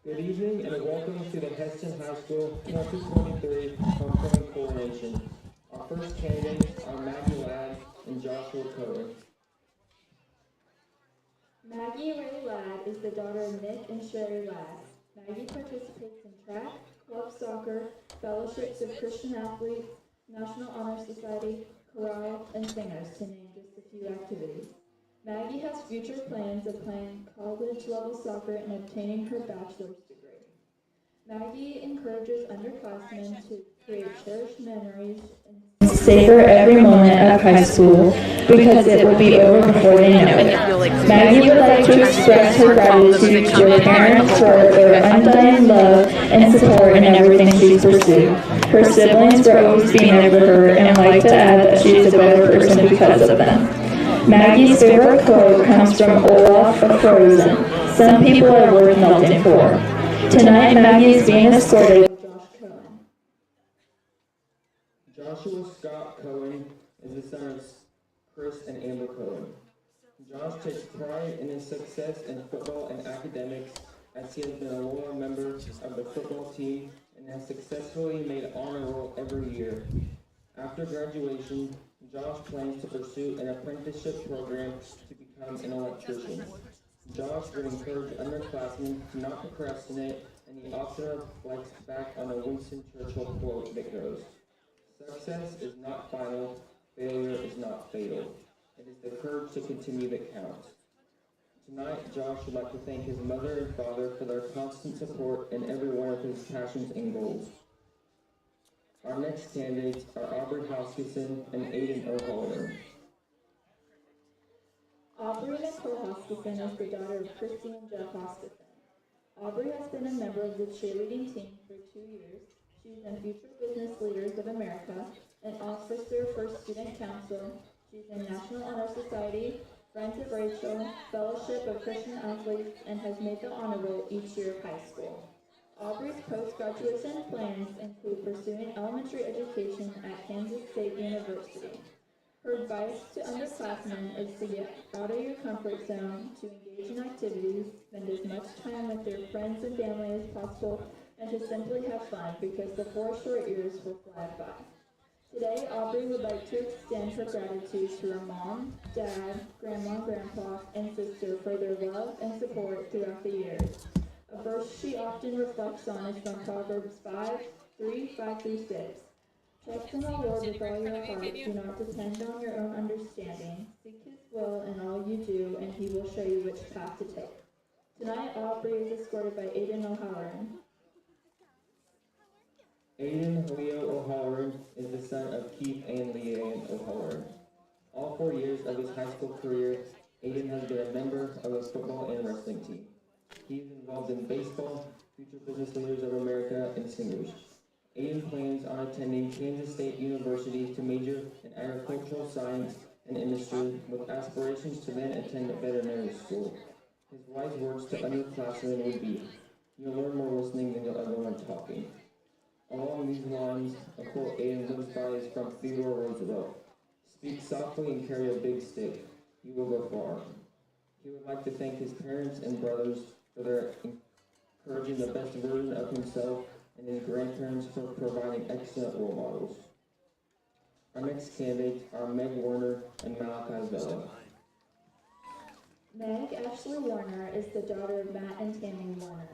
Good evening and welcome to the Hesston High School 2023 Homecoming Coronation. Our first candidates are Maggie Ladd and Joshua Cohen. Maggie Ray Ladd is the daughter of Nick and Sherry Ladd. Maggie participates in track, club soccer, fellowships of Christian athletes, National Honor Society, chorale, and singers, to name just a few activities. Maggie has future plans of playing college-level soccer and obtaining her bachelor's degree. Maggie encourages underclassmen to create cherished memories and savor every moment of high school because it will be over before they know it. Maggie would like to express her gratitude to her parents for their undying love and support in everything she's pursued. Her siblings for always being there for her and like to add that she is a better person because of them. Maggie's favorite quote comes from Olaf of Frozen. Some people are worth melting for. Tonight, Maggie is being escorted by Josh Cohen. Joshua Scott Cohen is the son of Chris and Amber Cohen. Josh takes pride in his success in football and academics as he has been a loyal member of the football team and has successfully made honor roll every year. After graduation, Josh plans to pursue an apprenticeship program to become an electrician. Josh would encourage underclassmen to not procrastinate, and he often reflects back on a Winston Churchill quote that goes, "Success is not final, failure is not fatal. It is the courage to continue that counts." Tonight, Josh would like to thank his mother and father for their constant support in every one of his passions and goals. Our next candidates are Aubrey Hoskison and Aiden O'Halloran. Aubrey Nicole Hoskison is the daughter of Christy and Jeff Hoskison. Aubrey has been a member of the cheerleading team for 2 years. She is in Future Business Leaders of America, an officer for Student Council. She's in National Honor Society, Friends of Rachel, Fellowship of Christian Athletes, and has made the honor roll each year of high school. Aubrey's post-graduation plans include pursuing elementary education at Kansas State University. Her advice to underclassmen is to get out of your comfort zone, to engage in activities, spend as much time with your friends and family as possible, and to simply have fun because the 4 short years will fly by. Today, Aubrey would like to extend her gratitude to her mom, dad, grandma, grandpa, and sister for their love and support throughout the years. A verse she often reflects on is from Proverbs 5:3-5-6. Trust in the Lord with all your heart. Do not depend on your own understanding. Seek His will in all you do, and He will show you which path to take. Tonight, Aubrey is escorted by Aiden O'Halloran. Aiden Leo O'Halloran is the son of Keith and Leanne O'Halloran. All 4 years of his high school career, Aiden has been a member of a football and wrestling team. He is involved in baseball, Future Business Leaders of America, and singers. Aiden plans on attending Kansas State University to major in agricultural science and industry with aspirations to then attend a veterinary school. His wise words to underclassmen would be, "You'll learn more listening than you'll ever learn talking." Along these lines, a quote Aiden lives by is from Theodore Roosevelt. "Speak softly and carry a big stick. You will go far." He would like to thank his parents and brothers for their encouraging the best version of himself and his grandparents for providing excellent role models. Our next candidates are Meg Warner and Malachi Vela. Meg Ashley Warner is the daughter of Matt and Tammy Warner.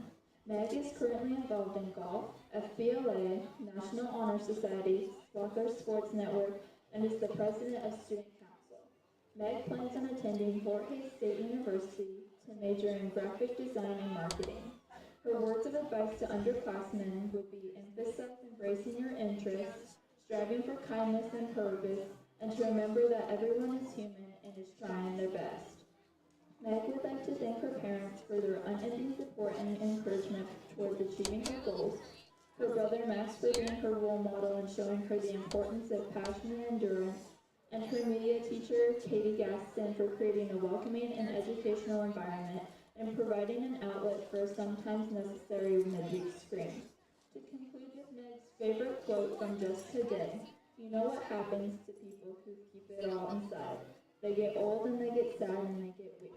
Meg is currently involved in golf, FBLA, National Honor Society, Soccer Sports Network, and is the president of Student Council. Meg plans on attending Fort Hays State University to major in graphic design and marketing. Her words of advice to underclassmen would be emphasize embracing your interests, striving for kindness and purpose, and to remember that everyone is human and is trying their best. Meg would like to thank her parents for their unending support and encouragement towards achieving her goals, her brother Max for being her role model and showing her the importance of passion and endurance, and her media teacher, Katie Gaston, for creating a welcoming and educational environment and providing an outlet for a sometimes necessary midweek scream. To conclude with Meg's favorite quote from just today, "You know what happens to people who keep it all inside. They get old and they get sad and they get weak."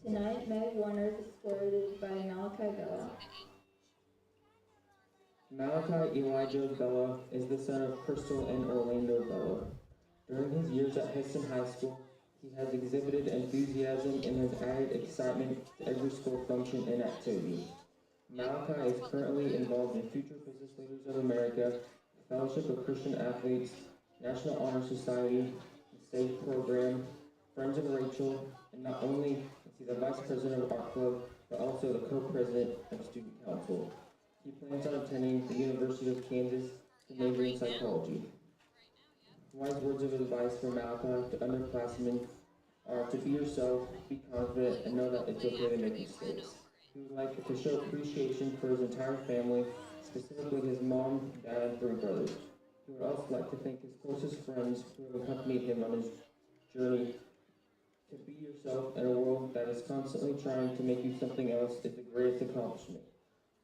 Tonight, Meg Warner is escorted by Malachi Vela. Malachi Elijah Bella is the son of Crystal and Orlando Bella. During his years at Hesston High School, he has exhibited enthusiasm and has added excitement to every school function and activity. Malachi is currently involved in Future Business Leaders of America, Fellowship of Christian Athletes, National Honor Society, the SAFE program, Friends of Rachel, and not only is he the vice president of Art Club, but also the co-president of Student Council. He plans on attending the University of Kansas to major in psychology. Wise words of advice from Malachi to underclassmen are to be yourself, be confident, and know that it's okay to make mistakes. He would like to show appreciation for his entire family, specifically his mom, dad, and three brothers. He would also like to thank his closest friends who have accompanied him on his journey to be yourself in a world that is constantly trying to make you something else is the greatest accomplishment.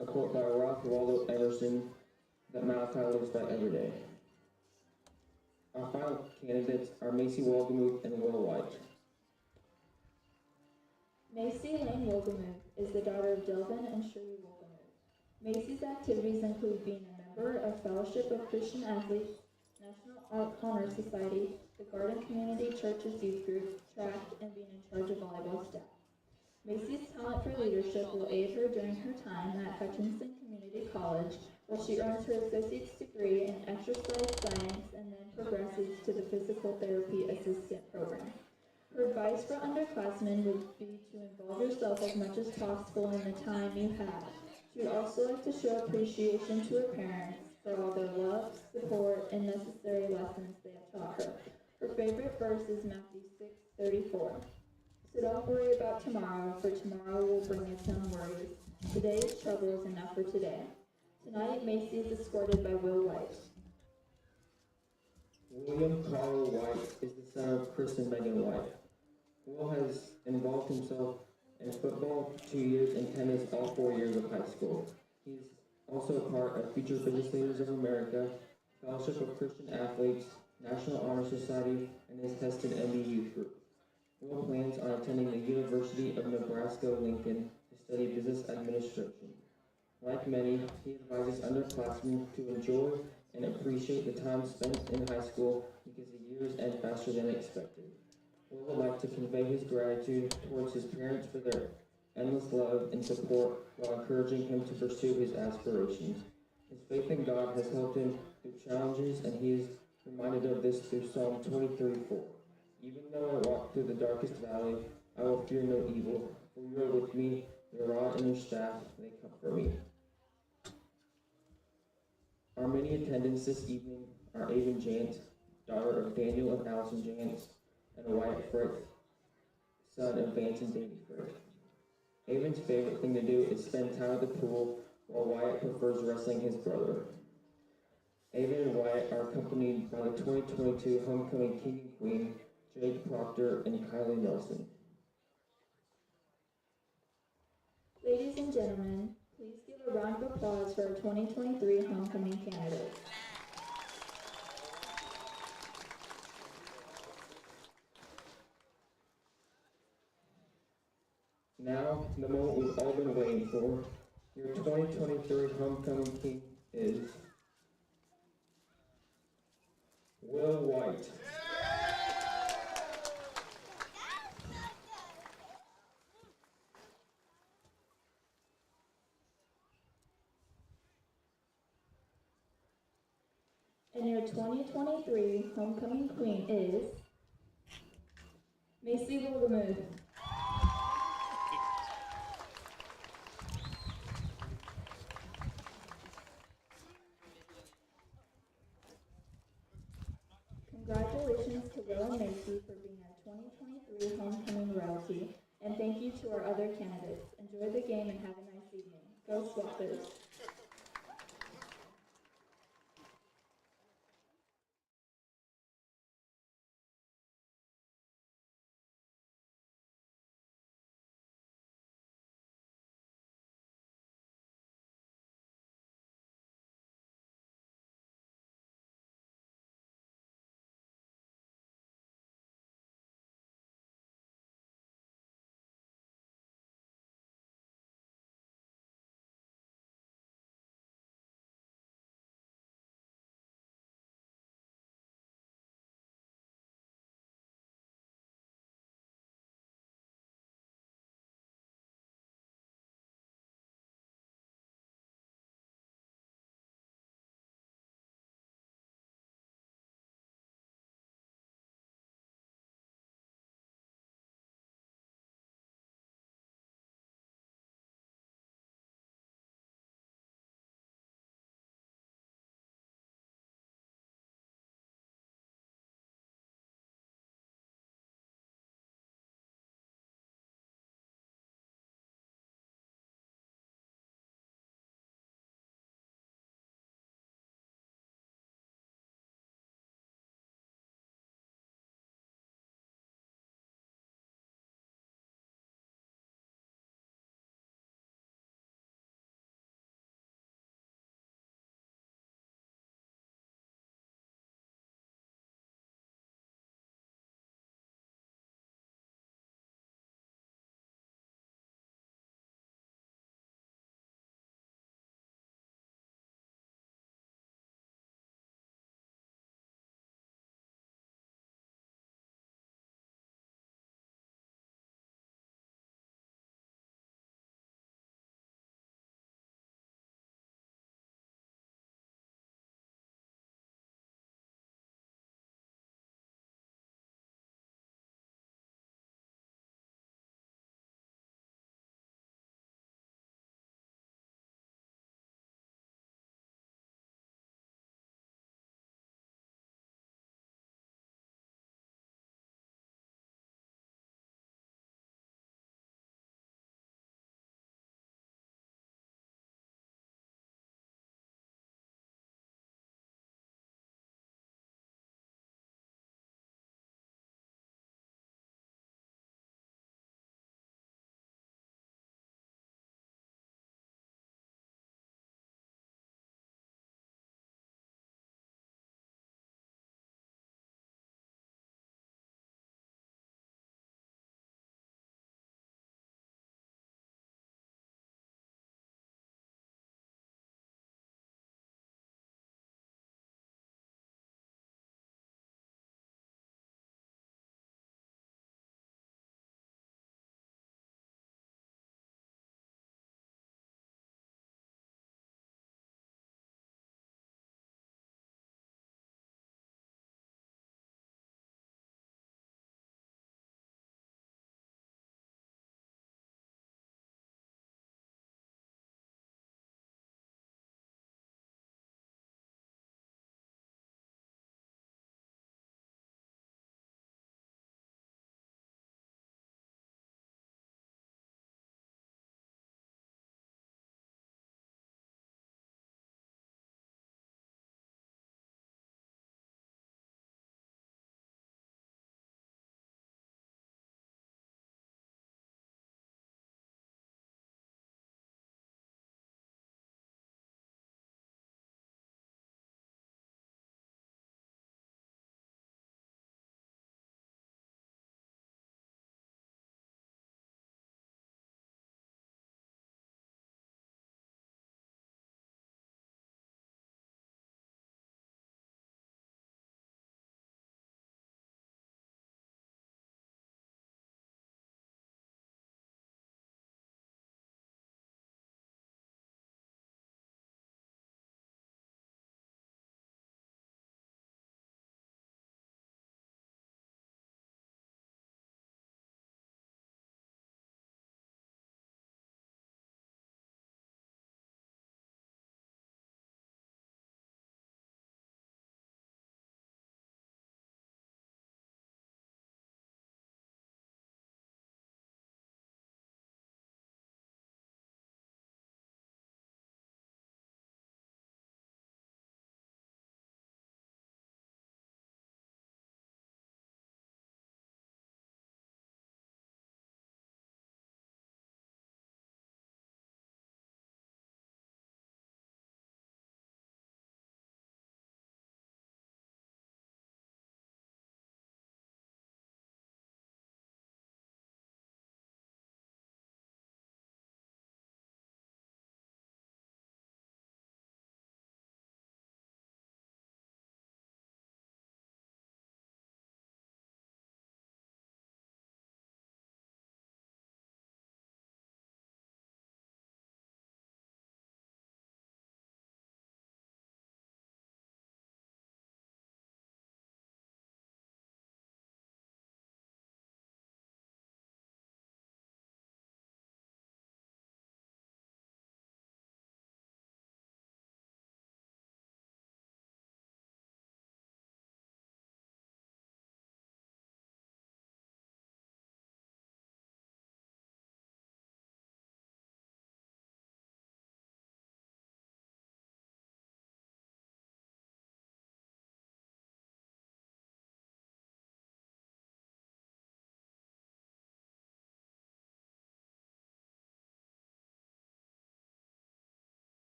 A quote by Ralph Waldo Emerson that Malachi lives by every day. Our final candidates are Macy Waldemuth and Will White. Macy Lane Wolgemuth is the daughter of Delvin and Shirley Wolgemuth. Macy's activities include being a member of Fellowship of Christian Athletes, National Honor Society, the Garden Community Church's youth group, track, and being in charge of volleyball staff. Macy's talent for leadership will aid her during her time at Hutchinson Community College, while she earns her associate's degree in exercise science and then progresses to the physical therapy assistant program. Her advice for underclassmen would be to involve yourself as much as possible in the time you have. She would also like to show appreciation to her parents for all their love, support, and necessary lessons they have taught her. Her favorite verse is Matthew 6:34. So don't worry about tomorrow, for tomorrow will bring its own worries. Today's trouble is enough for today. Tonight, Macy is escorted by Will White. William Carl White is the son of Chris and Megan White. Will has involved himself in football 2 years and tennis all 4 years of high school. He's also a part of Future Business Leaders of America, Fellowship of Christian Athletes, National Honor Society, and his Hesston MD Youth Group. Will plans on attending the University of Nebraska-Lincoln to study business administration. Like many, he advises underclassmen to enjoy and appreciate the time spent in high school because the years end faster than expected. Will would like to convey his gratitude towards his parents for their endless love and support while encouraging him to pursue his aspirations. His faith in God has helped him through challenges, and he is reminded of this through Psalm 23:4. Even though I walk through the darkest valley, I will fear no evil, for you are with me, your rod and your staff, they comfort me. Our many attendants this evening are Avon Jant, daughter of Daniel and Allison Jant, and Wyatt Frick, son of Vance and Davy Frick. Avon's favorite thing to do is spend time at the pool, while Wyatt prefers wrestling his brother. Avon and Wyatt are accompanied by the 2022 homecoming king and queen, Jake Proctor and Kylie Nelson. Ladies and gentlemen, please give a round of applause for our 2023 homecoming candidates. Now, the moment we've all been waiting for. Your 2023 homecoming king is Will White. And your 2023 homecoming queen is Macy Wolgemuth. Congratulations to Will and Macy for being our 2023 homecoming royalty, and thank you to our other candidates. Enjoy the game and have a nice evening. Go Swappers!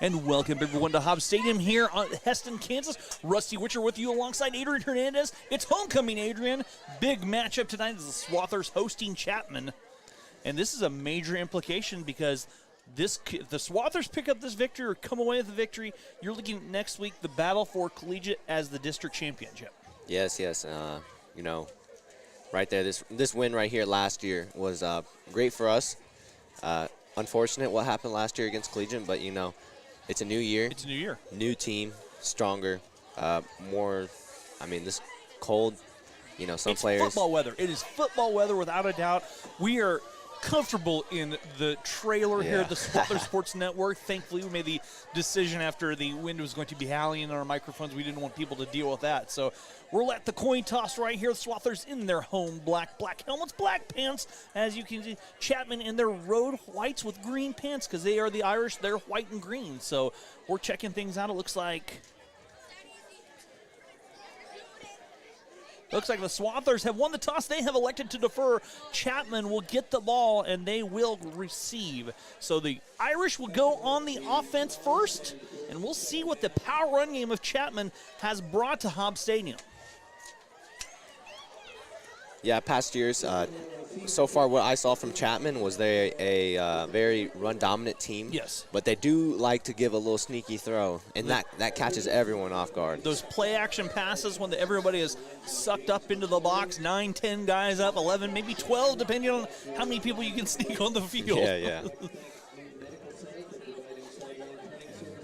And welcome everyone to Hobbs Stadium here on Hesston, Kansas. Rusty Witcher with you alongside Adrian Hernandez. It's homecoming, Adrian. Big matchup tonight as the Swathers hosting Chapman. And this is a major implication because if the Swathers pick up this victory or come away with the victory, you're looking at next week the battle for collegiate as the district championship. Yes. You know, right there, this win right here last year was great for us. Unfortunate what happened last year against collegiate, but you know, it's a new year. It's a new year. New team, stronger, more. I mean, this cold, you know, some players. It's football weather. It is football weather without a doubt. We are comfortable in the trailer here at the Swathers Sports Network. Thankfully, we made the decision after the wind was going to be howling in our microphones. We didn't want people to deal with that. So we'll let the coin toss right here. The Swathers in their home black helmets, black pants. As you can see, Chapman in their road whites with green pants because they are the Irish. They're white and green. So we're checking things out. It looks like the Swathers have won the toss. They have elected to defer. Chapman will get the ball, and they will receive. So the Irish will go on the offense first, and we'll see what the power run game of Chapman has brought to Hobbs Stadium. Yeah, past years, so far what I saw from Chapman was they a very run-dominant team. Yes. But they do like to give a little sneaky throw, and that catches everyone off guard. Those play-action passes when everybody is sucked up into the box, 9, 10 guys up, 11, maybe 12, depending on how many people you can sneak on the field.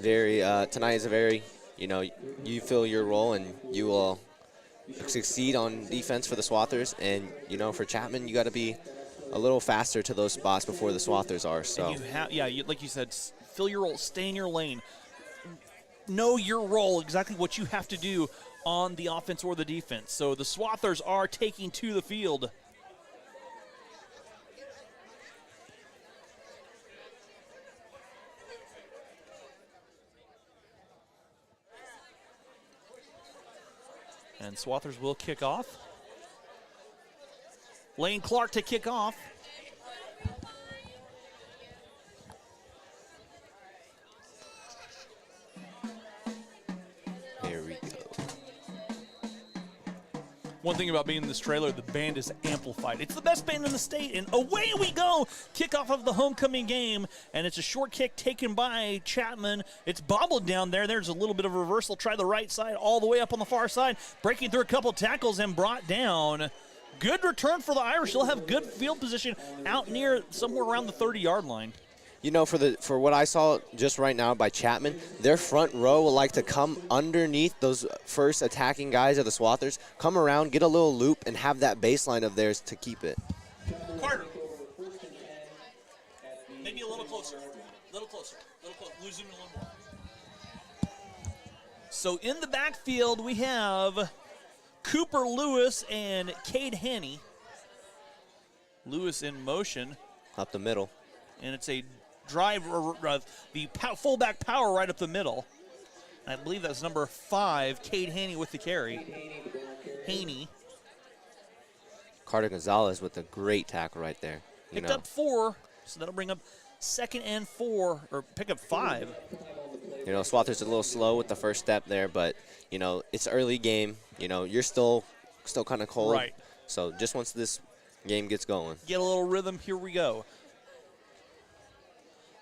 Yeah. Tonight is a very, you know, you fill your role and you will succeed on defense for the Swathers, and you know, for Chapman, you got to be a little faster to those spots before the Swathers are. So like you said, fill your role, stay in your lane, know your role, exactly what you have to do on the offense or the defense. So the Swathers are taking to the field. And Swathers will kick off. Lane Clark to kick off. There we go. One thing about being in this trailer, the band is amplified. It's the best band in the state, and away we go. Kickoff of the homecoming game, and it's a short kick taken by Chapman. It's bobbled down there. There's a little bit of a reversal. Try the right side all the way up on the far side, breaking through a couple tackles and brought down. Good return for the Irish. They'll have good field position out near somewhere around the 30-yard line. You know, for what I saw just right now by Chapman, their front row will like to come underneath those first attacking guys of the Swathers, come around, get a little loop, and have that baseline of theirs to keep it. Carter. Maybe a little closer. Lose him a little more. So in the backfield, we have Cooper Lewis and Cade Haney. Lewis in motion. Up the middle. And it's a drive, the fullback power right up the middle. I believe that's number 5, Cade Haney with the carry. Haney. Carter Gonzalez with a great tackle right there. Picked up 4, so that'll bring up 2nd and 4, or pick up 5. You know, Swathers a little slow with the first step there, but, you know, it's early game. You know, you're still kind of cold. Right. So just once this game gets going. Get a little rhythm, here we go.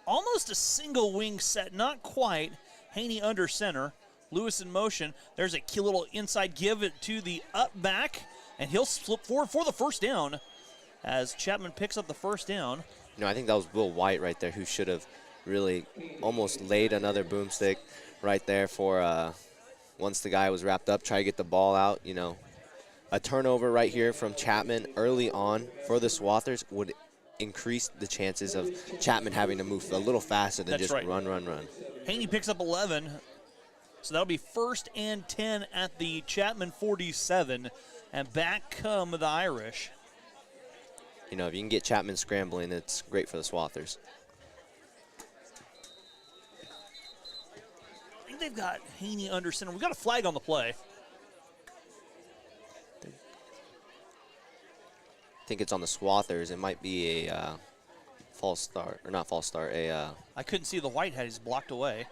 Almost a single wing set, not quite. Haney under center. Lewis in motion. There's a little inside give it to the up back, and he'll slip forward for the first down as Chapman picks up the first down. You know, I think that was Will White right there who should have really almost laid another boomstick right there for once the guy was wrapped up, try to get the ball out. You know, a turnover right here from Chapman early on for the Swathers would increase the chances of Chapman having to move a little faster than just run. Haney picks up 11, so that'll be 1st and 10 at the Chapman 47, and back come the Irish. You know, if you can get Chapman scrambling, it's great for the Swathers. I think they've got Haney under center. We've got a flag on the play. I think it's on the Swathers. It might be a false start, or not false start, I couldn't see the white hat. He's blocked away.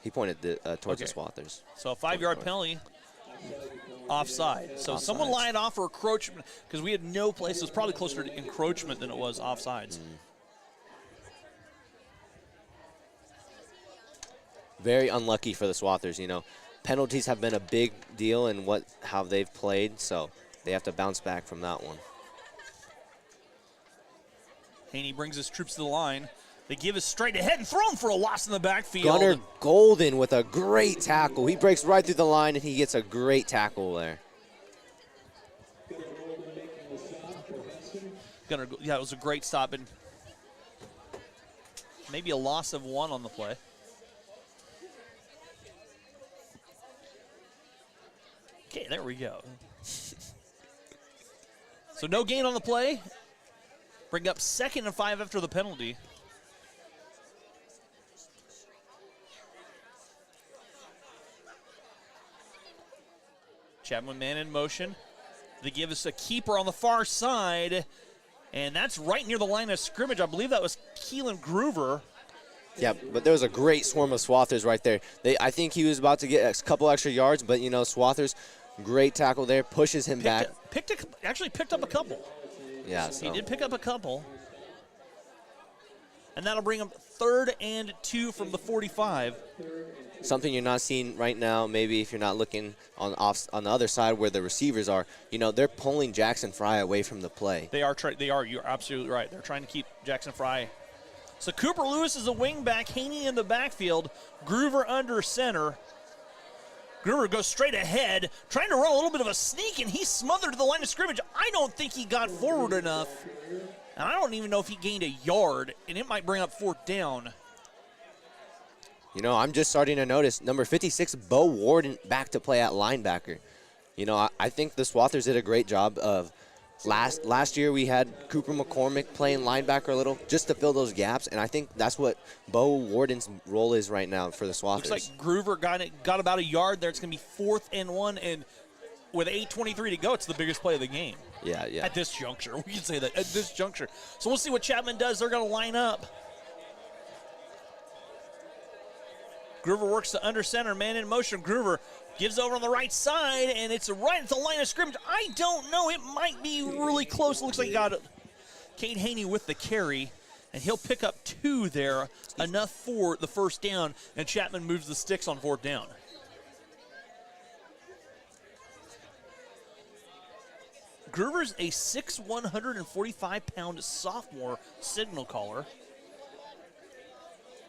He pointed towards the Swathers. So a 5-yard penalty, offside. So someone lined off for encroachment because we had no place. It was probably closer to encroachment than it was offsides. Very unlucky for the Swathers, Penalties have been a big deal in how they've played, so they have to bounce back from that one. Haney brings his troops to the line. They give us straight ahead and throw him for a loss in the backfield. Gunnar Golden with a great tackle. He breaks right through the line, and he gets a great tackle there. Yeah, it was a great stop, and maybe a loss of 1 on the play. Okay, there we go. So no gain on the play. Bring up 2nd and 5 after the penalty. Chapman man in motion. They give us a keeper on the far side, and that's right near the line of scrimmage. I believe that was Keelan Groover. Yeah, but there was a great swarm of Swathers right there. I think he was about to get a couple extra yards, but, Swathers, great tackle there, pushes him back. Actually picked up a couple. Yeah, so. He did pick up a couple. And that'll bring him 3rd and 2 from the 45. Something you're not seeing right now, maybe if you're not looking on the other side where the receivers are, they're pulling Jackson Fry away from the play. They are. You're absolutely right. They're trying to keep Jackson Fry. So Cooper Lewis is a wing back. Haney in the backfield. Groover under center. Groover goes straight ahead, trying to run a little bit of a sneak, and he's smothered to the line of scrimmage. I don't think he got forward enough. And I don't even know if he gained a yard, and it might bring up 4th down. I'm just starting to notice number 56, Bo Warden, back to play at linebacker. I think the Swathers did a great job of last year we had Cooper McCormick playing linebacker a little just to fill those gaps, and I think that's what Bo Warden's role is right now for the Swathers. Looks like Groover got about a yard there. It's going to be 4th and 1, and with 8:23 to go, it's the biggest play of the game. Yeah. At this juncture. We can say that, at this juncture. So we'll see what Chapman does. They're going to line up. Groover works to under center, man in motion. Groover gives over on the right side, and it's right at the line of scrimmage. I don't know. It might be really close. It looks like he got it. Cade Haney with the carry, and he'll pick up 2 there, enough for the 1st down, and Chapman moves the sticks on 4th down. Groover's a 6', 145-pound sophomore signal caller.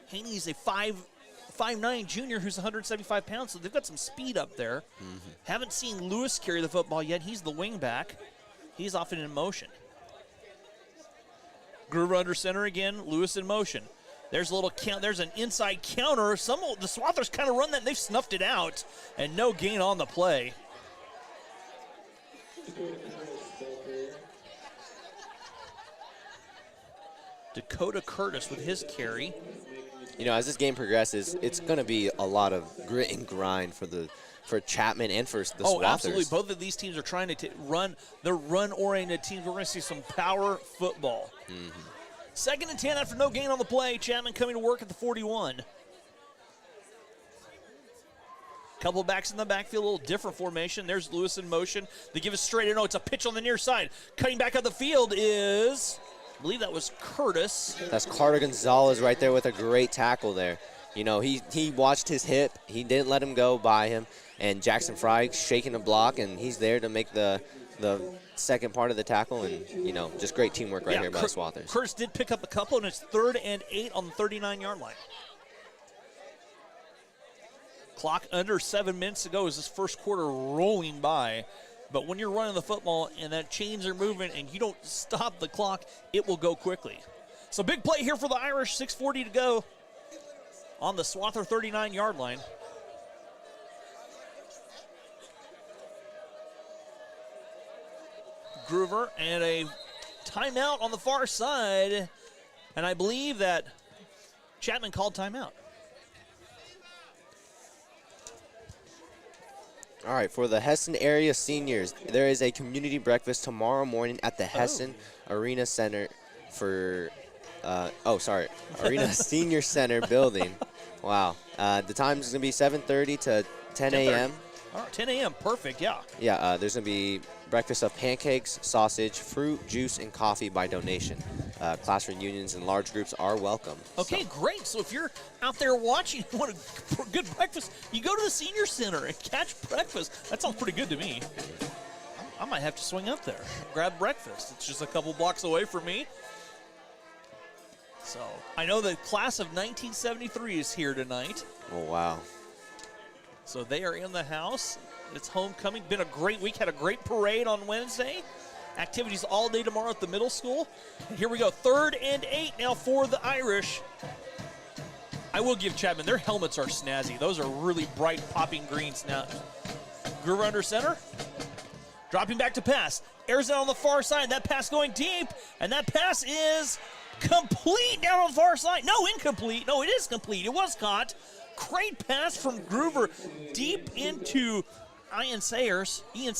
Haney's a 5'9" junior who's 175 pounds, so they've got some speed up there. Haven't seen Lewis carry the football yet. He's the wing back. He's off and in motion. Groover under center again, Lewis in motion. There's a little count. There's an inside counter. The Swathers kind of run that, and they've snuffed it out, and no gain on the play. Dakota Curtis with his carry. As this game progresses, it's going to be a lot of grit and grind for Chapman and for the Swathers. Oh, absolutely. Both of these teams are trying to run. They're run-oriented teams. We're going to see some power football. 2nd and 10 after no gain on the play. Chapman coming to work at the 41. Couple backs in the backfield, a little different formation. There's Lewis in motion. They give it straight. No, it's a pitch on the near side. Cutting back up the field is, I believe that was Curtis. That's Carter Gonzalez right there with a great tackle there. He watched his hip. He didn't let him go by him. And Jackson Fry shaking the block, and he's there to make the second part of the tackle. And, just great teamwork right here by the Swathers. Curtis did pick up a couple, and it's 3rd and 8 on the 39-yard line. Clock under 7 minutes to go as this first quarter rolling by. But when you're running the football and that chains are moving and you don't stop the clock, it will go quickly. So big play here for the Irish, 6:40 to go on the Swather 39-yard line. Groover and a timeout on the far side. And I believe that Chapman called timeout. All right, for the Hesston area seniors, there is a community breakfast tomorrow morning at the Hesston Arena Center for Arena Senior Center building. Wow. The time is going to be 7:30 to 10 a.m. All right, 10 a.m. Perfect, yeah. Yeah, there's going to be breakfast of pancakes, sausage, fruit, juice, and coffee by donation. Class reunions and large groups are welcome. Okay, great. So if you're out there watching and want a good breakfast, you go to the Senior Center and catch breakfast. That sounds pretty good to me. I might have to swing up there, grab breakfast. It's just a couple blocks away from me. So I know the class of 1973 is here tonight. Oh, wow. So they are in the house. It's homecoming. Been a great week. Had a great parade on Wednesday. Activities all day tomorrow at the middle school. And here we go. 3rd and 8 now for the Irish. I will give Chapman, their helmets are snazzy. Those are really bright, popping green snaps. Groover under center. Dropping back to pass. Airs it on the far side. That pass going deep. And that pass is complete down on the far side. No, incomplete. No, it is complete. It was caught. Great pass from Groover deep into Ian Sayers. You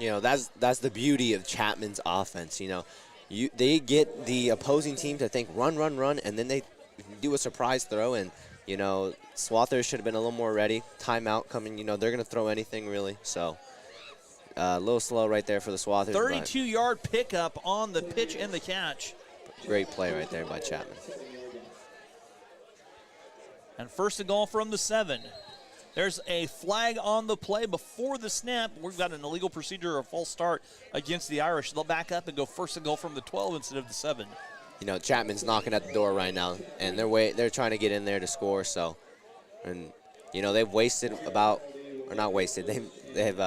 know, that's the beauty of Chapman's offense. You know, they get the opposing team to think run, and then they do a surprise throw. And, you know, Swathers should have been a little more ready. Timeout coming. You know, they're going to throw anything, really. So a little slow right there for the Swathers. 32-yard pickup on the pitch and the catch. Great play right there by Chapman. And first and goal from the 7. There's a flag on the play before the snap. We've got an illegal procedure or a false start against the Irish. They'll back up and go first and goal from the 12 instead of the 7. You know, Chapman's knocking at the door right now, and they're trying to get in there to score. So, and you know, they've wasted they've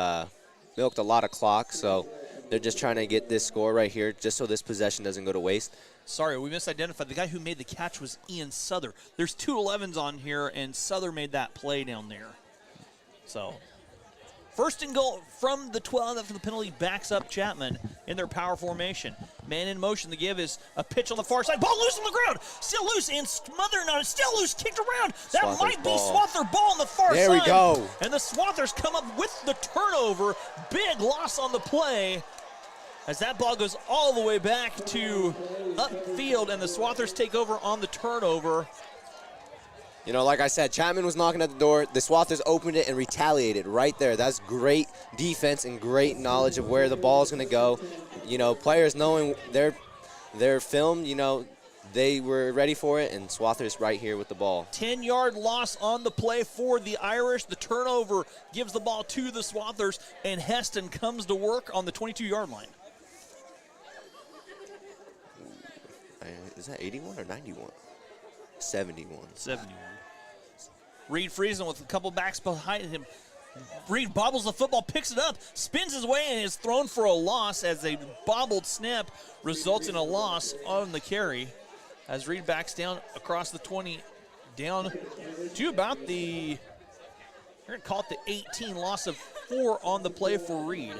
milked a lot of clock. So they're just trying to get this score right here, just so this possession doesn't go to waste. Sorry, we misidentified. The guy who made the catch was Ian Souther. There's 2 11s on here, and Souther made that play down there. So, first and goal from the 12 after the penalty backs up Chapman in their power formation. Man in motion. The give is a pitch on the far side. Ball loose on the ground. Still loose and smothered on it. Still loose. Kicked around. That Swathers might be ball. Swather ball on the far side. There we go. And the Swathers come up with the turnover. Big loss on the play. As that ball goes all the way back to upfield, and the Swathers take over on the turnover. You know, like I said, Chapman was knocking at the door. The Swathers opened it and retaliated right there. That's great defense and great knowledge of where the ball is going to go. You know, players knowing their film, you know, they were ready for it, and Swathers right here with the ball. 10-yard loss on the play for the Irish. The turnover gives the ball to the Swathers, and Hesston comes to work on the 22-yard line. Is that 81 or 91? 71. 71. Reed Friesen with a couple backs behind him. Reed bobbles the football, picks it up, spins his way, and is thrown for a loss as a bobbled snap results in a loss on the carry. As Reed backs down across the 20, down to about the, we're going to call it the 18, loss of 4 on the play for Reed.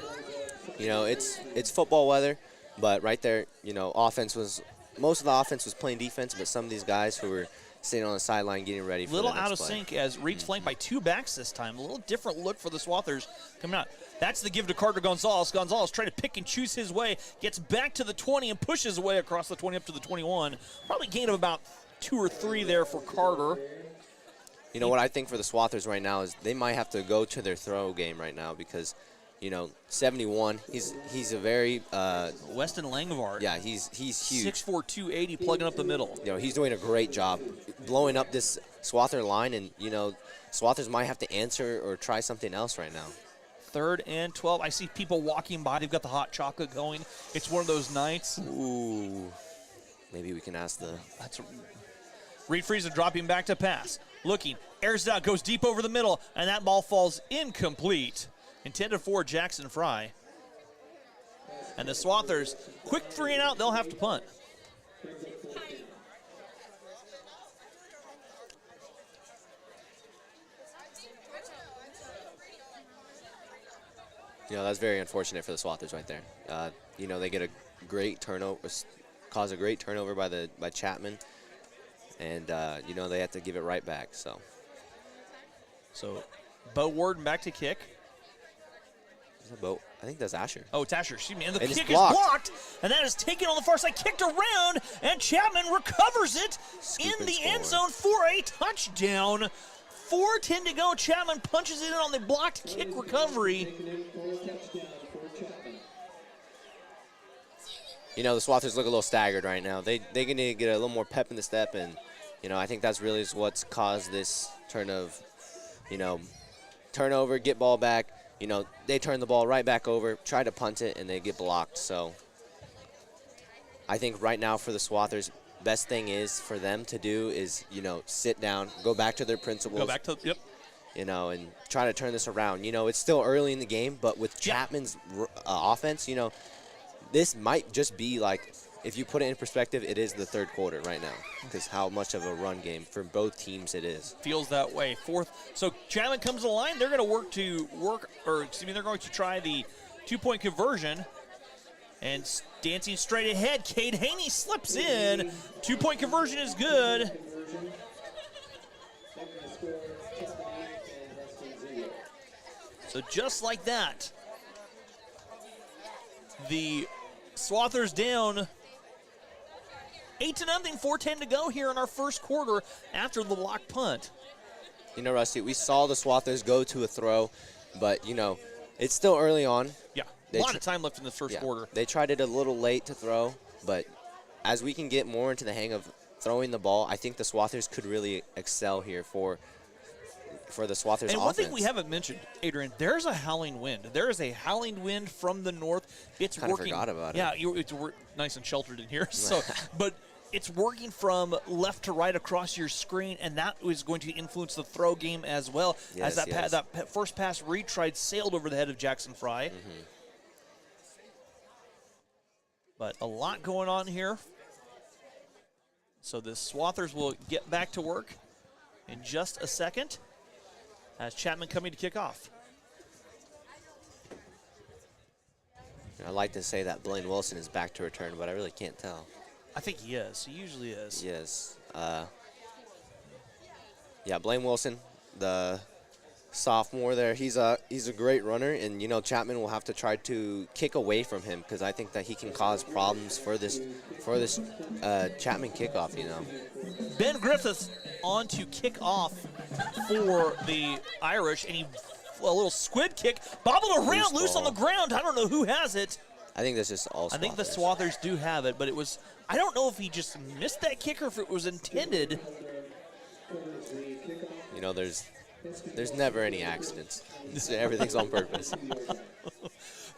You know, it's football weather, but right there, you know, most of the offense was playing defense, but some of these guys who were sitting on the sideline getting ready for the next play. Little out of sync as Reed's flanked by 2 backs this time. A little different look for the Swathers coming out. That's the give to Carter Gonzalez. Gonzalez trying to pick and choose his way, gets back to the 20 and pushes away across the 20 up to the 21. Probably gain of about 2 or 3 there for Carter. You know what I think for the Swathers right now is they might have to go to their throw game right now because, you know, 71, he's a very Weston Langevard. Yeah, he's huge. 6'4", 280, plugging up the middle. You know, he's doing a great job blowing up this Swather line, and, you know, Swathers might have to answer or try something else right now. 3rd and 12. I see people walking by. They've got the hot chocolate going. It's one of those nights. Ooh. Maybe we can ask the... Reed Friesen dropping back to pass. Looking, airs it out, goes deep over the middle, and that ball falls incomplete. Intended for Jackson Fry. And the Swathers, quick 3 and out, they'll have to punt. You know, that's very unfortunate for the Swathers right there. You know, they get a great turnover, cause a great turnover by Chapman, and you know, they have to give it right back. So Bo Warden back to kick. I think that's Asher. Oh, it's Asher. Excuse me. And the And it's kick is blocked, and that is taken on the far side, kicked around, and Chapman recovers it Scoop in and the end score. zone for a touchdown. 4:10 to go. Chapman punches it in on the blocked kick recovery. You know, the Swathers look a little staggered right now. They need to get a little more pep in the step, and, you know, I think that's really what's caused this turnover, get ball back. You know, they turn the ball right back over, try to punt it, and they get blocked. So I think right now for the Swathers, best thing is for them to do is, you know, sit down, go back to their principles. Go back to, yep. You know, and try to turn this around. You know, it's still early in the game, but with Chapman's offense, you know, this might just be like, if you put it in perspective, it is the third quarter right now because how much of a run game for both teams it is. Feels that way. Fourth. So Chapman comes to the line. They're going to they're going to try the 2-point conversion. And dancing straight ahead, Cade Haney slips in. 2-point conversion is good. So just like that, the Swathers down 8-0, 4:10 to go here in our first quarter after the block punt. You know, Rusty, we saw the Swathers go to a throw, but, you know, it's still early on. Yeah, a lot of time left in the first quarter. They tried it a little late to throw, but as we can get more into the hang of throwing the ball, I think the Swathers could really excel here for the Swathers offense. And one thing we haven't mentioned, Adrian, there's a howling wind. There is a howling wind from the north. It's kind working. of forgot about it. Yeah, we're nice and sheltered in here. So, but it's working from left to right across your screen, and that is going to influence the throw game as well. Yes, as that first pass retried sailed over the head of Jackson Fry. Mm-hmm. But a lot going on here. So the Swathers will get back to work in just a second. As Chapman coming to kick off. I like to say that Blaine Wilson is back to return, but I really can't tell. I think he is. He usually is. Yes. Yeah, Blaine Wilson, the sophomore there, he's a great runner, and, you know, Chapman will have to try to kick away from him because I think that he can cause problems for this Chapman kickoff, you know. Ben Griffith on to kick off for the Irish, and a little squid kick, bobbled around, loose on the ground. I don't know who has it. I think that's just all Swathers. I think the Swathers do have it, but it was, I don't know if he just missed that kick or if it was intended. You know, there's never any accidents. Everything's on purpose.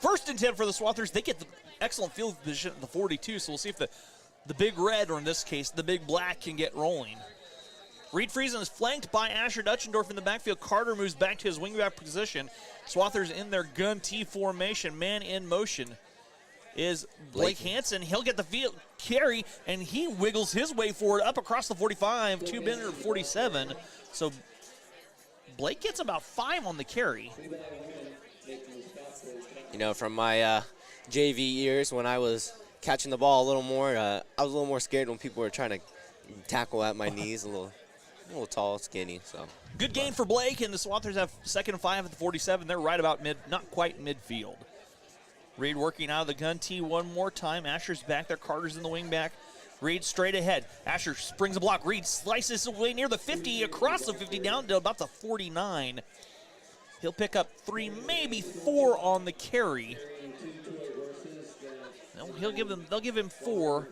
First and 10 for the Swathers. They get the excellent field position at the 42, so we'll see if the big red, or in this case, the big black, can get rolling. Reed Friesen is flanked by Asher Dutchendorf in the backfield. Carter moves back to his wingback position. Swathers in their gun T formation. Man in motion is Blake Hansen. He'll get the field carry, and he wiggles his way forward up across the 45 to Bender 47. So Blake gets about 5 on the carry. You know, from my JV years when I was catching the ball a little more, I was a little more scared when people were trying to tackle at my knees, a little tall, skinny. So good gain for Blake, and the Swathers have 2nd and 5 at the 47. They're right about not quite midfield. Reed working out of the gun T one more time. Asher's back there. Carter's in the wing back. Reed straight ahead. Asher springs a block. Reed slices away near the 50, across the 50, down to about the 49. He'll pick up 3, maybe 4 on the carry. No, they'll give him 4.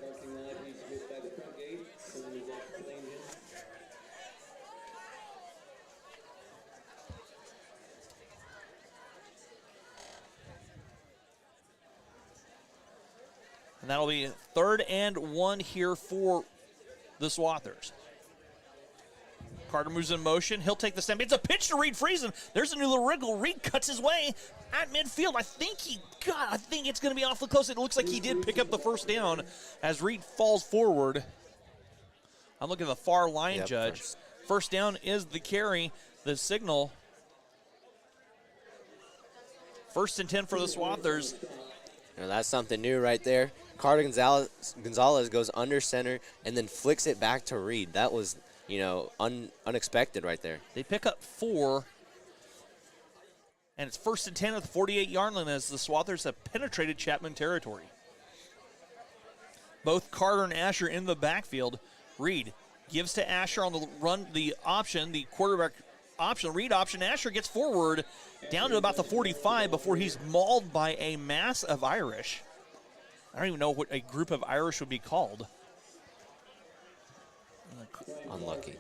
And that'll be 3rd and 1 here for the Swathers. Carter moves in motion. He'll take the snap. It's a pitch to Reed Friesen. There's a new little wriggle. Reed cuts his way at midfield. I think it's going to be awfully close. It looks like he did pick up the first down as Reed falls forward. I'm looking at the far line judge. First down is the carry, the signal. 1st and 10 for the Swathers. You know, that's something new right there. Carter Gonzalez goes under center and then flicks it back to Reed. That was, you know, unexpected right there. They pick up 4. And it's 1st and 10 at the 48-yard line as the Swathers have penetrated Chapman territory. Both Carter and Asher in the backfield. Reed gives to Asher on the run, the option, the quarterback option, read option. Asher gets forward down to about the 45 before he's mauled by a mass of Irish. I don't even know what a group of Irish would be called. Unlucky.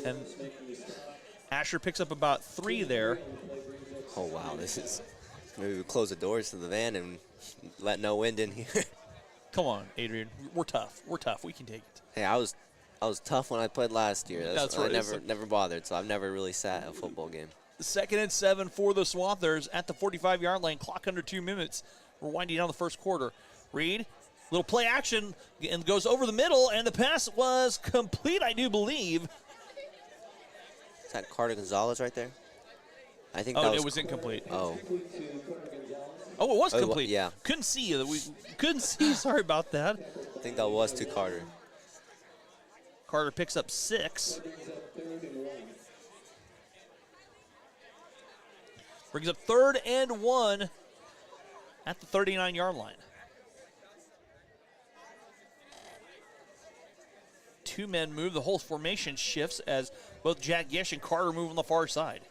And Asher picks up about 3 there. Oh, wow. This is, maybe we close the doors to the van and let no wind in here. Come on, Adrian. We're tough. We're tough. We can take it. Hey, I was tough when I played last year. That's right. I never bothered, so I've never really sat a football game. 2nd and 7 for the Swathers at the 45-yard line. Clock under 2 minutes. We're winding down the first quarter. Reed, little play action, and goes over the middle, and the pass was complete, I do believe. Is that Carter Gonzalez right there? I think Oh, that was it was incomplete. Oh, Oh, it was Oh, complete. yeah. Couldn't see. We couldn't see. Sorry about that. I think that was to Carter. Carter picks up 6. Brings up 3rd and 1 at the 39-yard line. 2 men move. The whole formation shifts as both Jack Gish and Carter move on the far side.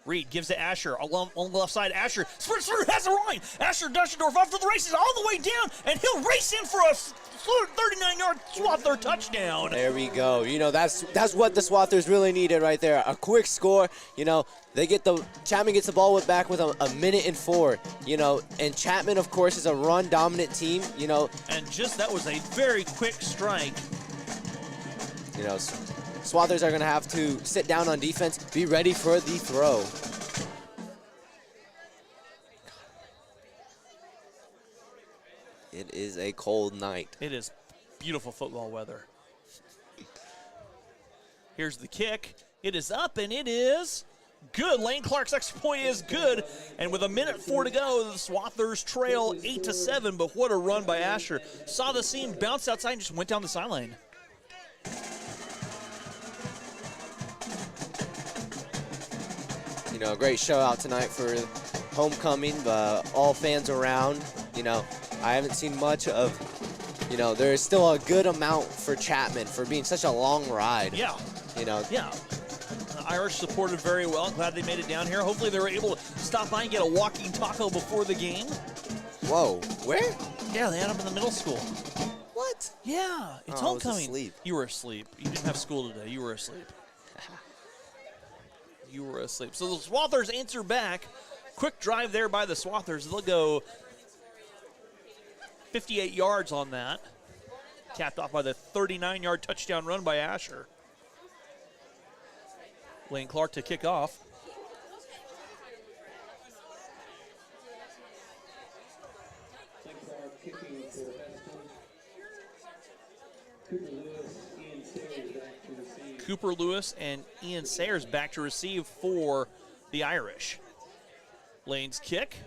Reed gives to Asher along on the left side. Asher sprints through, has a line. Asher Duschendorf off to the races all the way down, and he'll race in for a 39-yard Swather touchdown. There we go. You know, that's what the Swathers really needed right there. A quick score. You know, Chapman gets the ball back with a minute and 4. You know, and Chapman, of course, is a run-dominant team. You know, And that was a very quick strike. You know, Swathers are going to have to sit down on defense, be ready for the throw. It is a cold night. It is beautiful football weather. Here's the kick. It is up, and it is good. Lane Clark's extra point is good. And with 1:04 to go, the Swathers trail 8-7, but what a run by Asher. Saw the seam, bounced outside, and just went down the sideline. You know, a great show out tonight for homecoming, all fans around. You know, I haven't seen much of, you know, there's still a good amount for Chapman for being such a long ride. Yeah. You know. Yeah. The Irish supported very well. Glad they made it down here. Hopefully they were able to stop by and get a walking taco before the game. Whoa, where? Yeah, they had them in the middle school. What? Yeah, it's Oh, I was homecoming. asleep. You were asleep. You didn't have school today. You were asleep. You were asleep. So the Swathers answer back. Quick drive there by the Swathers. They'll go 58 yards on that. Capped off by the 39-yard touchdown run by Asher. Lane Clark to kick off. Kicking for Hesston. Cooper Lewis and Ian Sayers back to receive for the Irish. Lane's kick.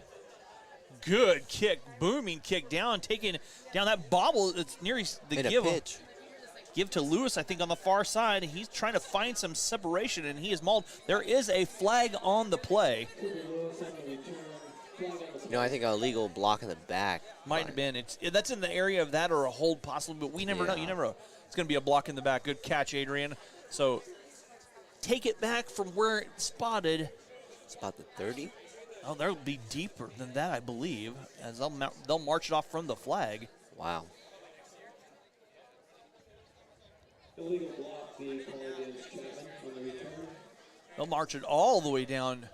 Good kick, booming kick down, taking down that bobble. It's near the In a give. pitch. Give to Lewis, I think, on the far side. He's trying to find some separation, and he is mauled. There is a flag on the play. You know, I think a legal block in the back. Might have been. That's in the area of that or a hold possibly, but we never know. You never know. It's going to be a block in the back. Good catch, Adrian. So take it back from where it's spotted. It's about the 30. Oh, they'll be deeper than that, I believe, as they'll march it off from the flag. Wow. Illegal block being called against Chapman on the return. They'll march it all the way down.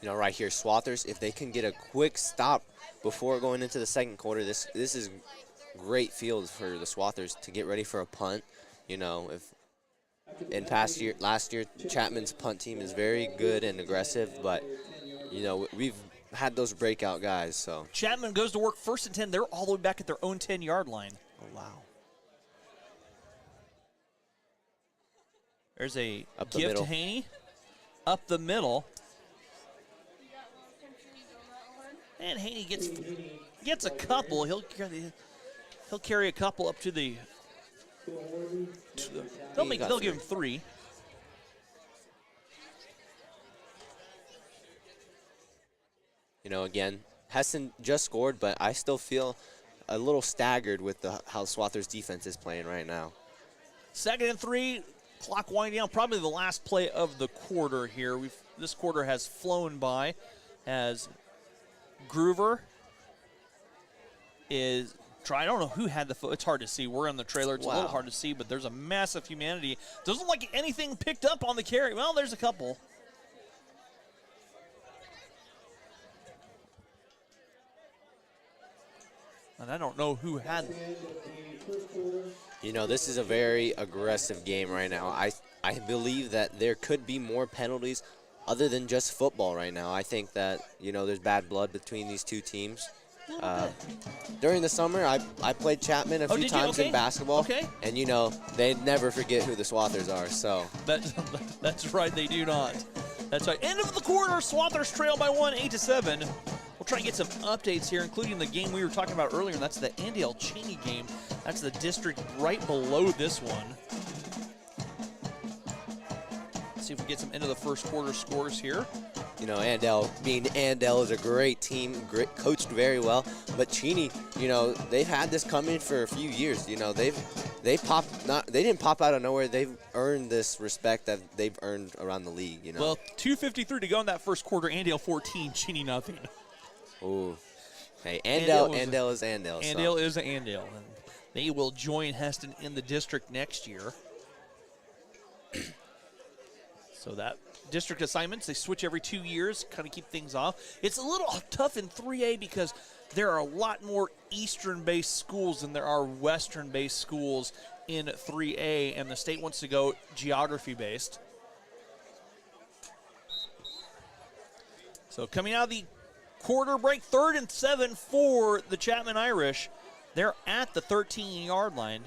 You know, right here, Swathers, if they can get a quick stop before going into the second quarter, this is great field for the Swathers to get ready for a punt. You know, last year, Chapman's punt team is very good and aggressive, but, you know, we've had those breakout guys, so. Chapman goes to work 1st and 10. They're all the way back at their own 10-yard line. Oh, wow. There's a Up the give middle. to Haney. Up the middle. And Haney gets a couple. He'll carry a couple up to the. They'll give him 3. again, Hesston just scored, but I still feel a little staggered with how Swather's defense is playing right now. 2nd and 3, clock winding down. Probably the last play of the quarter here. This quarter has flown by as Groover is trying. I don't know who had the foot. It's hard to see. We're in the trailer. It's a little hard to see, but there's a massive humanity. Doesn't look like anything picked up on the carry. Well, there's a couple. And I don't know who had. This is a very aggressive game right now. I believe that there could be more penalties other than just football right now. I think that, there's bad blood between these two teams. During the summer, I played Chapman a few times in basketball. Okay. And, they never forget who the Swathers are. So That's right, they do not. That's right. End of the quarter, Swathers trail by 1, 8-7. We'll try and get some updates here, including the game we were talking about earlier, and that's the Andale-Cheney game. That's the district right below this one. Let's see if we get some end of the first quarter scores here. Andale, being Andale, is a great team, coached very well. But Cheney, they've had this coming for a few years. They didn't pop out of nowhere. They've earned this respect that they've earned around the league. Well, 2:53 to go in that first quarter. Andale 14, Cheney nothing. Ooh. Hey, Andale is Andale. Andale is Andale. And they will join Hesston in the district next year. So that district assignments, they switch every 2 years, kind of keep things off. It's a little tough in 3A because there are a lot more eastern-based schools than there are western-based schools in 3A, and the state wants to go geography-based. So coming out of the quarter break, 3rd and 7 for the Chapman Irish. They're at the 13-yard line.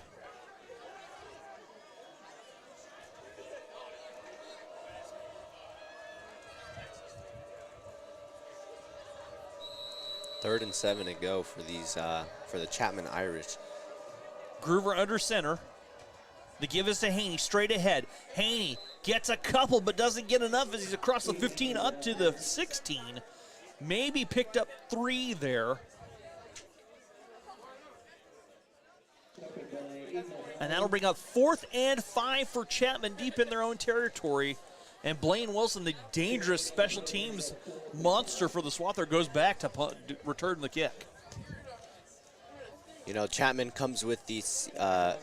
Third and 7 to go for these for the Chapman Irish. Groover under center. The give is to Haney, straight ahead. Haney gets a couple but doesn't get enough as he's across the 15 up to the 16. Maybe picked up 3 there. And that'll bring up 4th and 5 for Chapman deep in their own territory. And Blaine Wilson, the dangerous special teams monster for the Swather, goes back to return the kick. Chapman comes with these, for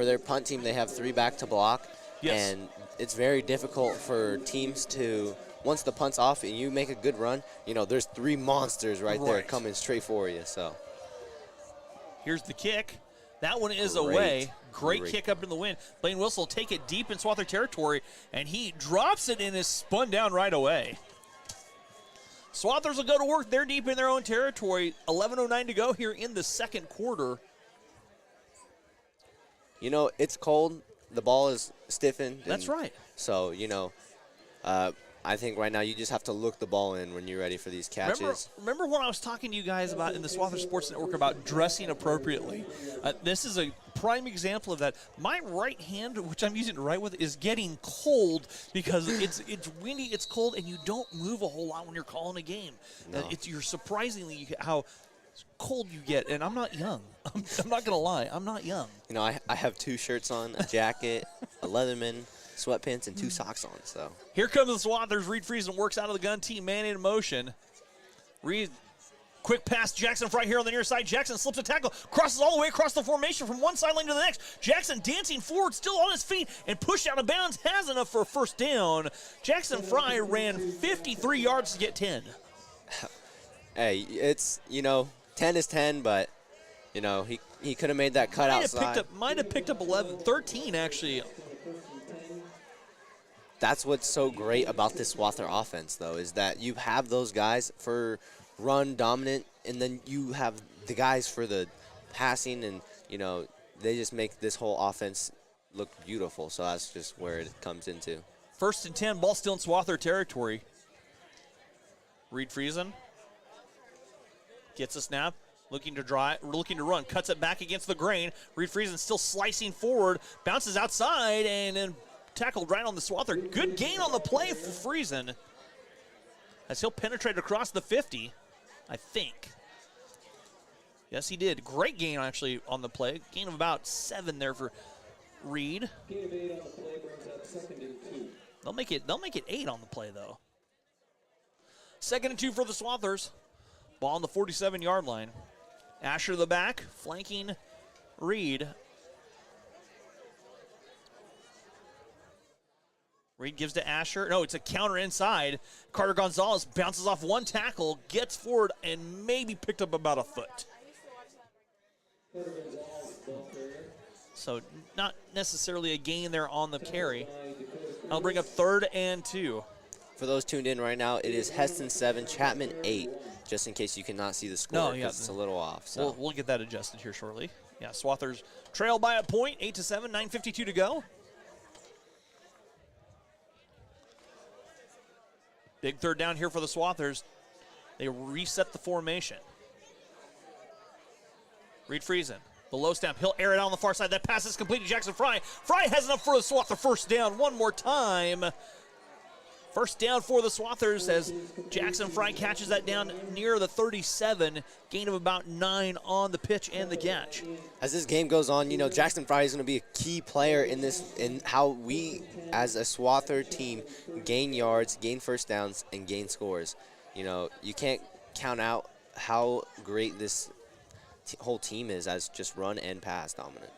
their punt team, they have 3 back to block. Yes. And it's very difficult for teams to, once the punt's off and you make a good run, there's 3 monsters right there coming straight for you. So here's the kick. That one is away. Great kick up in the wind. Blaine Wilson will take it deep in Swather territory, and he drops it and is spun down right away. Swathers will go to work. They're deep in their own territory. 11:09 to go here in the second quarter. It's cold. The ball is stiffened. That's right. So, I think right now you just have to look the ball in when you're ready for these catches. Remember when I was talking to you guys about in the Swather Sports Network about dressing appropriately? This is a prime example of that. My right hand, which I'm using to write with, is getting cold because it's windy, it's cold, and you don't move a whole lot when you're calling a game. No. You're surprisingly how cold you get, and I'm not young. I'm not going to lie. I'm not young. I have 2 shirts on, a jacket, a Leatherman, sweatpants, and 2 socks on. So here comes the Swathers. Reed Friesen works out of the gun team, man in motion. Reed, quick pass, Jackson right here on the near side. Jackson slips a tackle, crosses all the way across the formation from one sideline to the next. Jackson dancing forward, still on his feet, and pushed out of bounds, has enough for a first down. Jackson Fry ran 53 yards to get 10. Hey, it's, 10 is 10, but, he could have made that cut outside. Might have picked up 11, 13 actually. That's what's so great about this Swather offense, though, is that you have those guys for run dominant, and then you have the guys for the passing, and, they just make this whole offense look beautiful. So that's just where it comes into. 1st and 10, ball still in Swather territory. Reed Friesen gets a snap, looking to run, cuts it back against the grain. Reed Friesen still slicing forward, bounces outside, and then tackled right on the Swather. Good gain on the play for Friesen. as he'll penetrate across the 50, I think. Yes, he did. Great gain, actually, on the play. Gain of about 7 there for Reed. Gain of 8 on the play brings up 2nd and 2. They'll make it 8 on the play, though. 2nd and 2 for the Swathers. Ball on the 47-yard line. Asher to the back, flanking Reed. Reed gives to Asher. No, it's a counter inside. Carter Gonzalez bounces off one tackle, gets forward, and maybe picked up about a foot. So not necessarily a gain there on the carry. I'll bring up 3rd and 2. For those tuned in right now, it is Hesston 7, Chapman 8, just in case you cannot see the score, because it's a little off. So. We'll get that adjusted here shortly. Yeah, Swathers trail by a point, 8-7, 9:52 to go. Big 3rd down here for the Swathers. They reset the formation. Reed Friesen, the low snap. He'll air it out on the far side. That pass is complete to Jackson Fry. Fry has enough for the Swather first down one more time. First down for the Swathers as Jackson Fry catches that down near the 37. Gain of about 9 on the pitch and the catch. As this game goes on, you know, Jackson Fry is going to be a key player in how we, as a Swather team, gain yards, gain first downs, and gain scores. You know, you can't count out how great this whole team is as just run and pass dominant.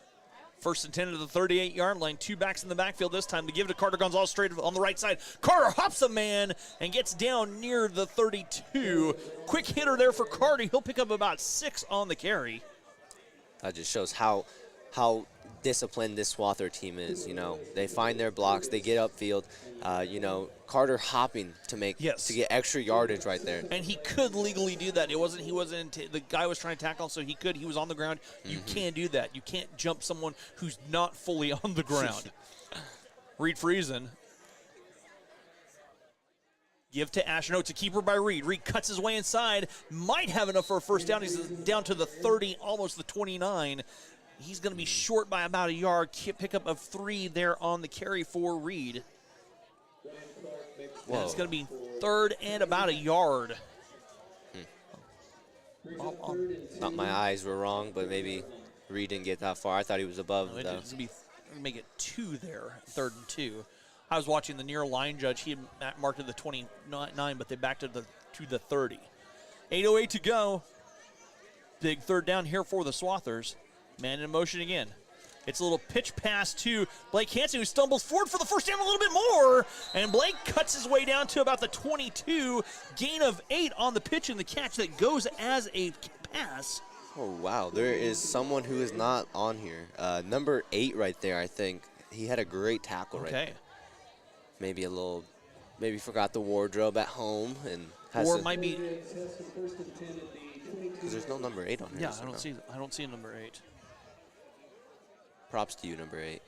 1st and 10 to the 38-yard line. 2 backs in the backfield this time to give to Carter Gonzalez straight on the right side. Carter hops a man and gets down near the 32. Quick hitter there for Carter. He'll pick up about 6 on the carry. That just shows how disciplined this Swather team is. You know, they find their blocks, they get upfield. You know, Carter hopping to get extra yardage right there. And he could legally do that. He wasn't. The guy was trying to tackle, so he could. He was on the ground. You can't do that. You can't jump someone who's not fully on the ground. Reed Friesen. Give to Asher. No, it's a keeper by Reed. Reed cuts his way inside. Might have enough for a first down. He's down to the 30, almost the 29. He's going to be short by about a yard. Pickup of 3 there on the carry for Reed. It's going to be 3rd and about a yard. Not my eyes were wrong, but maybe Reed didn't get that far. I thought he was above. It's going to make it 2 there, 3rd and 2. I was watching the near line judge. He had marked it the 29, but they backed it to the 30. 8:08 to go. Big 3rd down here for the Swathers. Man in motion again. It's a little pitch pass to Blake Hansen, who stumbles forward for the first down a little bit more. And Blake cuts his way down to about the 22. Gain of 8 on the pitch and the catch that goes as a pass. Oh, wow. There is someone who is not on here. Number 8 right there, I think. He had a great tackle right there. Maybe forgot the wardrobe at home. Or might be. Because there's no number 8 on here. Yeah, I don't see a number 8. Props to you, number 8.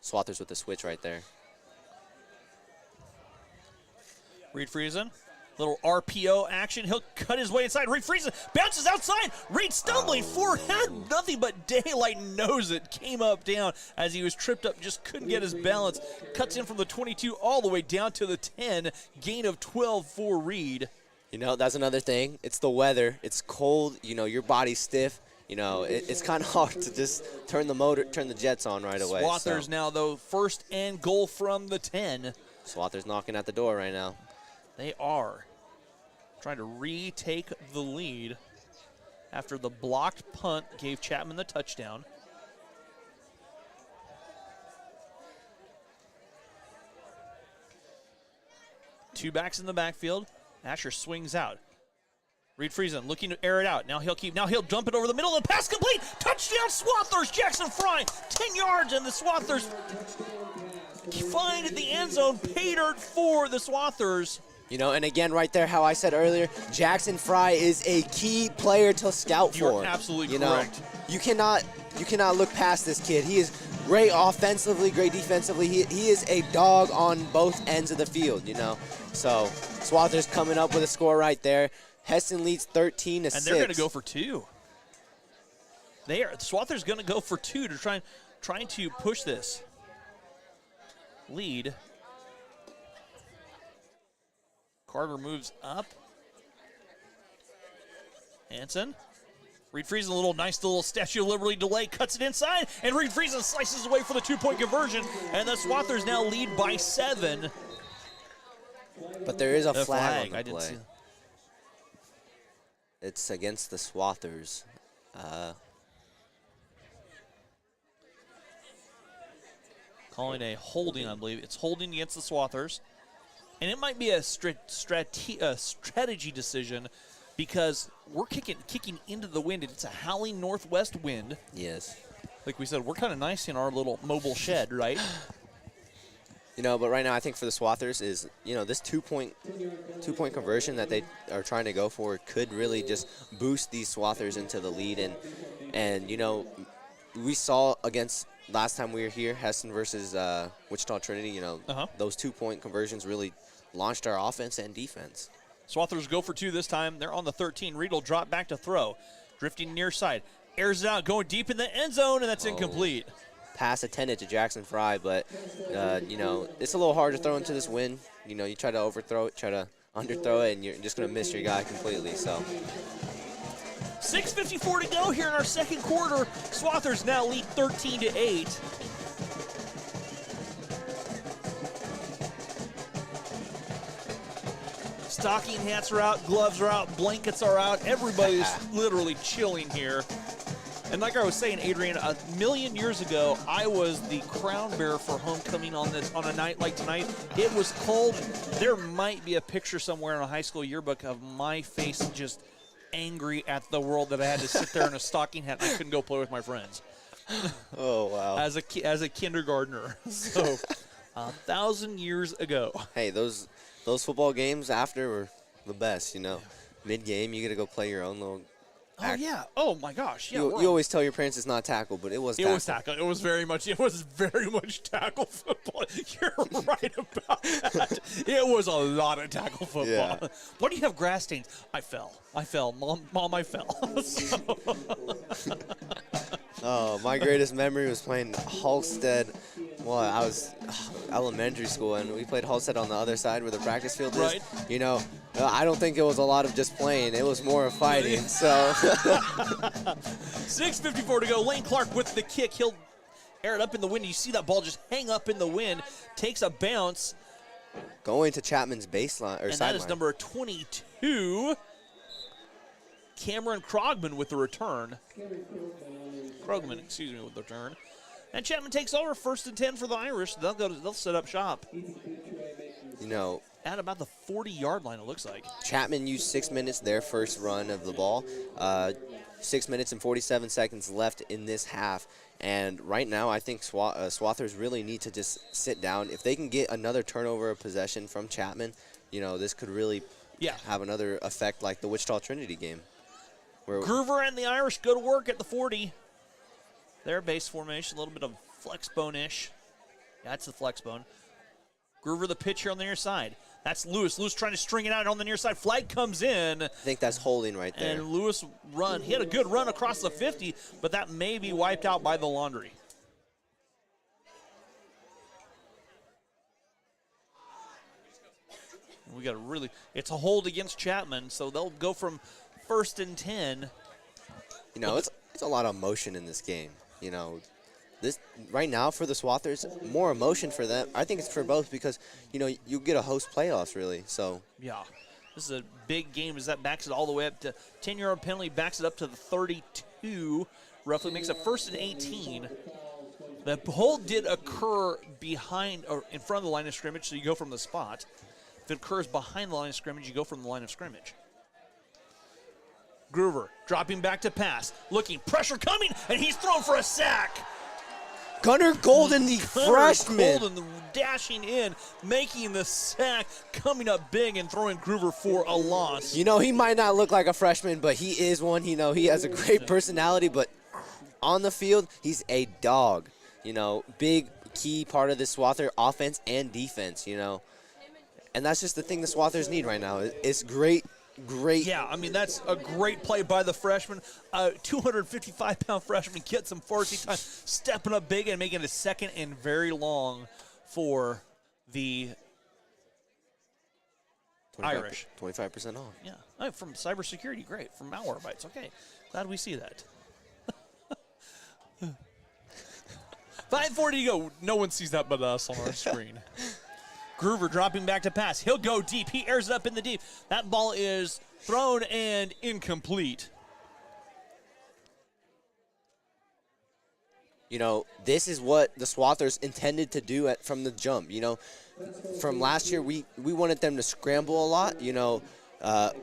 Swathers with the switch right there. Reed Friesen, little RPO action. He'll cut his way inside. Reed Friesen bounces outside. Reed stumbling forward, had nothing but daylight, knows it. Came up down as he was tripped up, just couldn't get his balance. Cuts in from the 22 all the way down to the 10. Gain of 12 for Reed. You know, that's another thing. It's the weather. It's cold. You know, your body's stiff. You know, it's kind of hard to just turn the jets on right away. Swathers now, though, 1st and goal from the 10. Swathers knocking at the door right now. They are trying to retake the lead after the blocked punt gave Chapman the touchdown. Two backs in the backfield. Asher swings out. Reed Friesen looking to air it out. Now he'll dump it over the middle. The pass complete. Touchdown Swathers. Jackson Fry, 10 yards, and the Swathers find the end zone. Pay dirt for the Swathers. You know, and again, right there, how I said earlier, Jackson Fry is a key player to scout for. You're absolutely correct. You cannot look past this kid. He is great offensively, great defensively. He is a dog on both ends of the field, you know. So Swathers coming up with a score right there. Hesston leads 13-6. And they're going to go for 2. Swathers going to go for 2 to trying to push this lead. Carter moves up. Hansen. Reed Friesen, a nice little Statue of Liberty delay, cuts it inside, and Reed Friesen slices away for the 2-point conversion, and the Swathers now lead by 7. But there is a flag on the I didn't play. see. It's against the Swathers. Calling a holding, I believe. It's holding against the Swathers. And it might be a strategy decision because we're kicking into the wind, and it's a howling northwest wind. Yes. Like we said, we're kind of nice in our little mobile shed, right? But right now I think for the Swathers is, this two-point conversion that they are trying to go for could really just boost these Swathers into the lead. And we saw against last time we were here, Hesston versus Wichita Trinity, those 2-point conversions really launched our offense and defense. Swathers go for 2 this time. They're on the 13. Reed will drop back to throw. Drifting near side. Airs it out, going deep in the end zone, and that's incomplete. Pass intended to Jackson Fry, but, it's a little hard to throw into this wind. You try to overthrow it, try to underthrow it, and you're just going to miss your guy completely. So 6:54 to go here in our second quarter. Swathers now lead 13-8. Stocking hats are out, gloves are out, blankets are out. Everybody's literally chilling here. And like I was saying, Adrian, a million years ago, I was the crown bearer for homecoming on a night like tonight. It was cold. There might be a picture somewhere in a high school yearbook of my face just angry at the world that I had to sit there in a stocking hat and I couldn't go play with my friends. Oh, wow. As a kindergartner. So, 1,000 years ago. Hey, those football games after were the best, Mid-game, you get to go play your own little Oh, yeah. Oh, my gosh. Yeah, you always tell your parents it's not tackle, but it was tackle. It was tackle. It was very much tackle football. You're right about that. It was a lot of tackle football. Yeah. Why do you have grass stains? I fell. Mom, I fell. Oh, my greatest memory was playing Halstead. Well, I was elementary school, and we played Halstead on the other side where the practice field is. Right. I don't think it was a lot of just playing. It was more of fighting. So 6:54 to go. Lane Clark with the kick. He'll air it up in the wind. You see that ball just hang up in the wind. Takes a bounce. Going to Chapman's baseline or and sideline. That is number 22. Cameron Krogman with the return. Krogman, with the return. And Chapman takes over 1st and 10 for the Irish. They'll set up shop. At about the 40-yard line, it looks like. Chapman used 6 minutes their first run of the ball. 6 minutes and 47 seconds left in this half. And right now, I think Swathers really need to just sit down. If they can get another turnover of possession from Chapman, this could really have another effect like the Wichita Trinity game. Groover and the Irish go to work at the 40. Their base formation, a little bit of flex bone-ish. That's the flex bone. Groover the pitch here on the near side. That's Lewis. Lewis trying to string it out on the near side. Flag comes in. I think that's holding right there. And Lewis run. He had a good run across the 50, but that may be wiped out by the laundry. It's a hold against Chapman, so they'll go from 1st and 10. It's a lot of emotion in this game. This right now for the Swathers, more emotion for them. I think it's for both because, you get a host playoffs really. So yeah, this is a big game as that backs it all the way up to 10-yard penalty, backs it up to the 32, roughly makes it 1st and 18. The hold did occur behind or in front of the line of scrimmage, so you go from the spot. If it occurs behind the line of scrimmage, you go from the line of scrimmage. Groover dropping back to pass, looking, pressure coming, and he's thrown for a sack. Gunnar Golden, the freshman. Golden dashing in, making the sack, coming up big and throwing Groover for a loss. He might not look like a freshman, but he is one. He has a great personality, but on the field, he's a dog. Big key part of the Swather offense and defense, And that's just the thing the Swathers need right now. It's great. Yeah, that's a great play by the freshman. 255-pound freshman gets some varsity time, stepping up big and making it 2nd and very long for the Irish. 25% off. Yeah. Oh, from cybersecurity, great. From Malwarebytes, okay. Glad we see that. 5:40 to go. No one sees that but us on our screen. Groover dropping back to pass. He'll go deep. He airs it up in the deep. That ball is thrown and incomplete. You know, this is what the Swathers intended to do from the jump. You know, from last year, we wanted them to scramble a lot. You know,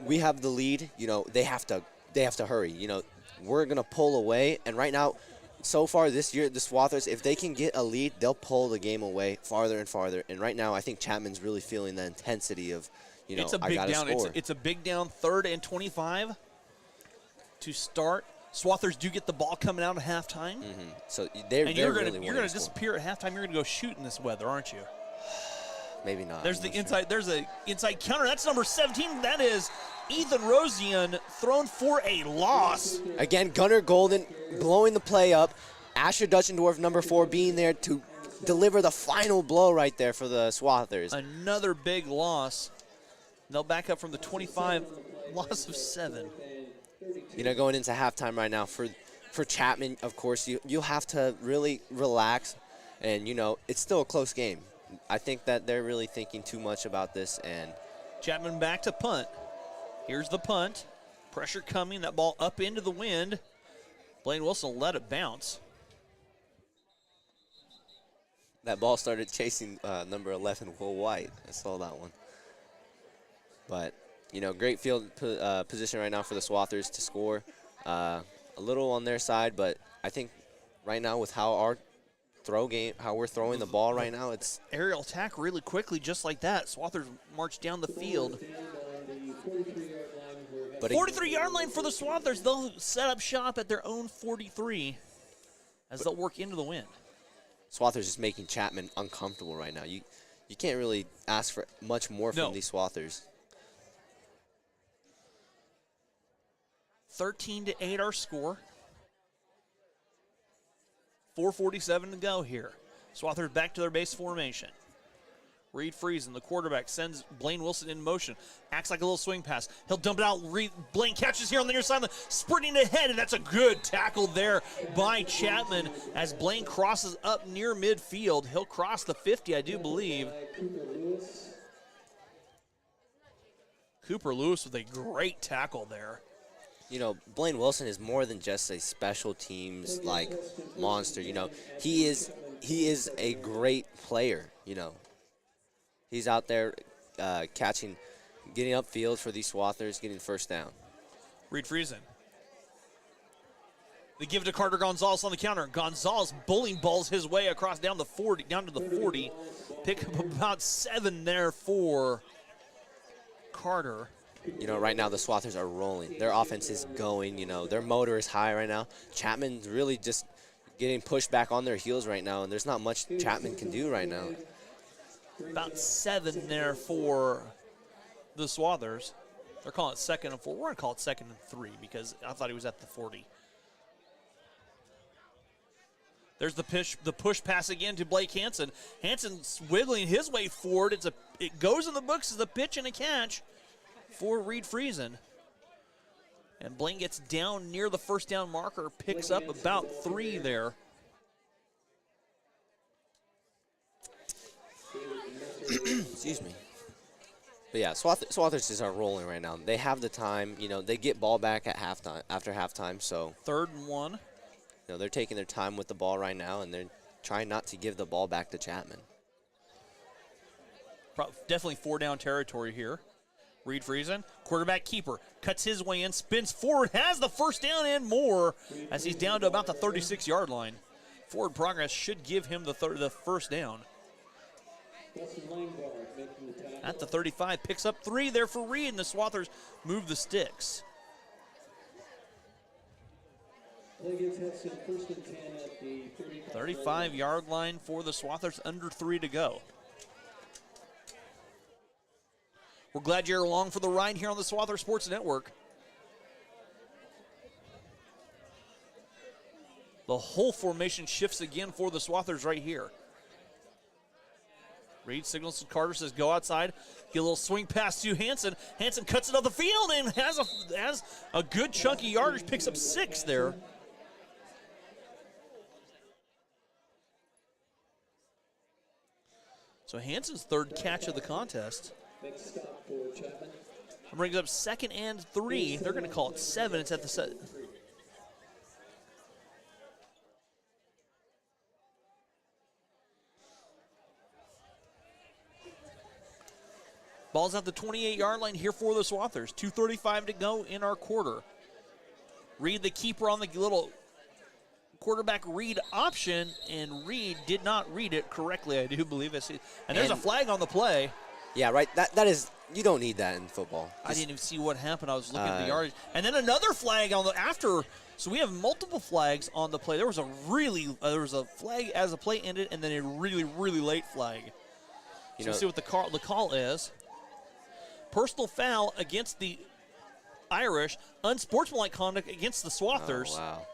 we have the lead. You know, they have to hurry. You know, we're gonna pull away, and right now, so far this year, the Swathers, if they can get a lead, they'll pull the game away farther and farther. And right now, I think Chapman's really feeling the intensity of, you know, I gotta score. It's a big down, 3rd and 25 to start. Swathers do get the ball coming out at halftime. Mm-hmm. So you're gonna disappear at halftime. You're gonna go shoot in this weather, aren't you? Maybe not. There's the inside. There's a inside counter. That's number 17. That is Ethan Rosian thrown for a loss. Again, Gunnar Golden blowing the play up. Asher Dutchendorf, number 4, being there to deliver the final blow right there for the Swathers. Another big loss. They'll back up from the 25, loss of 7. You know, going into halftime right now for Chapman, of course, you'll have to really relax. And, you know, it's still a close game. I think that they're really thinking too much about this. And Chapman back to punt. Here's the punt. Pressure coming. That ball up into the wind. Blaine Wilson let it bounce. That ball started chasing number 11, Will White. I saw that one. But, you know, great field position right now for the Swathers to score. A little on their side, but I think right now with how our how we're throwing the ball right now, it's aerial attack really quickly, just like that. Swathers march down the field. 43-yard line for the Swathers. They'll set up shop at their own 43 as they'll work into the wind. Swathers is making Chapman uncomfortable right now. You can't really ask for much more from these Swathers. 13-8 our score. 4:47 to go here. Swathers back to their base formation. Reed Friesen, the quarterback, sends Blaine Wilson in motion. Acts like a little swing pass. He'll dump it out. Blaine catches here on the near sideline, sprinting ahead, and that's a good tackle there by Chapman as Blaine crosses up near midfield. He'll cross the 50, I do believe. Cooper Lewis with a great tackle there. You know, Blaine Wilson is more than just a special teams like monster. You know, he is a great player. You know, he's out there catching, getting upfield for these Swathers, getting first down. Reed Friesen. They give it to Carter Gonzalez on the counter. Gonzalez bowling balls his way across down to the 40. Pick up about 7 there for Carter. You know, right now the Swathers are rolling. Their offense is going. You know, their motor is high right now. Chapman's really just getting pushed back on their heels right now, and there's not much Chapman can do right now. About 7 there for the Swathers. They're calling it 2nd and 4. We're going to call it 2nd and 3 because I thought he was at the 40. There's the push pass again to Blake Hansen. Hansen's wiggling his way forward. It goes in the books as a pitch and a catch for Reed Friesen. And Blaine gets down near the first down marker, picks up about 3 there. Excuse me. But yeah, Swathers just are rolling right now. They have the time. You know, they get ball back at halftime, after halftime. So 3rd and 1. You know, they're taking their time with the ball right now, and they're trying not to give the ball back to Chapman. Definitely 4-down territory here. Reed Friesen, quarterback keeper, cuts his way in, spins forward, has the first down and more as he's down to about the 36-yard line. Forward progress should give him the first down. At the 35, picks up 3 there for Reed, and the Swathers move the sticks. 35-yard line for the Swathers, under 3 to go. We're glad you're along for the ride here on the Swather Sports Network. The whole formation shifts again for the Swathers right here. Reed signals to Carter, says go outside. Get a little swing pass to Hanson. Hanson cuts it up the field and has a good chunky yardage, picks up 6 there. So Hanson's 3rd catch of the contest. Next stop for Chapman. Brings up 2nd and 3. They're going to call it 7. It's at the set. Ball's at the 28-yard line here for the Swathers. 2:35 to go in our quarter. Reed, the keeper, on the little quarterback read option, and Reed did not read it correctly, I do believe. And there's a flag on the play. Yeah, right. That is, you don't need that in football. I didn't even see what happened. I was looking at the yardage. And then another flag on the after. So we have multiple flags on the play. There was a flag as the play ended, and then a really, really late flag. So let's see what the call is. Personal foul against the Irish. Unsportsmanlike conduct against the Swathers. Oh, wow.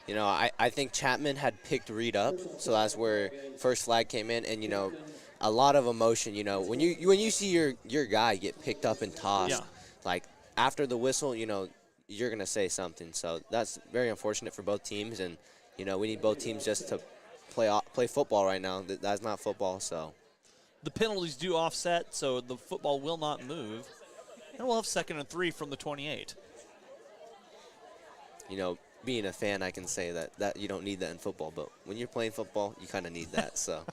You know, I think Chapman had picked Reed up, so that's where first flag came in. And, you know, a lot of emotion, you know. When you see your guy get picked up and tossed, like after the whistle, you know, you're going to say something. So that's very unfortunate for both teams. And, you know, we need both teams just to play football right now. That's not football, so. The penalties do offset, so the football will not move. And we'll have 2nd and 3 from the 28. You know, being a fan, I can say that you don't need that in football, but when you're playing football, you kind of need that, so.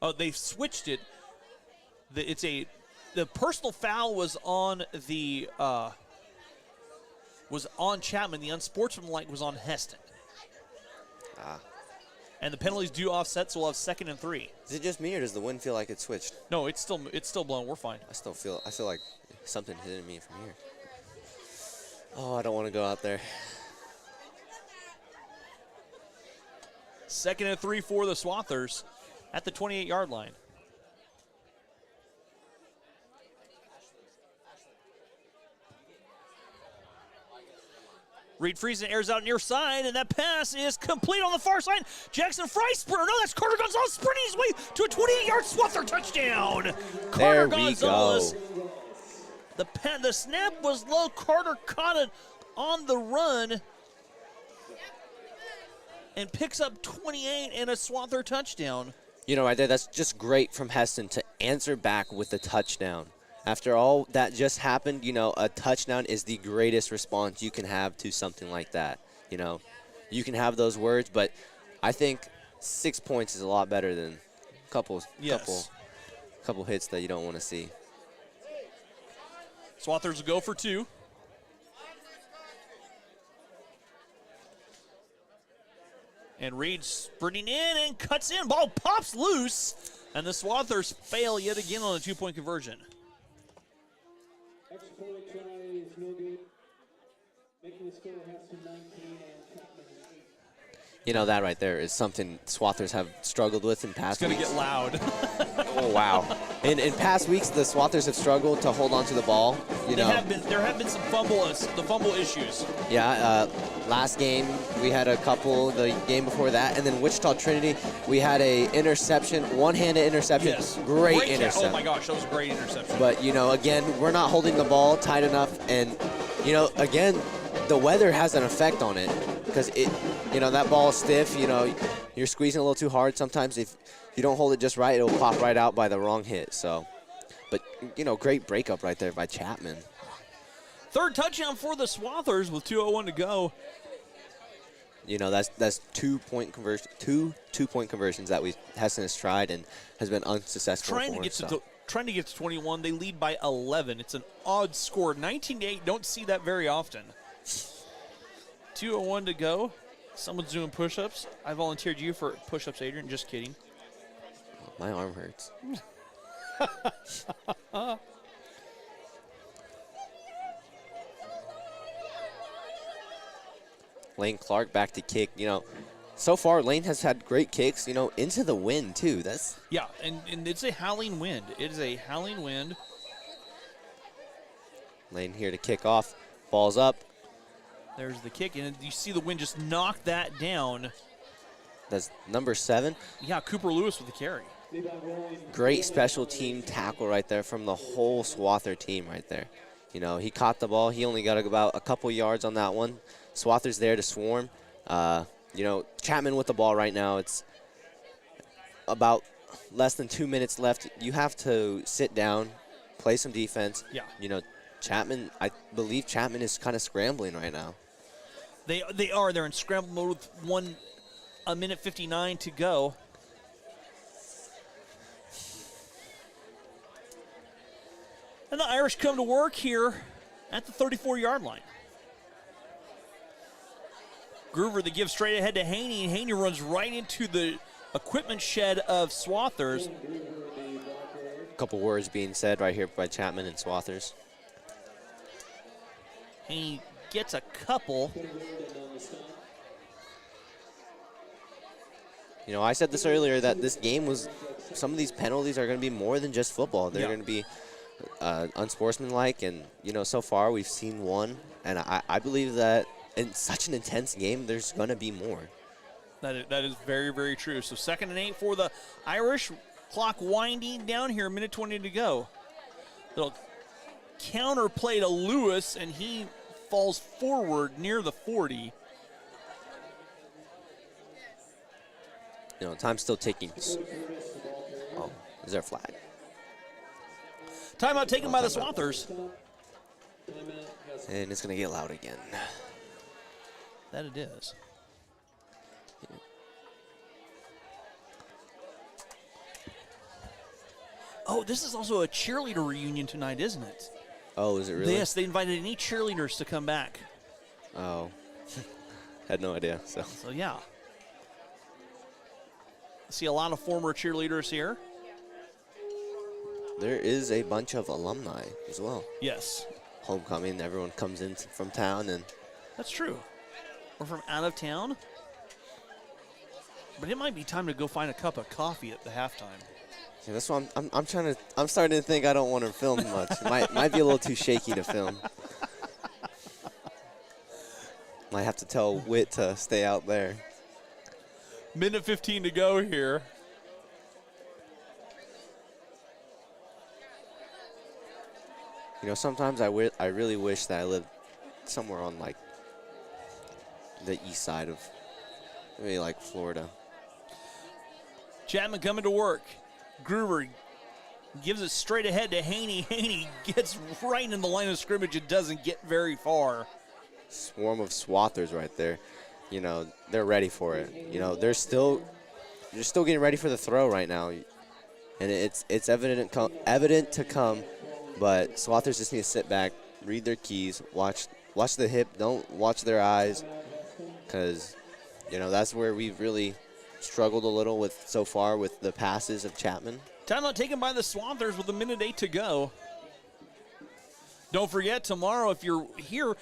Oh, they've switched it. The personal foul was on the Chapman. The unsportsmanlike was on Hesston. And the penalties do offset, so we'll have 2nd and 3. Is it just me, or does the wind feel like it switched? No, it's still blowing. We're fine. I feel like something hitting me from here. Oh, I don't want to go out there. 2nd and 3 for the Swathers at the 28-yard line. Reed Friesen airs out near side, and that pass is complete on the far side. Jackson Fry sprinter. No, that's Carter Gonzalez sprinting his way to a 28-yard Swather touchdown. Carter Gonzalez. The snap was low. Carter caught it on the run and picks up 28 and a Swather touchdown. You know, right there, that's just great from Hesston to answer back with the touchdown. After all that just happened, you know, a touchdown is the greatest response you can have to something like that. You know, you can have those words, but I think 6 points is a lot better than a couple hits that you don't want to see. Swathers will go for 2. And Reed sprinting in and cuts in. Ball pops loose, and the Swathers fail yet again on a 2-point conversion. Extra point try is no good. Making the score Hesston 19 and Chapman 8. You know, that right there is something Swathers have struggled with in past weeks. It's going to get loud. Oh, wow. In past weeks, the Swathers have struggled to hold on to the ball. There have been some fumble issues. Yeah, last game we had a couple, the game before that, and then Wichita Trinity, we had a interception, one-handed interception. Yes. Great interception. Oh my gosh, that was a great interception. But, you know, again, we're not holding the ball tight enough, and, you know, again, the weather has an effect on it because that ball is stiff, you know, you're squeezing a little too hard. Sometimes if you don't hold it just right, it'll pop right out by the wrong hit. So, but, you know, great breakup right there by Chapman. 3rd touchdown for the Swathers with 2:01 to go. You know, that's 2-point conversion, two-point conversions that Hesston has tried and has been unsuccessful. Trying to get to 21, they lead by 11. It's an odd score, 19-8. Don't see that very often. 2:01 to go. Someone's doing push-ups. I volunteered you for push-ups, Adrian. Just kidding. My arm hurts. Lane Clark back to kick. You know, so far Lane has had great kicks, you know, into the wind too. Yeah, and it's a howling wind. It is a howling wind. Lane here to kick off. Ball's up. There's the kick, and you see the wind just knock that down. That's number 7. Yeah, Cooper Lewis with the carry. Great special team tackle right there from the whole Swather team right there. You know, he caught the ball. He only got about a couple yards on that one. Swather's there to swarm. You know, Chapman with the ball right now. It's about less than 2 minutes left. You have to sit down, play some defense. Yeah. You know, Chapman, I believe Chapman is kind of scrambling right now. They are. They're in scramble mode with a minute 59 to go. And the Irish come to work here at the 34-yard line. Groover, the give straight ahead to Haney, and Haney runs right into the equipment shed of Swathers. A couple words being said right here by Chapman and Swathers. Haney gets a couple. You know, I said this earlier that this game was, some of these penalties are going to be more than just football. They're going to be unsportsmanlike, and, you know, so far we've seen one, and I believe that in such an intense game, there's going to be more. That is very, very true. So 2nd and 8 for the Irish. Clock winding down here, a minute 20 to go. Little counter play to Lewis, and he falls forward near the 40. You know, time's still ticking. Oh, is there a flag? Timeout taken by the Swathers. And it's going to get loud again. That it is. Oh, this is also a cheerleader reunion tonight, isn't it? Oh, is it really? Yes, they invited any cheerleaders to come back. Oh, had no idea. So yeah. See a lot of former cheerleaders here. there is a bunch of alumni as well. Yes. Homecoming, everyone comes in from town, and That's true. Or from out of town. But it might be time to go find a cup of coffee at the halftime. yeah, that's why I'm starting to think I don't want to film much. might be a little too shaky to film. Might have to tell Whit to stay out there. Minute 15 to go here. You know, sometimes I really wish that I lived somewhere on, like, the east side of, maybe like Florida. Chapman coming to work. Groover gives it straight ahead to Haney. Haney gets right in the line of scrimmage and doesn't get very far. Swarm of Swathers right there. You know, they're ready for it. You know, they're still getting ready for the throw right now. And it's evident to come, but Swathers just need to sit back, read their keys, watch the hip, don't watch their eyes, because, you know, that's where we've really struggled a little with so far with the passes of Chapman. Timeout taken by the Swathers with a minute 8 to go. Don't forget, tomorrow, if you're here,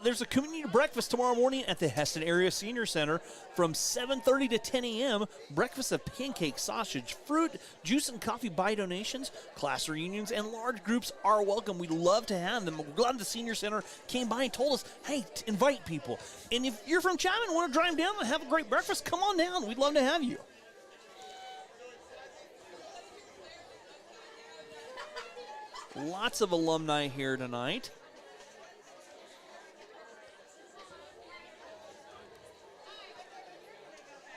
there's a community breakfast tomorrow morning at the Hesston Area Senior Center from 7:30 to 10 a.m. Breakfast of pancake, sausage, fruit, juice, and coffee by donations. Class reunions and large groups are welcome. We'd love to have them. We're glad the Senior Center came by and told us, hey, invite people. And if you're from Chapman and want to drive down and have a great breakfast, come on down. We'd love to have you. Lots of alumni here tonight.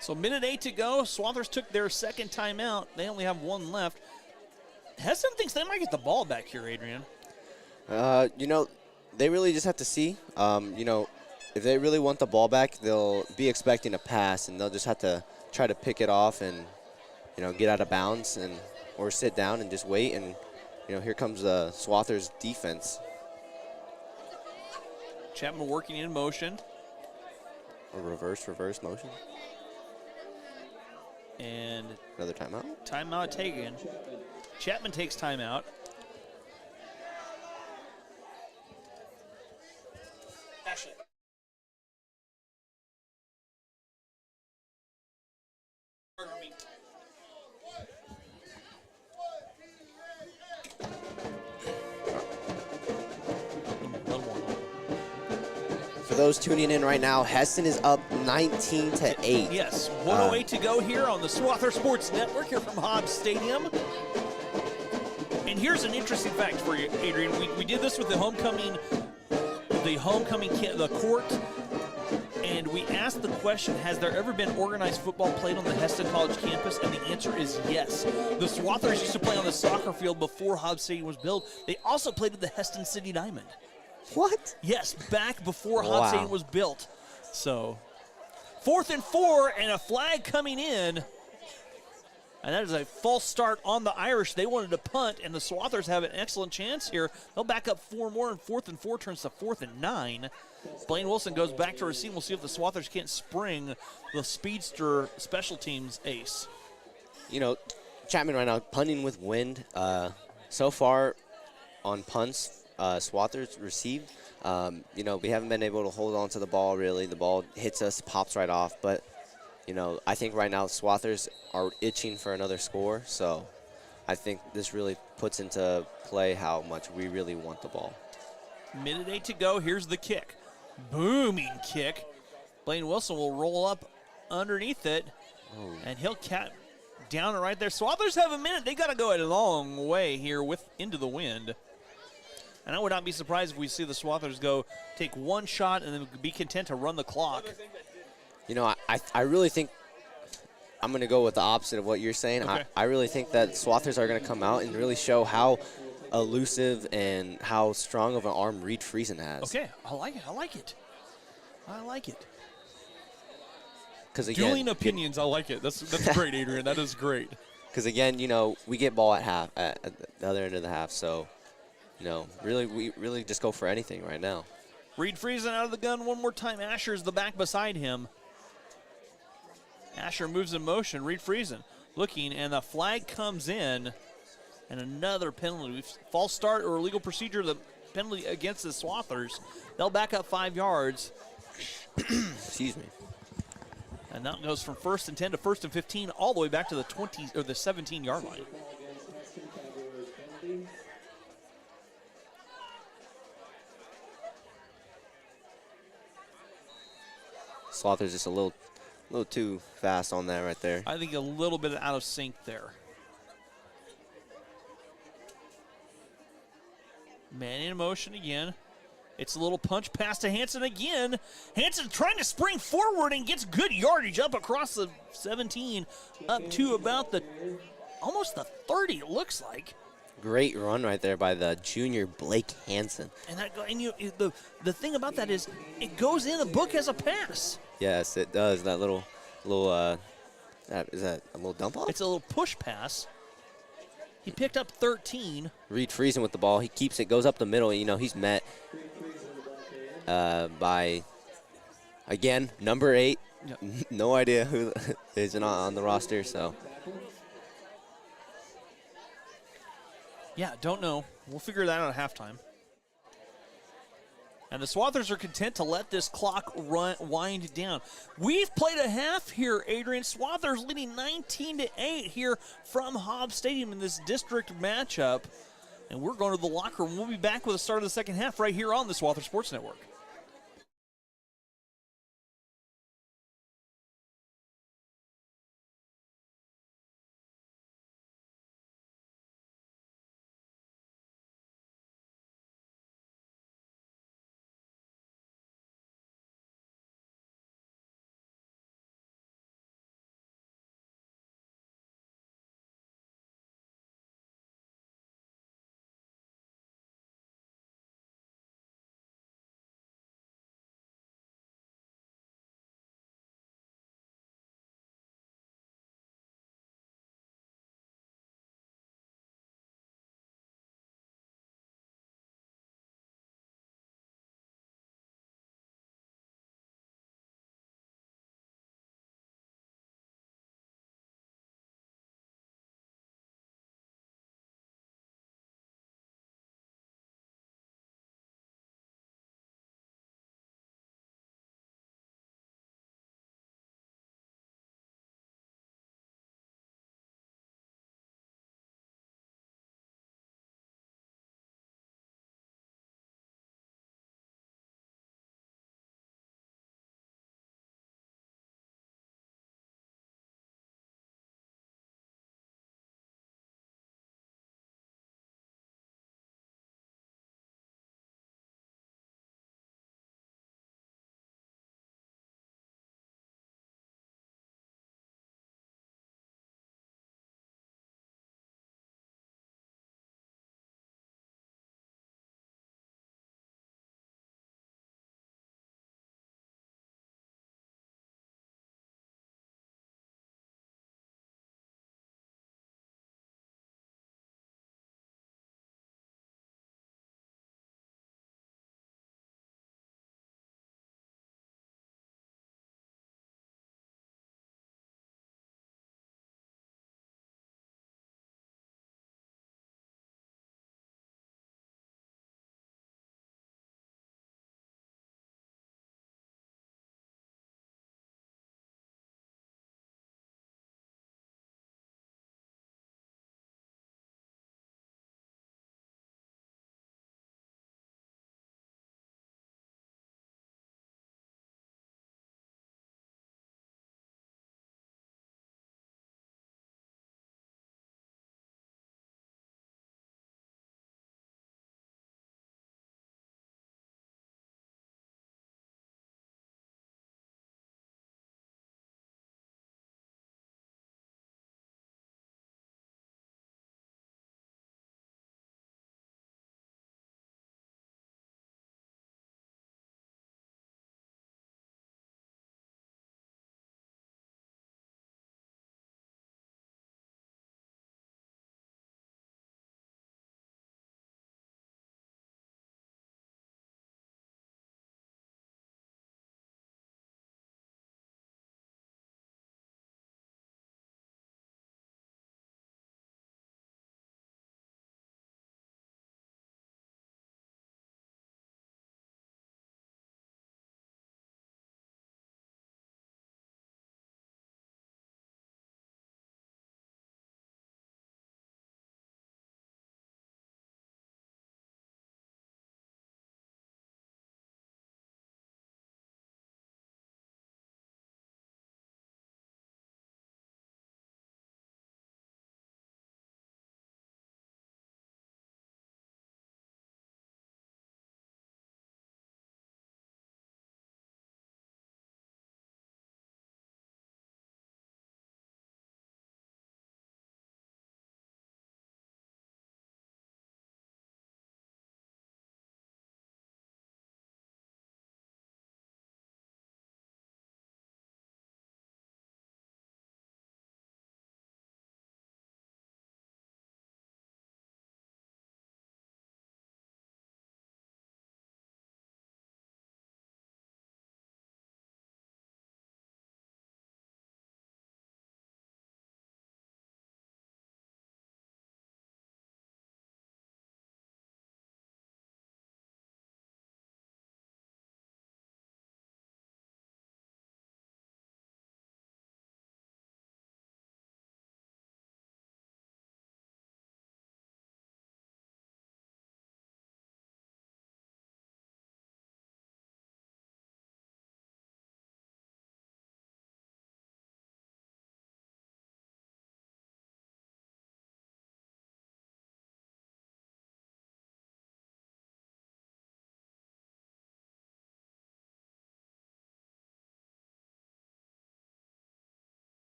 So minute 8 to go. Swathers took their second timeout. They only have one left. Hesston thinks they might get the ball back here, Adrian. You know, they really just have to see. You know, if they really want the ball back, they'll be expecting a pass, and they'll just have to try to pick it off and, you know, get out of bounds or sit down and just wait. And, you know, here comes the Swathers defense. Chapman working in motion. A reverse motion. And another timeout. Timeout taken. Chapman takes timeout. Ashley. for those tuning in right now, Hesston is up 19-8. Yes, 108 to go here on the Swather Sports Network here from Hobbs Stadium. And here's an interesting fact for you, Adrian. We did this with the court, and we asked the question, has there ever been organized football played on the Hesston College campus? And the answer is yes. The Swathers used to play on the soccer field before Hobbs Stadium was built. They also played at the Hesston City Diamond. What? Yes, back before Hobbs Stadium was built. So, 4th and 4, and a flag coming in. And that is a false start on the Irish. They wanted to punt, and the Swathers have an excellent chance here. They'll back up 4 more, and 4th and 4 turns to 4th and 9. Blaine Wilson goes back to receive. We'll see if the Swathers can't spring the speedster special teams ace. You know, Chapman right now punting with wind. So far on punts, Swathers received. You know, we haven't been able to hold on to the ball really. The ball hits us, pops right off, but you know, I think right now Swathers are itching for another score, so I think this really puts into play how much we really want the ball. Minute 8 to go. Here's the kick. Booming kick. Blaine Wilson will roll up underneath it, and he'll down it right there. Swathers have a minute. They got to go a long way here into the wind. And I would not be surprised if we see the Swathers take one shot and then be content to run the clock. You know, I really think I'm going to go with the opposite of what you're saying. Okay. I really think that Swathers are going to come out and really show how elusive and how strong of an arm Reed Friesen has. Okay, I like it. I like it. I like it. Because Dueling opinions, I like it. That's great, Adrian. That is great. Because again, you know, we get ball at the other end of the half, so you know, we really just go for anything right now. Reed Friesen out of the gun one more time. Asher's the back beside him. Asher moves in motion. Reed Friesen looking, and the flag comes in, and another penalty. False start or illegal procedure, the penalty against the Swathers. They'll back up 5 yards. Excuse me. And that goes from 1st and 10 to 1st and 15, all the way back to the 20 or the 17-yard line. Slaughter's just a little too fast on that right there. I think a little bit out of sync there. Man in motion again. It's a little punch pass to Hanson again. Hanson trying to spring forward and gets good yardage up across the 17, up to about almost the 30, it looks like. Great run right there by the junior Blake Hanson. And the thing about that is it goes in the book as a pass. Yes, it does. That little is that a little dump off? It's a little push pass. He picked up 13. Reed Friesen with the ball. He keeps it, goes up the middle. You know, he's met by, again, number 8. Yep. No idea who is on the roster, so. Yeah, don't know. We'll figure that out at halftime. And the Swathers are content to let this clock wind down. We've played a half here, Adrian. Swathers leading 19-8 here from Hobbs Stadium in this district matchup. And we're going to the locker room. We'll be back with the start of the second half right here on the Swather Sports Network.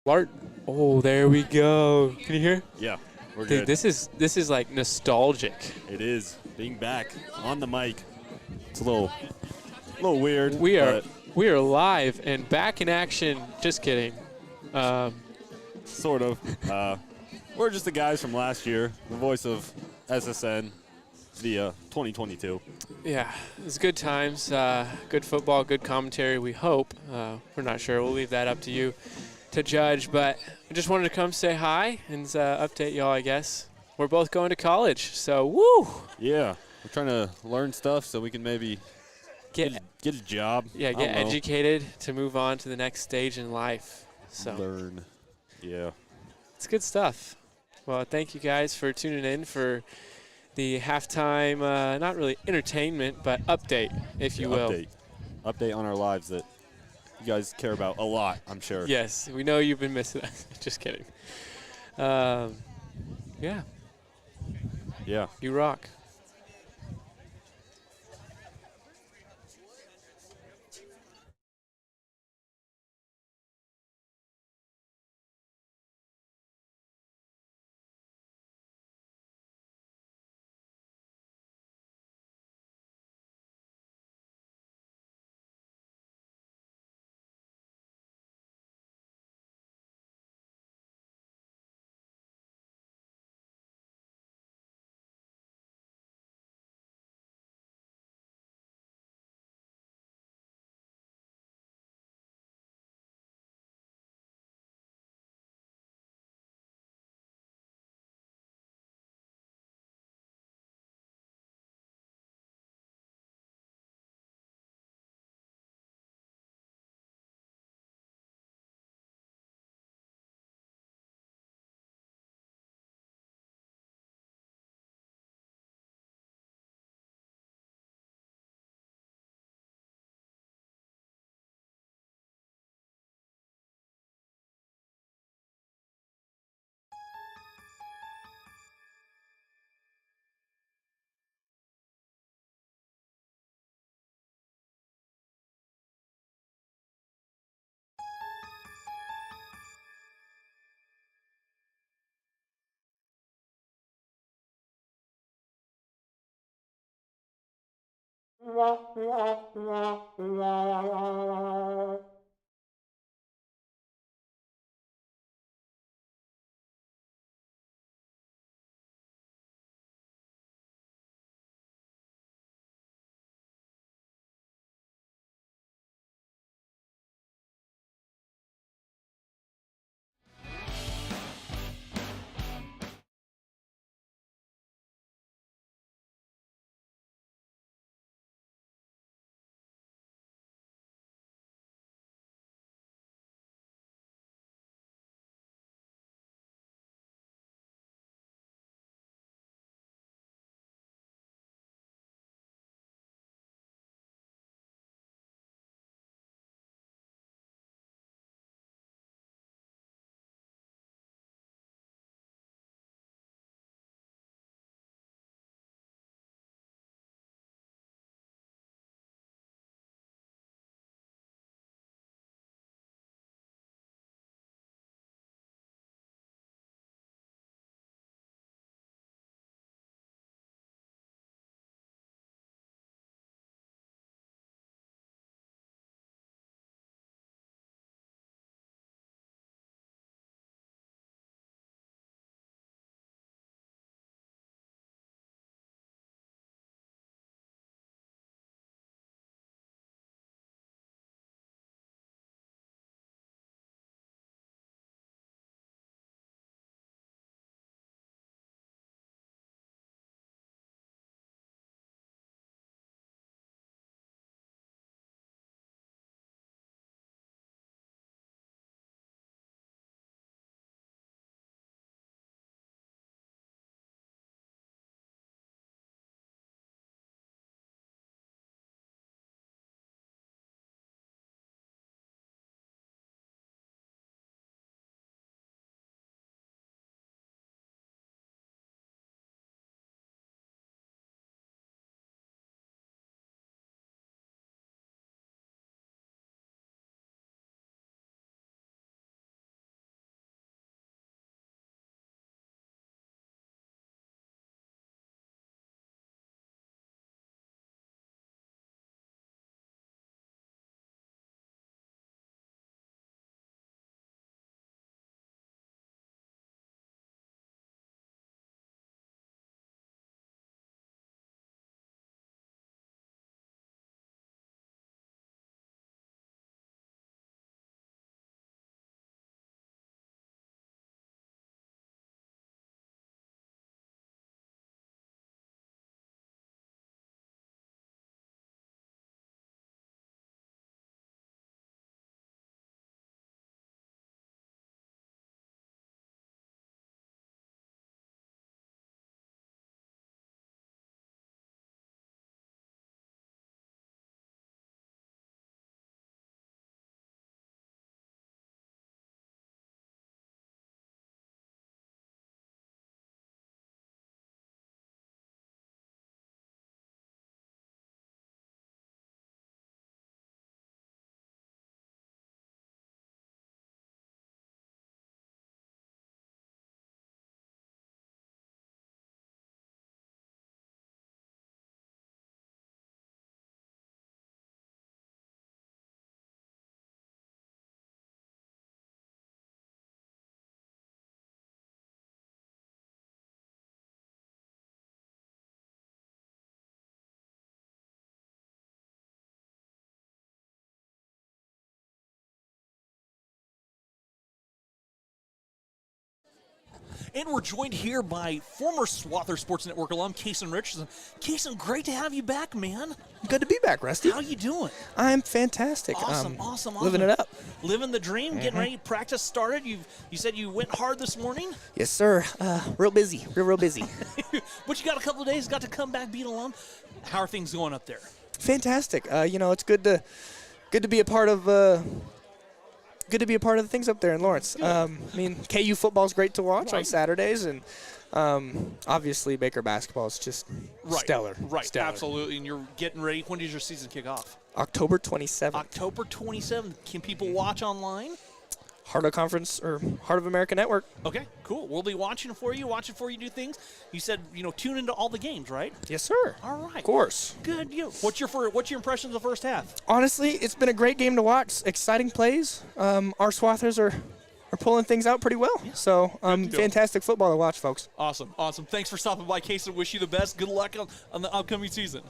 Lart. Oh, there we go. Can you hear? Yeah, we're Dude, good. this is like nostalgic. It is being back on the mic. It's a little weird. We but are live and back in action. Just kidding. sort of. We're just the guys from last year, the voice of SSN, the 2022. Yeah, it's good times. Good football, good commentary. We hope. We're not sure. We'll leave that up to you to judge. But I just wanted to come say hi and update y'all. I guess we're both going to college. So woo! Yeah, we're trying to learn stuff so we can maybe get a job. Yeah, I get don't know. educated to move on to the next stage in life. So Learn. Yeah. it's good stuff. Well, thank you guys for tuning in for the halftime, not really entertainment, but update, if you will. Update on our lives that you guys care about a lot, I'm sure. Yes, we know you've been missing us. Just kidding. Yeah, Yeah. you rock. And we're joined here by former Swather Sports Network alum, Kason Richardson. Kason, great to have you back, man. Good to be back, Rusty. How you doing? I'm fantastic. Awesome. Living it up. Living the dream, getting ready. Practice started. You said you went hard this morning? Yes, sir. Real busy. Real busy. But you got a couple of days, got to come back, be an alum. How are things going up there? Fantastic. It's good to be a part of the things up there in Lawrence. KU football is great to watch on Saturdays, and obviously Baker basketball is just stellar. Right, stellar. absolutely. And you're getting ready. When does your season kick off? October 27th. October 27th. Can people watch online? Heart of Conference or Heart of America Network. Okay, cool. We'll be watching for you do things. You said, tune into all the games, right? Yes, sir. All right. Of course. Good. What's your impression of the first half? Honestly, it's been a great game to watch. Exciting plays. Our Swathers are pulling things out pretty well. Yeah. So, fantastic football to watch, folks. Awesome. Thanks for stopping by, Kason. Wish you the best. Good luck on the upcoming season.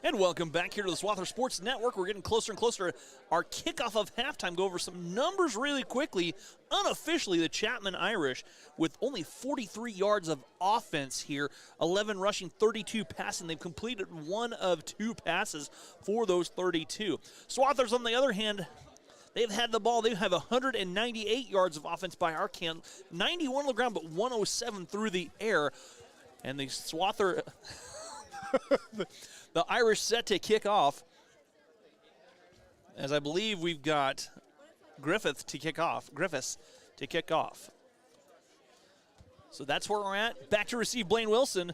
And welcome back here to the Swather Sports Network. We're getting closer and closer to our kickoff of halftime. Go over some numbers really quickly. Unofficially, the Chapman Irish with only 43 yards of offense here, 11 rushing, 32 passing. They've completed one of two passes for those 32. Swathers, on the other hand, they've had the ball. They have 198 yards of offense by our count, 91 on the ground, but 107 through the air. And the Swather... The Irish set to kick off, as I believe we've got Griffiths to kick off. So that's where we're at. Back to receive Blaine Wilson,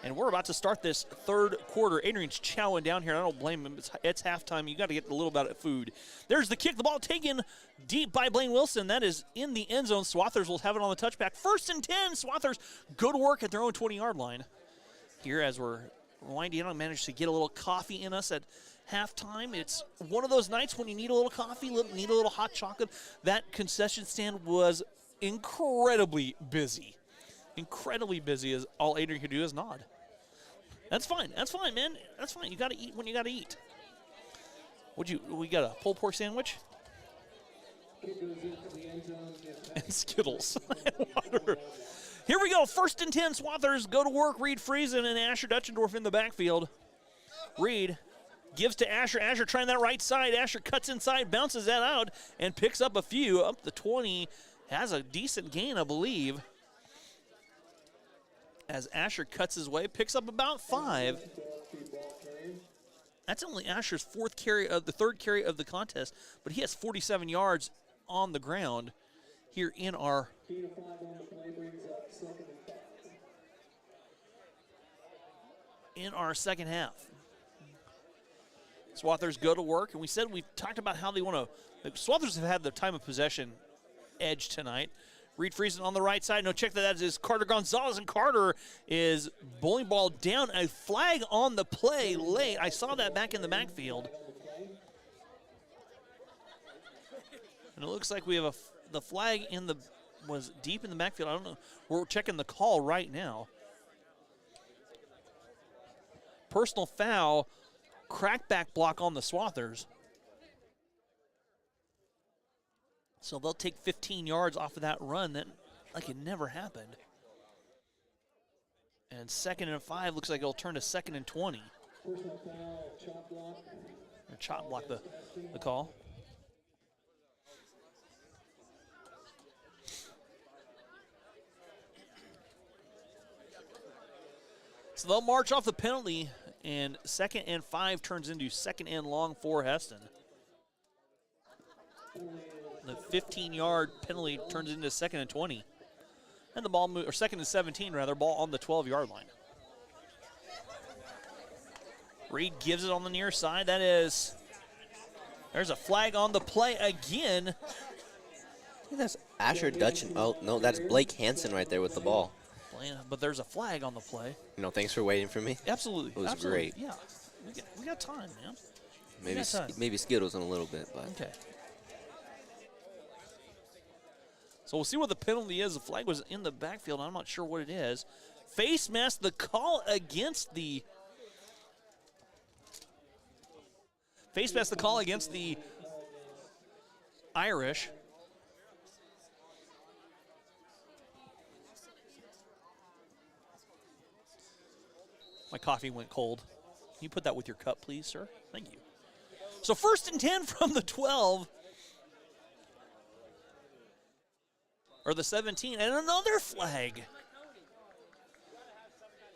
and we're about to start this third quarter. Adrian's chowing down here. I don't blame him. It's halftime. You got to get a little bit of food. There's the kick. The ball taken deep by Blaine Wilson. That is in the end zone. Swathers will have it on the touchback. 1st and 10. Swathers go to work at their own 20-yard line. Here as we're winding down, managed to get a little coffee in us at halftime. It's one of those nights when you need a little coffee, need a little hot chocolate. That concession stand was incredibly busy. Incredibly busy, as all Adrian could do is nod. That's fine, man. That's fine. You got to eat when you got to eat. We got a pulled pork sandwich? And Skittles. Water. Here we go, 1st and 10, Swathers go to work. Reed Friesen and Asher Dutchendorf in the backfield. Reed gives to Asher. Asher trying that right side. Asher cuts inside, bounces that out, and picks up a few. Up the 20, has a decent gain, I believe. As Asher cuts his way, picks up about 5. That's only Asher's fourth carry of the third carry of the contest, but he has 47 yards on the ground here in our second half. Swathers go to work, and we talked about how they want to. Swathers have had the time of possession edge tonight. Reed Friesen on the right side. No, check that is Carter Gonzalez, and Carter is bowling ball down. A flag on the play late. I saw that back in the backfield. And it looks like we have the flag was deep in the backfield. I don't know. We're checking the call right now. Personal foul, crackback block on the Swathers. So they'll take 15 yards off of that run that like it never happened. And 2nd and 5 looks like it'll turn to 2nd and 20. Or chop block the call. So they'll march off the penalty, and 2nd and 5 turns into 2nd and long for Hesston. The 15-yard penalty turns into 2nd and 20. And the ball or 2nd and 17 rather, ball on the 12-yard line. Reed gives it on the near side. There's a flag on the play again. I think that's Asher Dutchin. Oh, no, that's Blake Hansen right there with the ball. But there's a flag on the play. Thanks for waiting for me. Absolutely. It was absolutely. great. Yeah. We got time, man. Maybe Skittles in a little bit, but. Okay. So we'll see what the penalty is. The flag was in the backfield. I'm not sure what it is. Face mask, the call against the Irish. My coffee went cold. Can you put that with your cup, please, sir? Thank you. So 1st and 10 from the 12. Or the 17, and another flag.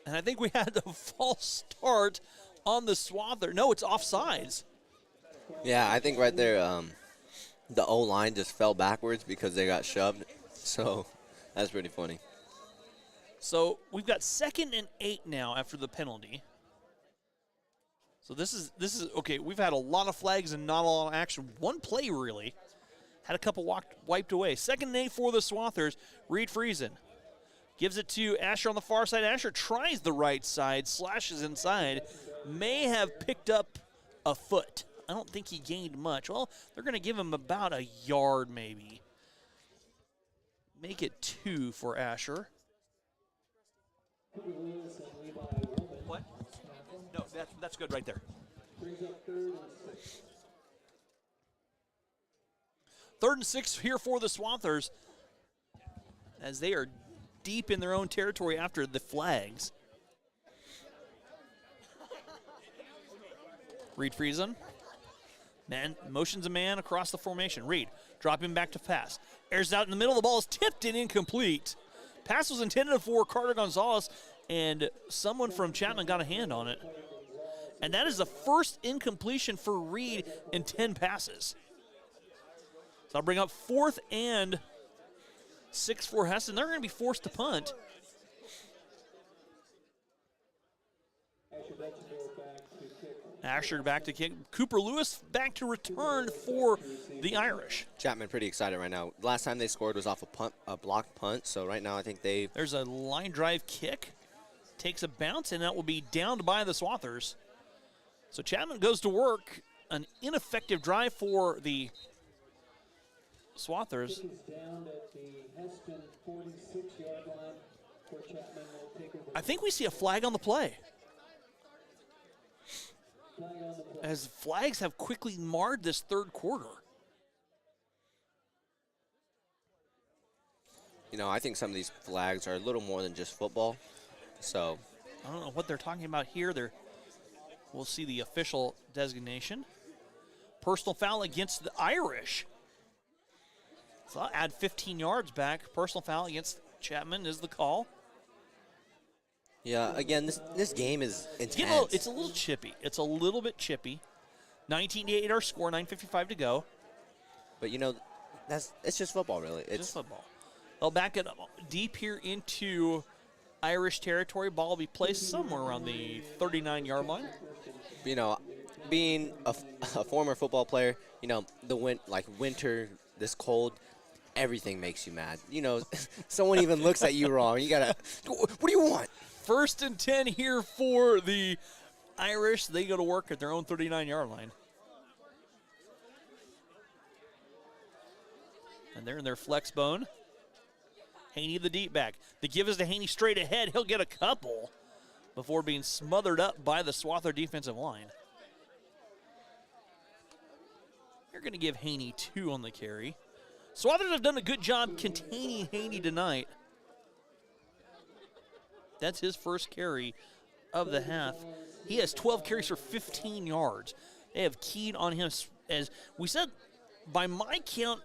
And I think we had a false start on the Swather. No, it's offsides. Yeah, I think right there, the O-line just fell backwards because they got shoved. So that's pretty funny. So we've got 2nd and 8 now after the penalty. So this is okay. We've had a lot of flags and not a lot of action. One play really. Had a couple wiped away. 2nd and 8 for the Swathers. Reed Friesen gives it to Asher on the far side. Asher tries the right side, slashes inside. May have picked up a foot. I don't think he gained much. Well, they're going to give him about a yard maybe. Make it 2 for Asher. What? No, that's good right there. 3rd and 6 here for the Swathers as they are deep in their own territory after the flags. Reed Friesen. Motions a man across the formation. Reed, dropping back to pass. Airs out in the middle. The ball is tipped and incomplete. Pass was intended for Carter Gonzalez, and someone from Chapman got a hand on it. And that is the first incompletion for Reed in 10 passes. So I'll bring up 4th and 6 for Hesston. They're going to be forced to punt. Asher back to kick. Cooper Lewis back to return for the Irish. Chapman pretty excited right now. Last time they scored was off a blocked punt, so right now I think There's a line drive kick. Takes a bounce, and that will be downed by the Swathers. So Chapman goes to work. An ineffective drive for the Swathers. I think we see a flag on the play. As flags have quickly marred this third quarter. I think some of these flags are a little more than just football. So I don't know what they're talking about here. We'll see the official designation. Personal foul against the Irish. So I'll add 15 yards back. Personal foul against Chapman is the call. Yeah, again, this game is intense. You know, it's a little chippy. It's a little bit chippy. 19-8 our score, 9:55 to go. But, you know, it's just football, really. It's Just football. They'll back it up deep here into Irish territory. Ball will be placed somewhere around the 39-yard line. You know, being a former football player, you know, winter, this cold, everything makes you mad. You know, someone even looks at you wrong. You got to, what do you want? 1st and 10 here for the Irish. They go to work at their own 39-yard line. And they're in their flex bone. Haney the deep back. The give is to Haney straight ahead. He'll get a couple before being smothered up by the Swather defensive line. You're going to give Haney 2 on the carry. Swathers have done a good job containing Haney tonight. That's his first carry of the half. He has 12 carries for 15 yards. They have keyed on him. As we said, by my count,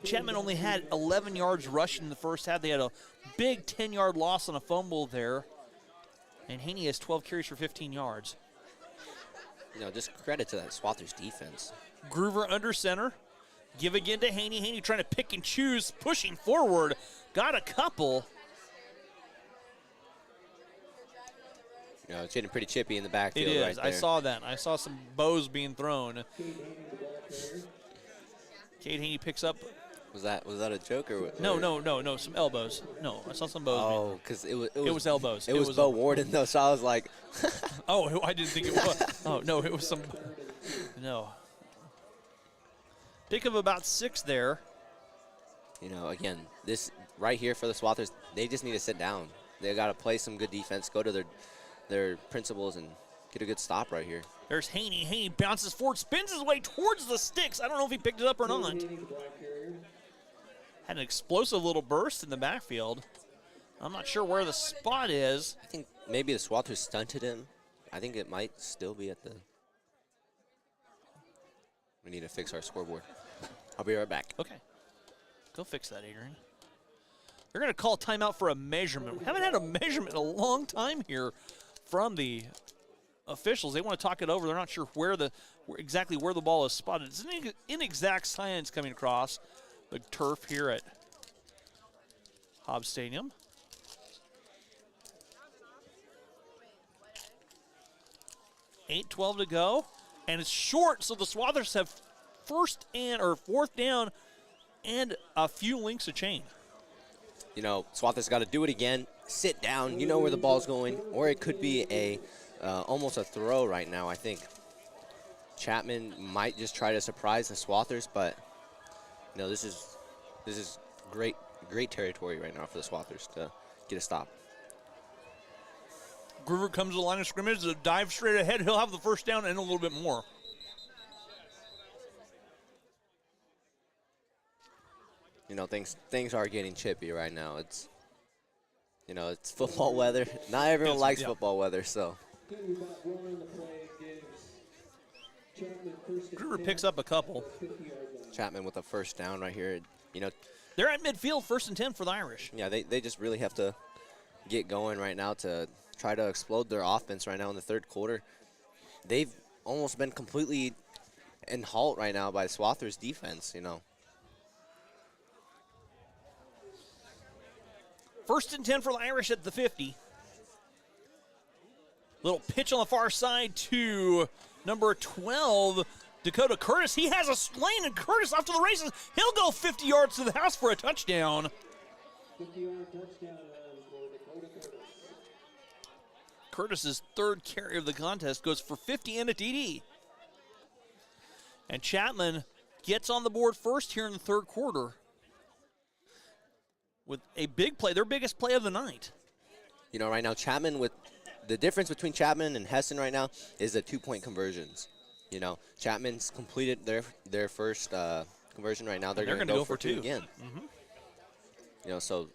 Chapman only had 11 yards rushing in the first half. They had a big 10-yard loss on a fumble there. And Haney has 12 carries for 15 yards. You know, just credit to that Swathers defense. Groover under center. Give again to Haney. Haney trying to pick and choose, pushing forward. Got a couple. You know, it's getting pretty chippy in the backfield. It is. Right there. I saw that. I saw some bows being thrown. Cade Haney picks up. Was that a joke or what? No. Some elbows. No, I saw some bows. Oh, because it was elbows. It was Bo Warden though, so I was like, oh, I didn't think it was. Oh no, it was some. No. Pick of about 6 there. you know, again, this right here for the Swathers, they just need to sit down. They got to play some good defense, go to their principles, and get a good stop right here. There's Haney. Haney bounces forward, spins his way towards the sticks. I don't know if he picked it up or not. Had an explosive little burst in the backfield. I'm not sure where the spot is. I think maybe the Swathers stunted him. I think it might still be at the... We need to fix our scoreboard. I'll be right back. Okay. Go fix that, Adrian. They're going to call timeout for a measurement. We haven't had a measurement in a long time here from the officials. They want to talk it over. They're not sure exactly where the ball is spotted. It's an inexact science coming across the turf here at Hobbs Stadium. .8:12 to go, and it's short, so the Swathers have fourth down and a few links of chain. You know, Swathers got to do it again, sit down, you know where the ball's going, or it could be almost a throw right now, I think. Chapman might just try to surprise the Swathers, but you know, this is great territory right now for the Swathers to get a stop. Groover comes to the line of scrimmage, a dive straight ahead. He'll have the first down and a little bit more. You know, things are getting chippy right now. It's football weather. Not everyone likes football weather, so. Groover picks up a couple. Chapman with a first down right here. You know, they're at midfield, 1st and 10 for the Irish. Yeah, they just really have to get going right now to try to explode their offense right now in the third quarter. They've almost been completely in halt right now by Swathers' defense, you know. 1st and 10 for the Irish at the 50. Little pitch on the far side to number 12, Dakota Curtis. He has a lane, and Curtis off to the races. He'll go 50 yards to the house for a touchdown. 50-yard touchdown for Dakota Curtis. Curtis's third carry of the contest goes for 50 and a TD. And Chapman gets on the board first here in the third quarter with a big play, their biggest play of the night. You know, right now, Chapman, with the difference between Chapman and Hesston right now is the 2-point conversions. You know, Chapman's completed their first conversion right now. They're going to go for two again. Mm-hmm. You know, so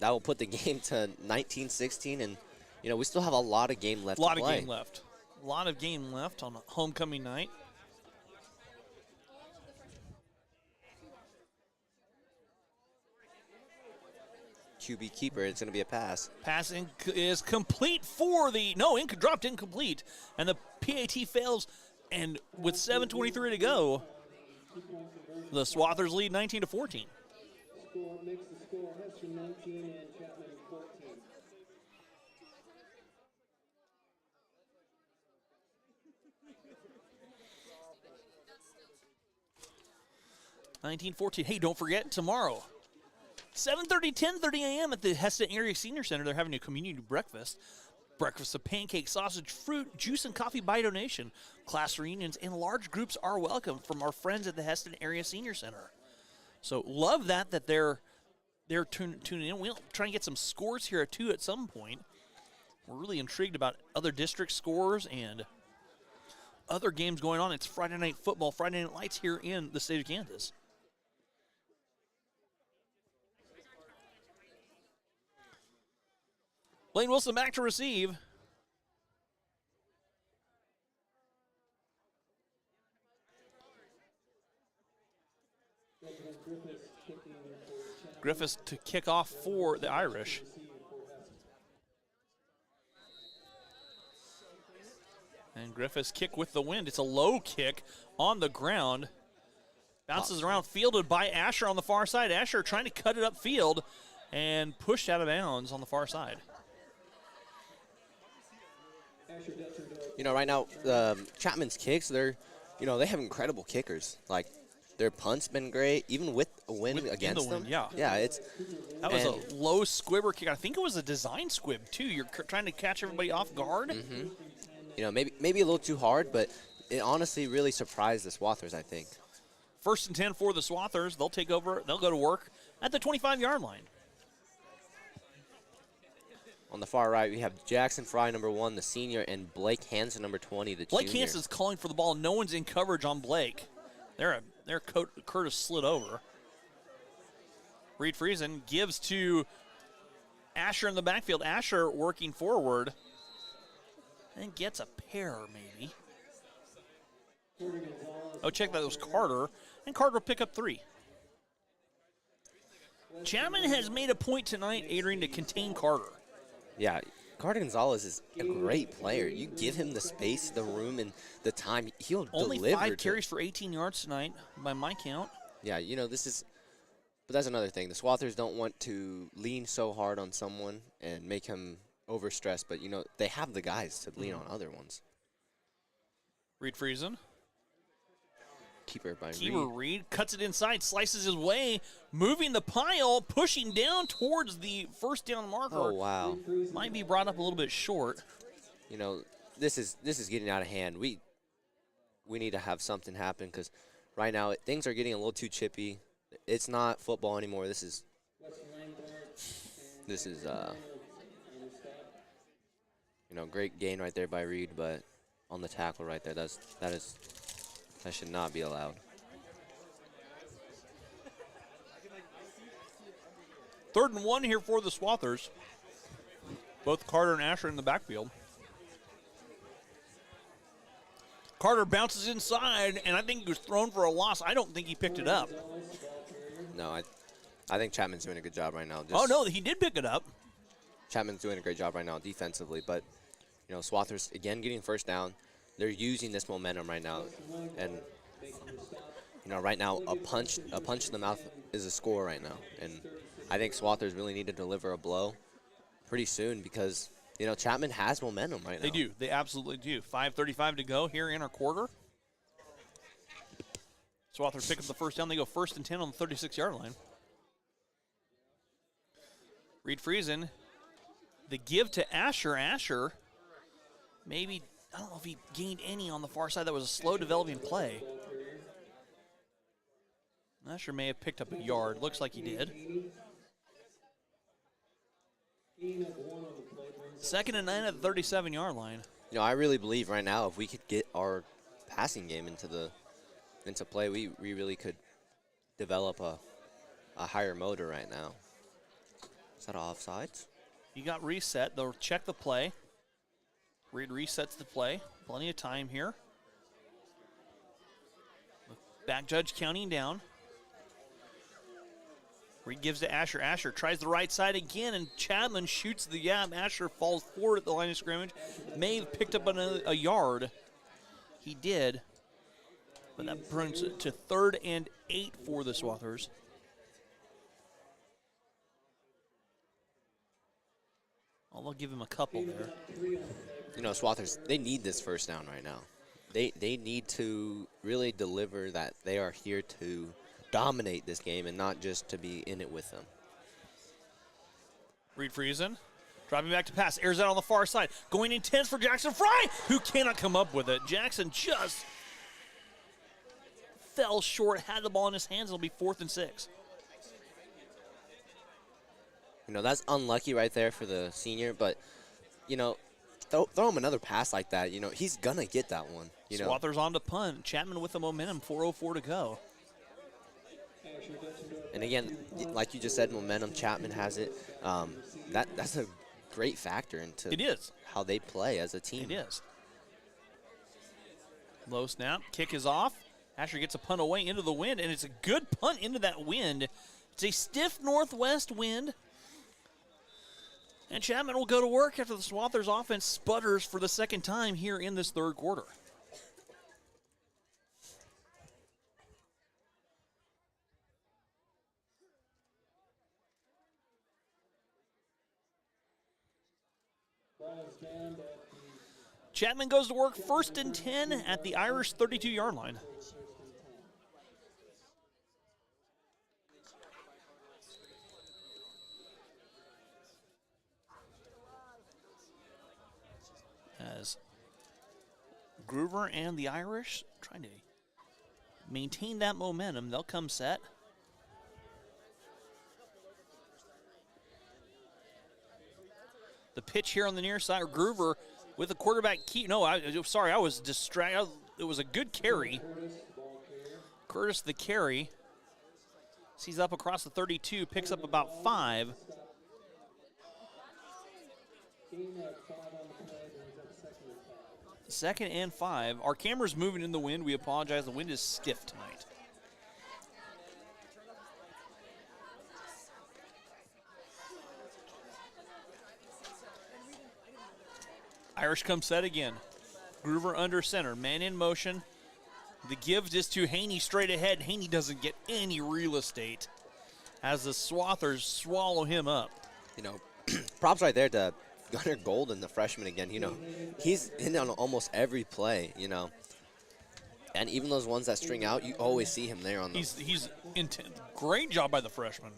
that will put the game to 19-16, and you know, we still have a lot of game left to play. A lot of game left on homecoming night. QB keeper. It's going to be a pass. Passing is complete for the dropped incomplete, and the PAT fails. And with 7:23 to go, the Swathers lead 19-14. Score makes the score Hesston 19 and Chapman 14. Hey, don't forget tomorrow, 7:30, 10:30 a.m. at the Hesston Area Senior Center. They're having a community breakfast. Breakfast of pancakes, sausage, fruit, juice, and coffee by donation. Class reunions and large groups are welcome from our friends at the Hesston Area Senior Center. So love that they're tuning in. We'll try and get some scores here too at some point. We're really intrigued about other district scores and other games going on. It's Friday Night Football, Friday Night Lights here in the state of Kansas. Blaine Wilson back to receive. Griffiths to kick off for the Irish. And Griffiths kick with the wind. It's a low kick on the ground. Bounces around, fielded by Asher on the far side. Asher trying to cut it upfield and pushed out of bounds on the far side. You know, right now, Chapman's kicks, they have incredible kickers. Like, their punt's been great, even with a win against them. Yeah. Yeah, that was a low squibber kick. I think it was a design squib, too. You're trying to catch everybody off guard. Mm-hmm. You know, maybe a little too hard, but it honestly really surprised the Swathers, I think. 1st and 10 for the Swathers. They'll take over. They'll go to work at the 25-yard line. On the far right, we have Jackson Fry, number 1, the senior, and Blake Hansen, number 20, the Blake junior. Hansen's calling for the ball. No one's in coverage on Blake. Curtis slid over. Reed Friesen gives to Asher in the backfield. Asher working forward and gets a pair, maybe. Oh, check that. It was Carter. And Carter will pick up 3. Chapman has made a point tonight, Adrian, to contain Carter. Yeah, Carter Gonzalez is a great player. You give him the space, the room, and the time, he'll deliver. Only 5 carries for 18 yards tonight, by my count. Yeah, you know, but that's another thing. The Swathers don't want to lean so hard on someone and make him overstressed, but, you know, they have the guys to lean on other ones. Reed Friesen. Keeper Reed cuts it inside, slices his way, moving the pile, pushing down towards the first down marker. Oh, wow. Might be brought up a little bit short. You know, this is getting out of hand. We need to have something happen because right now things are getting a little too chippy. It's not football anymore. This is great gain right there by Reed, but on the tackle right there, that should not be allowed. 3rd and 1 here for the Swathers. Both Carter and Asher in the backfield. Carter bounces inside, and I think he was thrown for a loss. I don't think he picked it up. No, I think Chapman's doing a good job right now. He did pick it up. Chapman's doing a great job right now defensively, but, you know, Swathers, again, getting first down. They're using this momentum right now, and, you know, right now a punch in the mouth is a score right now, and I think Swathers really need to deliver a blow pretty soon because, you know, Chapman has momentum right now. They do. They absolutely do. 5:35 to go here in our quarter. Swathers pick up the first down. They go 1st and 10 on the 36-yard line. Reed Friesen, the give to Asher. Asher maybe, I don't know if he gained any on the far side. That was a slow developing play. Asher may have picked up a yard. Looks like he did. 2nd and 9 at the 37-yard line. You know, I really believe right now if we could get our passing game into play, we really could develop a higher motor right now. Is that offsides? He got reset. They'll check the play. Reed resets the play. Plenty of time here. Back judge counting down. Reed gives to Asher. Asher tries the right side again, and Chapman shoots the gap. Asher falls forward at the line of scrimmage. May have picked up a yard. He did. But that brings it to 3rd and 8 for the Swathers. Oh, they'll give him a couple there. You know, Swathers, they need this first down right now. They need to really deliver that they are here to dominate this game and not just to be in it with them. Reed Friesen, dropping back to pass, airs out on the far side, going intense for Jackson Fry, who cannot come up with it. Jackson just fell short, had the ball in his hands. It'll be 4th and 6. You know, that's unlucky right there for the senior, but, you know, throw him another pass like that. You know, he's going to get that one. You know, Swathers on to punt. Chapman with the momentum, 4:04 to go. And again, like you just said, momentum, Chapman has it. That's a great factor into It is. how they play as a team. It is. Low snap, kick is off. Asher gets a punt away into the wind, and it's a good punt into that wind. It's a stiff northwest wind. And Chapman will go to work after the Swathers offense sputters for the second time here in this 3rd quarter. Chapman goes to work 1st and 10 at the Irish 32-yard line. As Groover and the Irish trying to maintain that momentum, they'll come set. The pitch here on the near side, Groover with the quarterback key. No, I was distracted. It was a good carry. Curtis the carry. He's up across the 32, picks up about 5. Second and 5. Our camera's moving in the wind. We apologize. The wind is stiff tonight. Irish come set again. Groover under center. Man in motion. The give is to Haney straight ahead. Haney doesn't get any real estate as the Swathers swallow him up. You know, props right there to Gunnar Golden, the freshman again. You know, he's in on almost every play, you know. And even those ones that string out, you always see him there on them. He's intent. Great job by the freshman.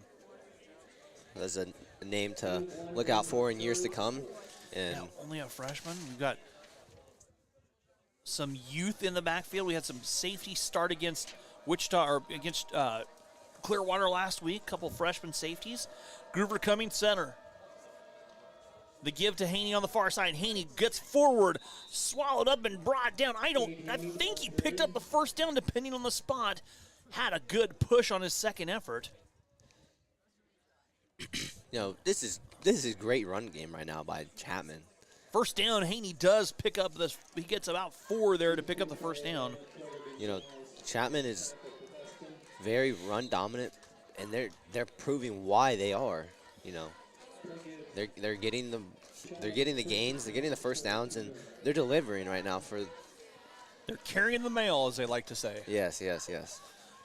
There's a name to look out for in years to come. And yeah, only a freshman. We've got some youth in the backfield. We had some safety start against Wichita or against Clearwater last week. Couple freshman safeties. Groover coming center. The give to Haney on the far side. Haney gets forward, swallowed up and brought down. I think he picked up the first down depending on the spot. Had a good push on his second effort. You know, this is great run game right now by Chapman. First down, Haney does pick up this. He gets about 4 there to pick up the first down. You know, Chapman is very run dominant, and they're proving why they are. You know, they're getting the gains, they're getting the first downs, and they're delivering right now for. They're carrying the mail, as they like to say. Yes, yes, yes.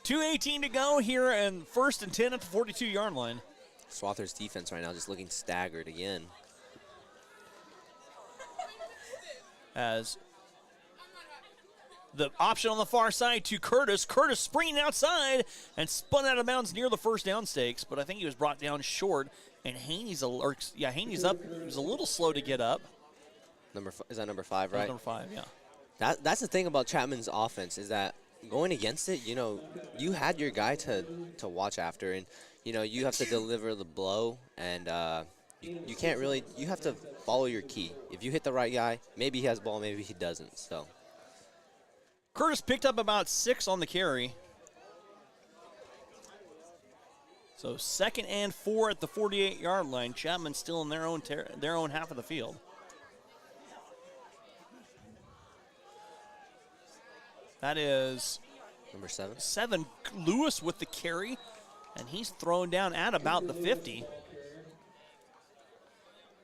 2:18 to go here, and 1st and 10 at the 42-yard line. Swathers defense right now just looking staggered again. As the option on the far side to Curtis. Curtis springing outside and spun out of bounds near the first down stakes, but I think he was brought down short. And Haney's up. He was a little slow to get up. Is that number 5, right? Number 5, yeah. That's the thing about Chapman's offense is that going against it, you know, you had your guy to watch after, and you know you have to deliver the blow, and you can't really. You have to follow your key. If you hit the right guy, maybe he has ball, maybe he doesn't. So Curtis picked up about 6 on the carry. So 2nd and 4 at the 48-yard line. Chapman still in their own half of the field. That is number 7. 7. Lewis with the carry. And he's thrown down at about the 50.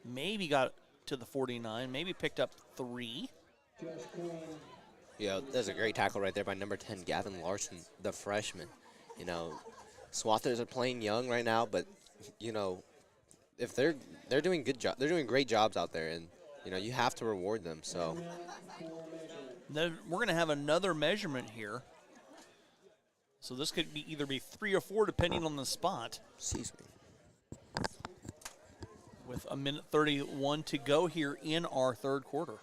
Maybe got to the 49, maybe picked up 3. Yeah, that's a great tackle right there by number 10, Gavin Larson, the freshman. You know, Swathers are playing young right now, but you know, if they're doing they're doing great jobs out there, and you know, you have to reward them. So then we're going to have another measurement here. So this could be either be 3 or 4 depending on the spot. Excuse me. With a minute 31 to go here in our third quarter.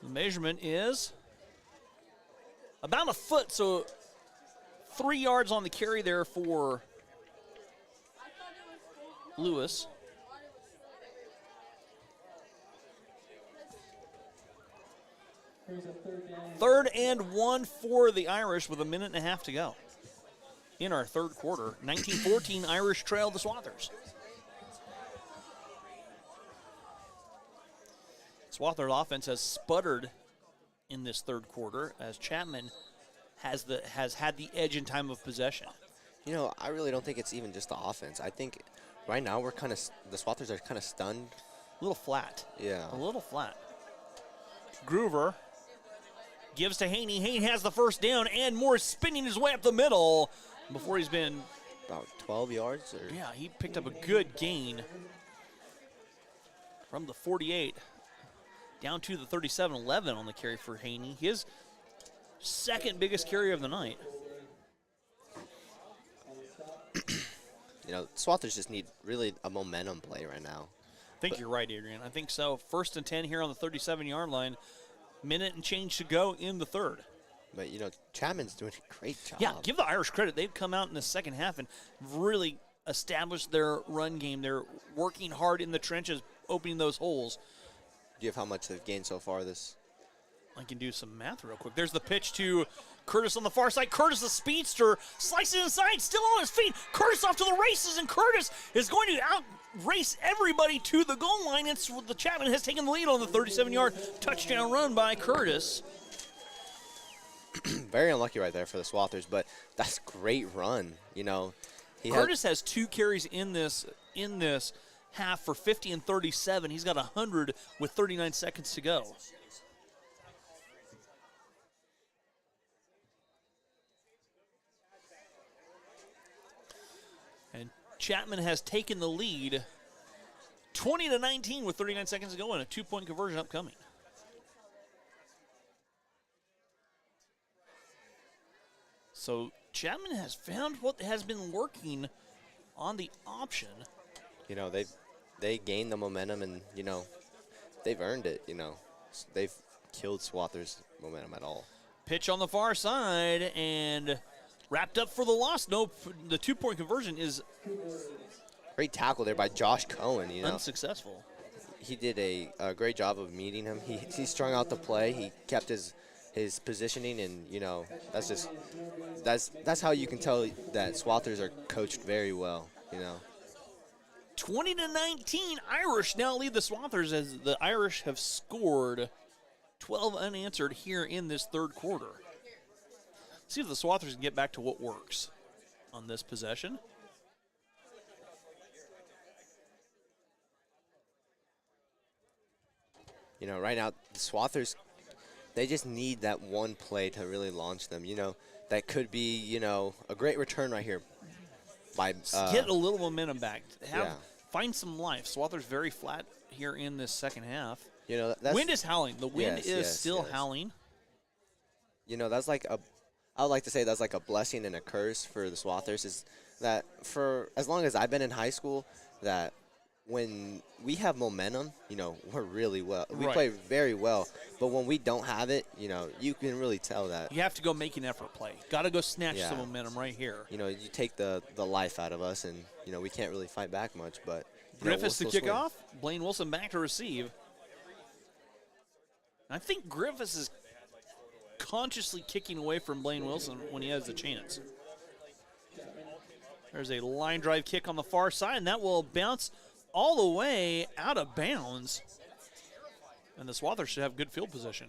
The measurement is about a foot, so 3 yards on the carry there for Lewis. Third and 1 for the Irish with a minute and a half to go in our third quarter. 19-14, Irish trail the Swathers. Swathers offense has sputtered in this third quarter as Chapman has had the edge in time of possession. You know, I really don't think it's even just the offense. I think right now the Swathers are kind of stunned. A little flat. Yeah. A little flat. Groover gives to Haney. Haney has the first down, and Moore spinning his way up the middle before he's been about 12 yards. Or? Yeah, he picked up a good gain from the 48 down to the 37-11 on the carry for Haney. His second biggest carry of the night. You know, Swathers just need really a momentum play right now. I think you're right, Adrian. I think so. 1st and 10 here on the 37-yard line. Minute and change to go in the third. But, you know, Chapman's doing a great job. Yeah, give the Irish credit. They've come out in the second half and really established their run game. They're working hard in the trenches, opening those holes. Do you have how much they've gained so far this? I can do some math real quick. There's the pitch to Curtis on the far side. Curtis, the speedster, slices inside, still on his feet. Curtis off to the races, and Curtis is going to out-race everybody to the goal line. It's the Chapman has taken the lead on the 37-yard touchdown run by Curtis. Very unlucky right there for the Swathers, but that's a great run. You know, Curtis has 2 carries in this half for 50 and 37. He's got 100 with 39 seconds to go. And Chapman has taken the lead 20-19 with 39 seconds to go and a 2-point conversion upcoming. So Chapman has found what has been working on the option. You know, they gained the momentum, and, you know, they've earned it, you know. They've killed Swathers' momentum at all. Pitch on the far side and wrapped up for the loss. No, the 2-point conversion is great tackle there by Josh Cohen, you know. Unsuccessful. He did a great job of meeting him. He strung out the play. He kept his positioning, and, you know, that's how you can tell that Swathers are coached very well, you know. 20-19, Irish now lead the Swathers as the Irish have scored 12 unanswered here in this third quarter. See if the Swathers can get back to what works on this possession. You know, right now, the Swathers, they just need that one play to really launch them. You know, that could be, you know, a great return right here. By get a little momentum back. Find some life. Swathers very flat here in this second half. You know, that's, wind is howling. The wind is still howling. You know, that's like I would like to say that's like a blessing and a curse for the Swathers, is that for as long as I've been in high school, that when we have momentum, you know, we're really well. We play very well. But when we don't have it, you know, you can really tell that. You have to go make an effort play. Got to go snatch some momentum right here. You know, you take the life out of us, and, you know, we can't really fight back much. But Griffiths to kick off. Blaine Wilson back to receive. I think Griffiths is consciously kicking away from Blaine Wilson when he has the chance. There's a line drive kick on the far side, and that will bounce all the way out of bounds. And the Swathers should have good field position.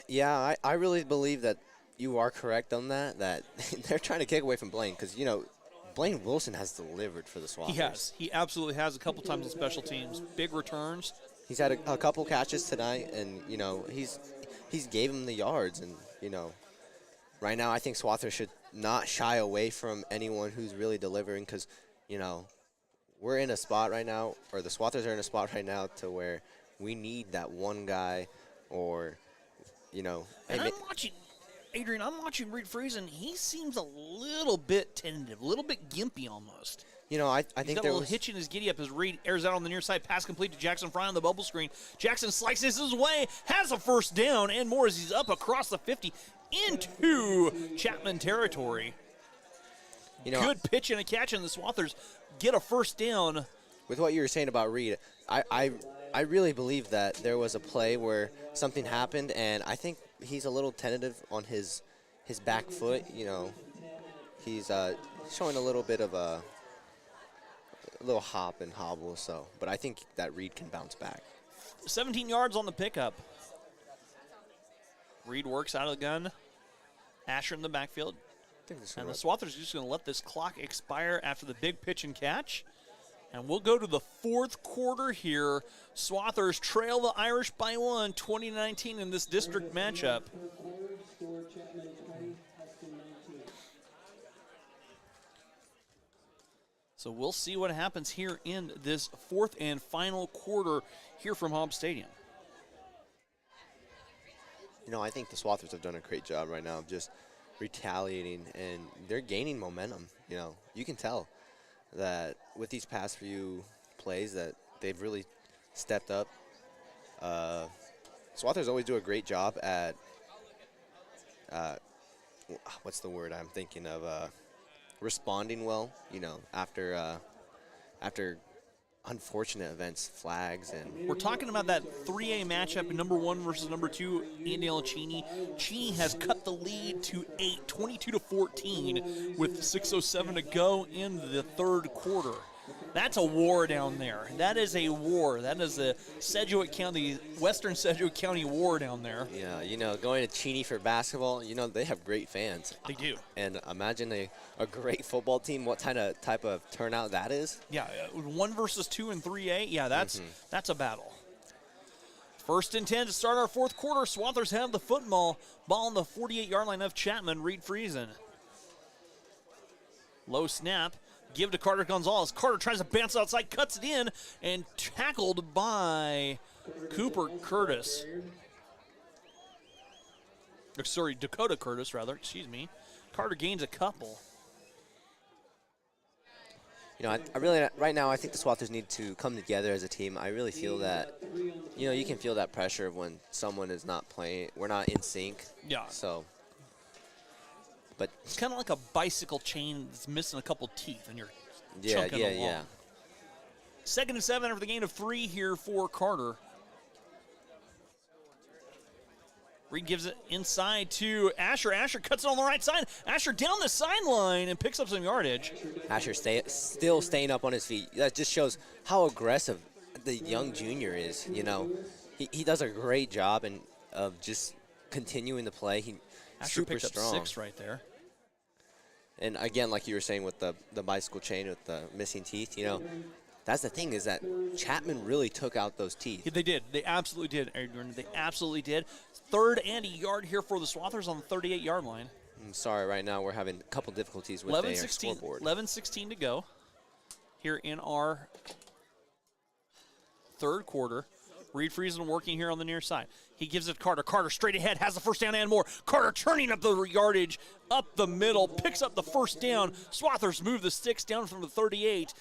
Yeah, I really believe that you are correct on that they're trying to kick away from Blaine because, you know, Blaine Wilson has delivered for the Swathers. He has. He absolutely has a couple times on special teams. Big returns. He's had a couple catches tonight, and, you know, he's gave him the yards. And, you know, right now I think Swathers should not shy away from anyone who's really delivering because, you know, we're in a spot right now, or the Swathers are in a spot right now to where we need that one guy or, you know. And I'm watching, Adrian, Reed Friesen. He seems a little bit tentative, a little bit gimpy almost. You know, I He's think got a little hitch in his giddy up as Reed airs out on the near side. Pass complete to Jackson Fry on the bubble screen. Jackson slices his way, has a first down, and more as he's up across the 50 into Chapman territory. You know, good pitch and a catch, and the Swathers get a first down. With what you were saying about Reed, I really believe that there was a play where something happened, and I think he's a little tentative on his back foot. You know, he's showing a little bit of a little hop and hobble. So, but I think that Reed can bounce back. 17 yards on the pickup. Reed works out of the gun. Asher in the backfield. And the Swathers are just going to let this clock expire after the big pitch and catch. And we'll go to the fourth quarter here. Swathers trail the Irish by 1, 2019 in this district matchup. So we'll see what happens here in this fourth and final quarter here from Hobbs Stadium. You know, I think the Swathers have done a great job right now of just retaliating, and they're gaining momentum. You know, you can tell that with these past few plays that they've really stepped up. Swathers always do a great job at, what's the word I'm thinking of, responding well, you know, after unfortunate events, flags. And we're talking about that 3A matchup, number 1 versus number 2, Indiana Cheney. Cheney has cut the lead to 8, 22-14 with 6:07 to go in the third quarter. That's a war down there. That is a war. That is a Sedgwick County, Western Sedgwick County war down there. Yeah, you know, going to Cheney for basketball, you know, they have great fans. They do. And imagine a great football team, what type of turnout that is. Yeah, 1 versus 2 in 3A. Yeah, that's a battle. First and 10 to start our fourth quarter. Swathers have the football. Ball on the 48-yard line of Chapman. Reed Friesen. Low snap. Give to Carter Gonzalez. Carter tries to bounce outside, cuts it in, and tackled by Cooper Curtis. Sorry, Dakota Curtis, rather. Excuse me. Carter gains a couple. You know, I really, right now, I think the Swathers need to come together as a team. I really feel that, you know, you can feel that pressure of when someone is not playing. We're not in sync. Yeah. So. But it's kind of like a bicycle chain that's missing a couple teeth, and you're chunking along. Yeah. 2nd and 7 after the gain of 3 here for Carter. Reed gives it inside to Asher. Asher cuts it on the right side. Asher down the sideline and picks up some yardage. Asher still staying up on his feet. That just shows how aggressive the young junior is. You know, he does a great job of just continuing the play. Asher super picked strong. up 6 right there. And again, like you were saying with the bicycle chain with the missing teeth, you know, that's the thing is that Chapman really took out those teeth. Yeah, they did. They absolutely did, Adrian. They absolutely did. 3rd and a yard here for the Swathers on the 38-yard line. I'm sorry, right now we're having a couple difficulties with the scoreboard. 11-16 to go here in our third quarter. Reed Friesen working here on the near side. He gives it to Carter. Carter straight ahead, has the first down and more. Carter turning up the yardage up the middle, picks up the first down. Swathers move the sticks down from the 38.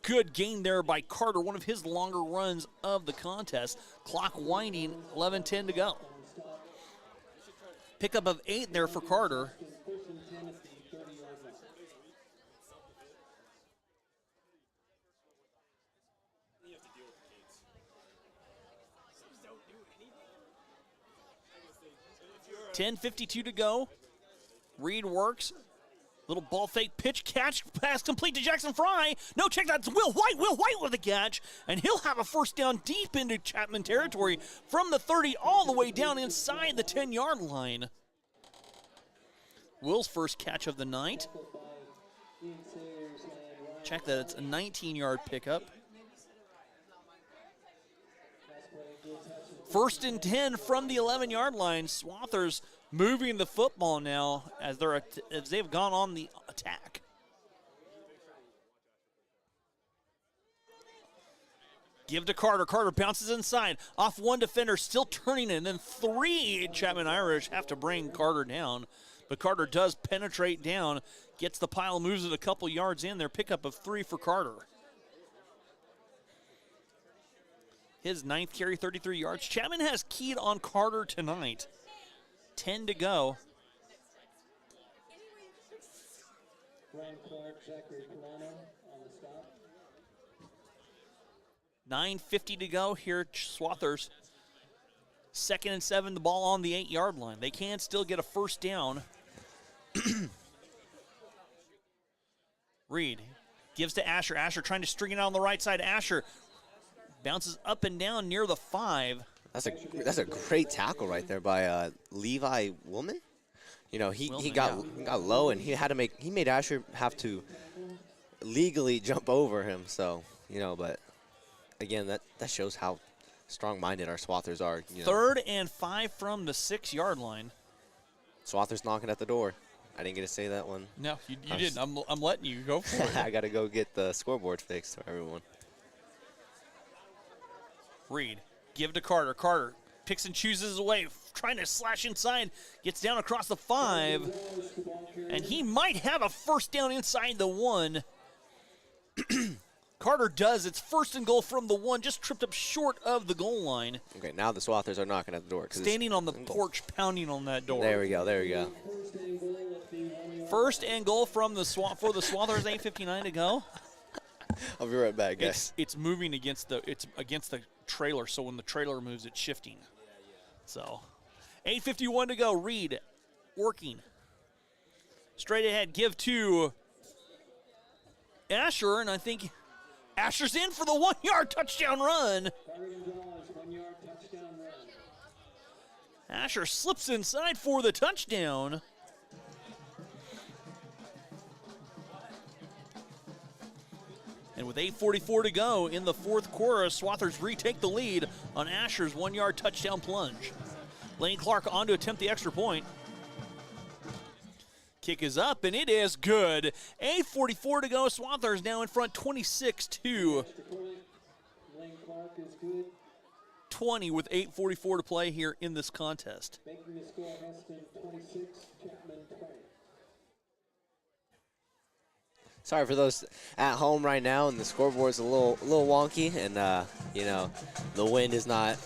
Good gain there by Carter, one of his longer runs of the contest. Clock winding, 11-10 to go. Pickup of 8 there for Carter. $10:52 to go. Reed works. Little ball fake pitch, catch, pass complete to Jackson Fry. No check, that's Will White. Will White with the catch, and he'll have a first down deep into Chapman territory from the 30 all the way down inside the 10-yard line. Will's first catch of the night. Check that, it's a 19-yard pickup. First and 10 from the 11-yard line. Swathers moving the football now as they've gone on the attack. Give to Carter. Carter bounces inside. Off one defender, still turning it. And then three Chapman Irish have to bring Carter down. But Carter does penetrate down, gets the pile, moves it a couple yards in there. Pickup of 3 for Carter. His 9th carry, 33 yards. Chapman has keyed on Carter tonight. 10 to go. Ryan Clark, Zachary Polano on the stop. 9:50 to go here, Swathers. 2nd and 7, the ball on the 8-yard line. They can still get a first down. Reed gives to Asher. Asher trying to string it out on the right side. Asher bounces up and down near the 5. That's a great tackle right there by Levi Woolman. You know, he got low and he made Asher have to legally jump over him. So, you know, but again, that shows how strong-minded our Swathers are. You know. 3rd and 5 from the 6-yard line. Swathers knocking at the door. I didn't get to say that one. No, you didn't. I'm letting you go for it. I got to go get the scoreboard fixed for everyone. Reed, give to Carter. Carter picks and chooses away, trying to slash inside, gets down across the 5, and he might have a first down inside the 1. Carter does. It's 1st and goal from the 1, just tripped up short of the goal line. Okay, now the Swathers are knocking at the door. Standing on the porch, pounding on that door. There we go, there we go. 1st and goal from the for the Swathers, 8:59 to go. I'll be right back, guys. It's moving against the trailer, so when the trailer moves, it's shifting. So, 8:51 to go. Reed working. Straight ahead, give to Asher, and I think Asher's in for the 1-yard touchdown run. Asher slips inside for the touchdown. And with 8:44 to go in the 4th quarter, Swathers retake the lead on Asher's 1-yard touchdown plunge. Lane Clark on to attempt the extra point. Kick is up, and it is good. 8:44 to go. Swathers now in front, 26-2. Lane Clark is good. 20 with 8:44 to play here in this contest. Making the score, Hesston 26, Chapman 20. Sorry for those at home right now, and the scoreboard's a little wonky, and you know, the wind is not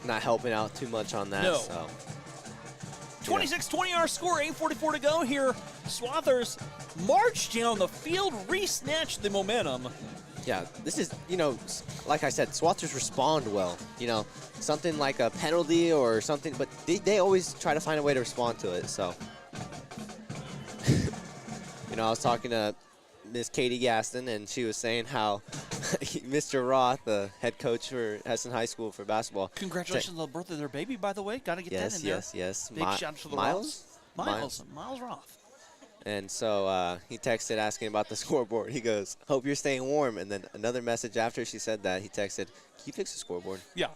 helping out too much on that. No. So 26-20 our score, 8:44 to go here. Swathers march down the field, re-snatch the momentum. Yeah, this is, you know, like I said, Swathers respond well. You know, something like a penalty or something, but they always try to find a way to respond to it. So, you know, I was talking to Miss Katie Gaston, and she was saying how Mr. Roth, the head coach for Hesston High School for basketball. Congratulations on the birth of their baby, by the way. Got to get that in there. Yes. Big shout out to the Miles? Roths. Miles Roth. And so he texted asking about the scoreboard. He goes, "Hope you're staying warm." And then another message after she said that, he texted, "Can you fix the scoreboard?" Yeah,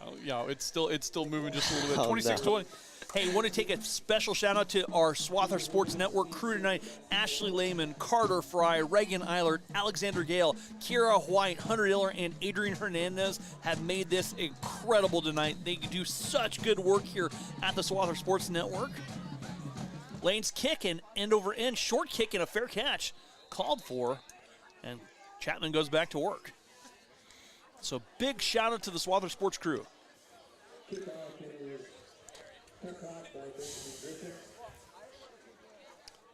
it's still moving just a little bit. Oh, 26-20. Hey, want to take a special shout out to our Swather Sports Network crew tonight. Ashley Lehman, Carter Fry, Reagan Eilert, Alexander Gale, Kira White, Hunter Iller, and Adrian Hernandez have made this incredible tonight. They do such good work here at the Swather Sports Network. Lane's kick and end over end, short kick and a fair catch called for, and Chapman goes back to work. So big shout out to the Swather Sports crew.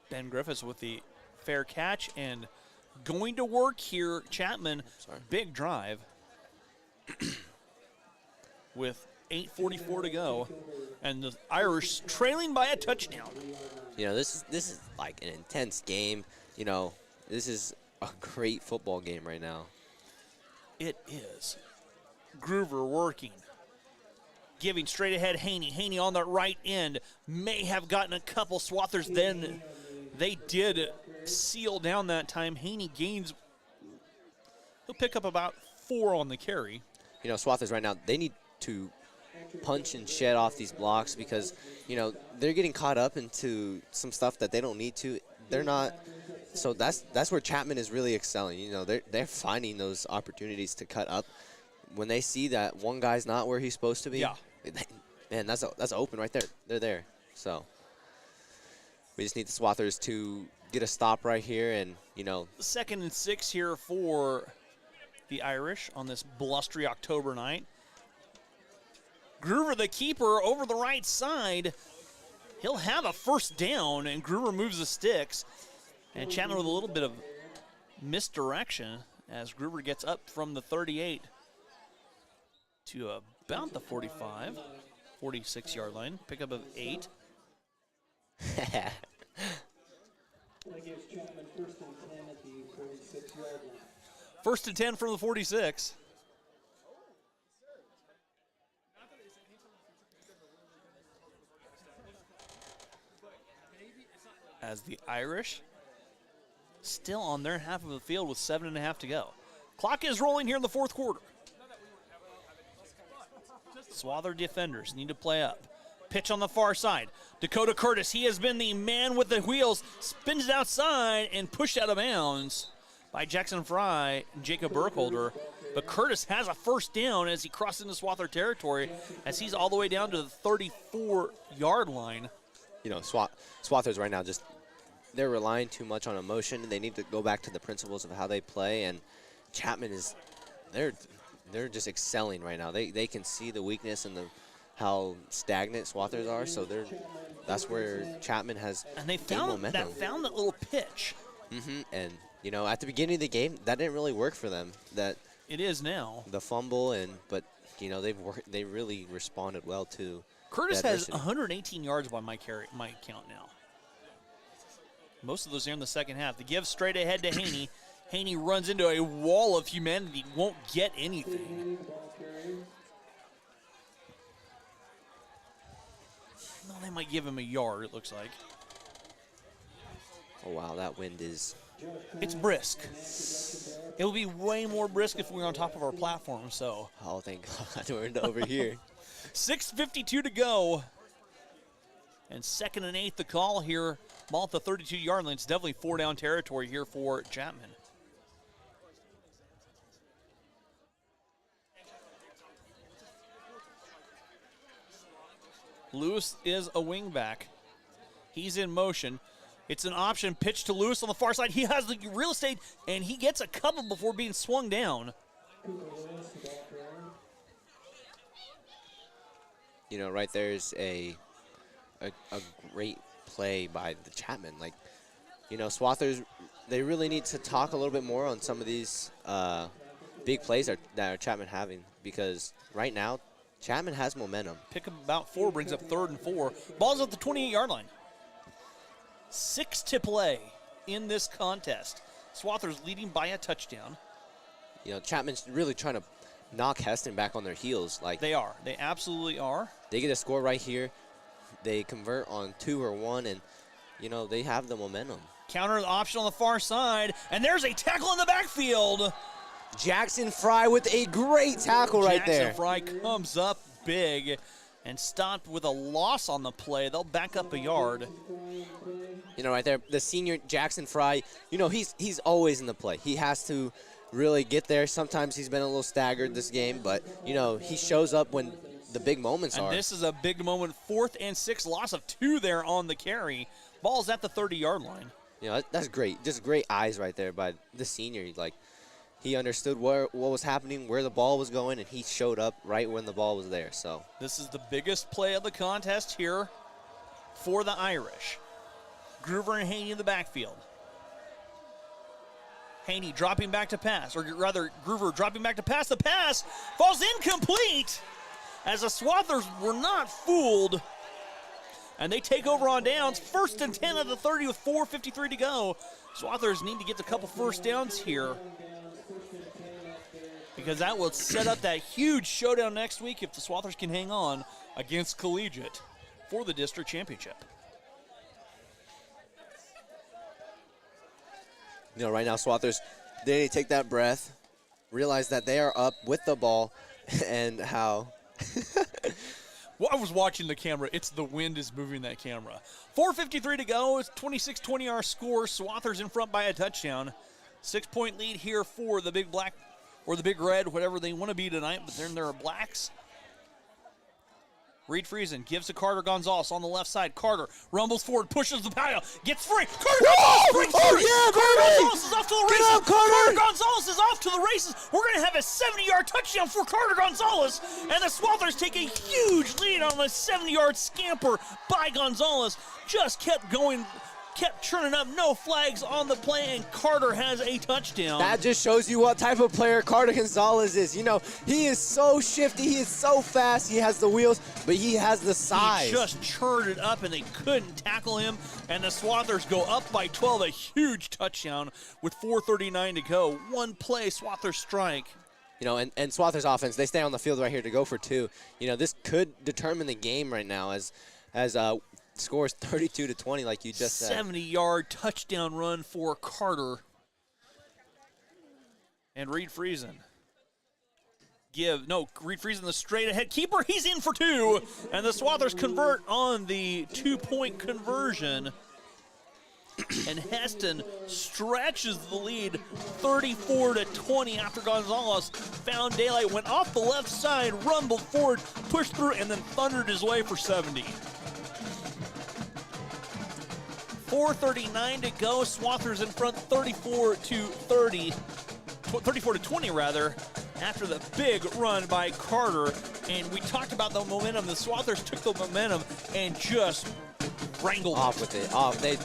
Ben Griffiths with the fair catch and going to work here. Chapman, big drive with 8:44 to go, and the Irish trailing by a touchdown. You know, this is like an intense game. You know, this is a great football game right now. It is. Groover working. Giving straight ahead Haney. Haney on the right end. May have gotten a couple Swathers. Then they did seal down that time. Haney gains. He'll pick up about 4 on the carry. You know, Swathers right now, they need to punch and shed off these blocks because, you know, they're getting caught up into some stuff that they don't need to. They're not. So that's where Chapman is really excelling. You know, they're finding those opportunities to cut up. When they see that one guy's not where he's supposed to be, yeah. Man, that's open right there. They're there. So we just need the Swathers to get a stop right here, and you know. 2nd and 6 here for the Irish on this blustery October night. Groover, the keeper, over the right side. He'll have a first down, and Groover moves the sticks. And Chapman with a little bit of misdirection as Groover gets up from the 38 to about the 45, 46-yard line. Pickup of 8. That gives Chapman 1st and 10 at the 46-yard line. 1st and 10 from the 46. As the Irish still on their half of the field with 7.5 to go. Clock is rolling here in the 4th quarter. Swather defenders need to play up. Pitch on the far side. Dakota Curtis, he has been the man with the wheels, spins it outside and pushed out of bounds by Jackson Fry and Jacob Burkholder. But Curtis has a first down as he crosses into Swather territory as he's all the way down to the 34-yard line. You know, Swathers right now they're relying too much on emotion. They need to go back to the principles of how they play, and Chapman they're just excelling right now. They can see the weakness and how stagnant Swathers are, so that's where Chapman has and they gained momentum. found that little pitch. And you know, at the beginning of the game, that didn't really work for them. That it is now. The fumble but you know they really responded well to. Curtis has 118 yards by my count now. Most of those are in the second half. The give straight ahead to Haney. Haney runs into a wall of humanity, won't get anything. No, they might give him a yard, it looks like. Oh, wow, that wind is... It's brisk. It would be way more brisk if we were on top of our platform, so. Oh, thank God we're over here. 6:52 to go. And 2nd and 8, the call here. Ball at the 32-yard line. It's definitely 4-down territory here for Chapman. Lewis is a wingback. He's in motion. It's an option pitch to Lewis on the far side. He has the real estate, and he gets a couple before being swung down. You know, right there's a great play by the Chapman. Like, you know, Swathers, they really need to talk a little bit more on some of these big plays that are Chapman having, because right now, Chapman has momentum. Pick up about 4, brings up 3rd and 4. Ball's at the 28-yard line. 6 to play in this contest. Swathers leading by a touchdown. You know, Chapman's really trying to knock Hesston back on their heels. Like they are. They absolutely are. They get a score right here. They convert on 2 or 1, and, you know, they have the momentum. Counter option on the far side, and there's a tackle in the backfield. Jackson Fry with a great tackle right there. Jackson Fry comes up big and stopped with a loss on the play. They'll back up a yard. You know, right there, the senior Jackson Fry, you know, he's always in the play. He has to really get there. Sometimes he's been a little staggered this game, but, you know, he shows up when the big moments are. And this is a big moment. 4th and 6, loss of 2 there on the carry. Ball's at the 30-yard line. You know, that's great. Just great eyes right there by the senior. Like, he understood what was happening, where the ball was going, and he showed up right when the ball was there. So this is the biggest play of the contest here for the Irish. Groover and Haney in the backfield. Haney dropping back to pass, or rather Groover dropping back to pass. The pass falls incomplete as the Swathers were not fooled and they take over on downs. 1st and 10 at the 30 with 4:53 to go. Swathers need to get a couple first downs here, because that will set up that huge showdown next week if the Swathers can hang on against Collegiate for the district championship. You know, right now, Swathers, they need to take that breath, realize that they are up with the ball, and how. Well, I was watching the camera. It's the wind is moving that camera. 4:53 to go. It's 26-20 our score. Swathers in front by a touchdown. 6-point lead here for the Big Black, or the Big Red, whatever they want to be tonight, but then there are Blacks. Reed Friesen gives to Carter Gonzalez on the left side. Carter rumbles forward, pushes the pile, gets free. Carter Gonzalez breaks free. Carter Gonzalez is off to the races. Get up, Carter Gonzalez is off to the races. We're going to have a 70-yard touchdown for Carter Gonzalez, and the Swathers take a huge lead on a 70-yard scamper by Gonzalez. Just kept going, kept churning up, no flags on the play, and Carter has a touchdown. That just shows you what type of player Carter Gonzalez is. You know, he is so shifty, he is so fast, he has the wheels, but he has the size. He just churned it up, and they couldn't tackle him, and the Swathers go up by 12, a huge touchdown with 4:39 to go. One play, Swathers strike. You know, and Swathers offense, they stay on the field right here to go for 2. You know, this could determine the game right now as scores 32-20, like you just said. 70-yard touchdown run for Carter. And Reed Friesen. Reed Friesen, the straight ahead keeper. He's in for 2. And the Swathers convert on the 2-point conversion. And Hesston stretches the lead 34-20 after Gonzalez found daylight, went off the left side, rumbled forward, pushed through, and then thundered his way for 70. 4:39 to go. Swathers in front, 34-20 rather, after the big run by Carter. And we talked about the momentum. The Swathers took the momentum and just wrangled off with it. They,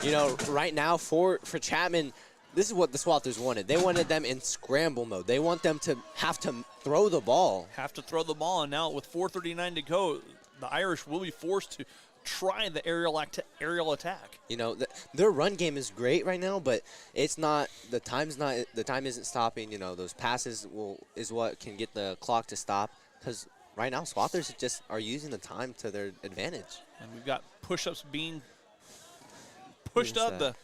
you know, right now for Chapman, this is what the Swathers wanted. They wanted them in scramble mode. They want them to have to throw the ball. And now with 4:39 to go, the Irish will be forced to try the aerial attack. You know, their run game is great right now, but it's not. The time isn't stopping. You know, those passes is what can get the clock to stop. Because right now, Swathers just are using the time to their advantage. And we've got push-ups being pushed up.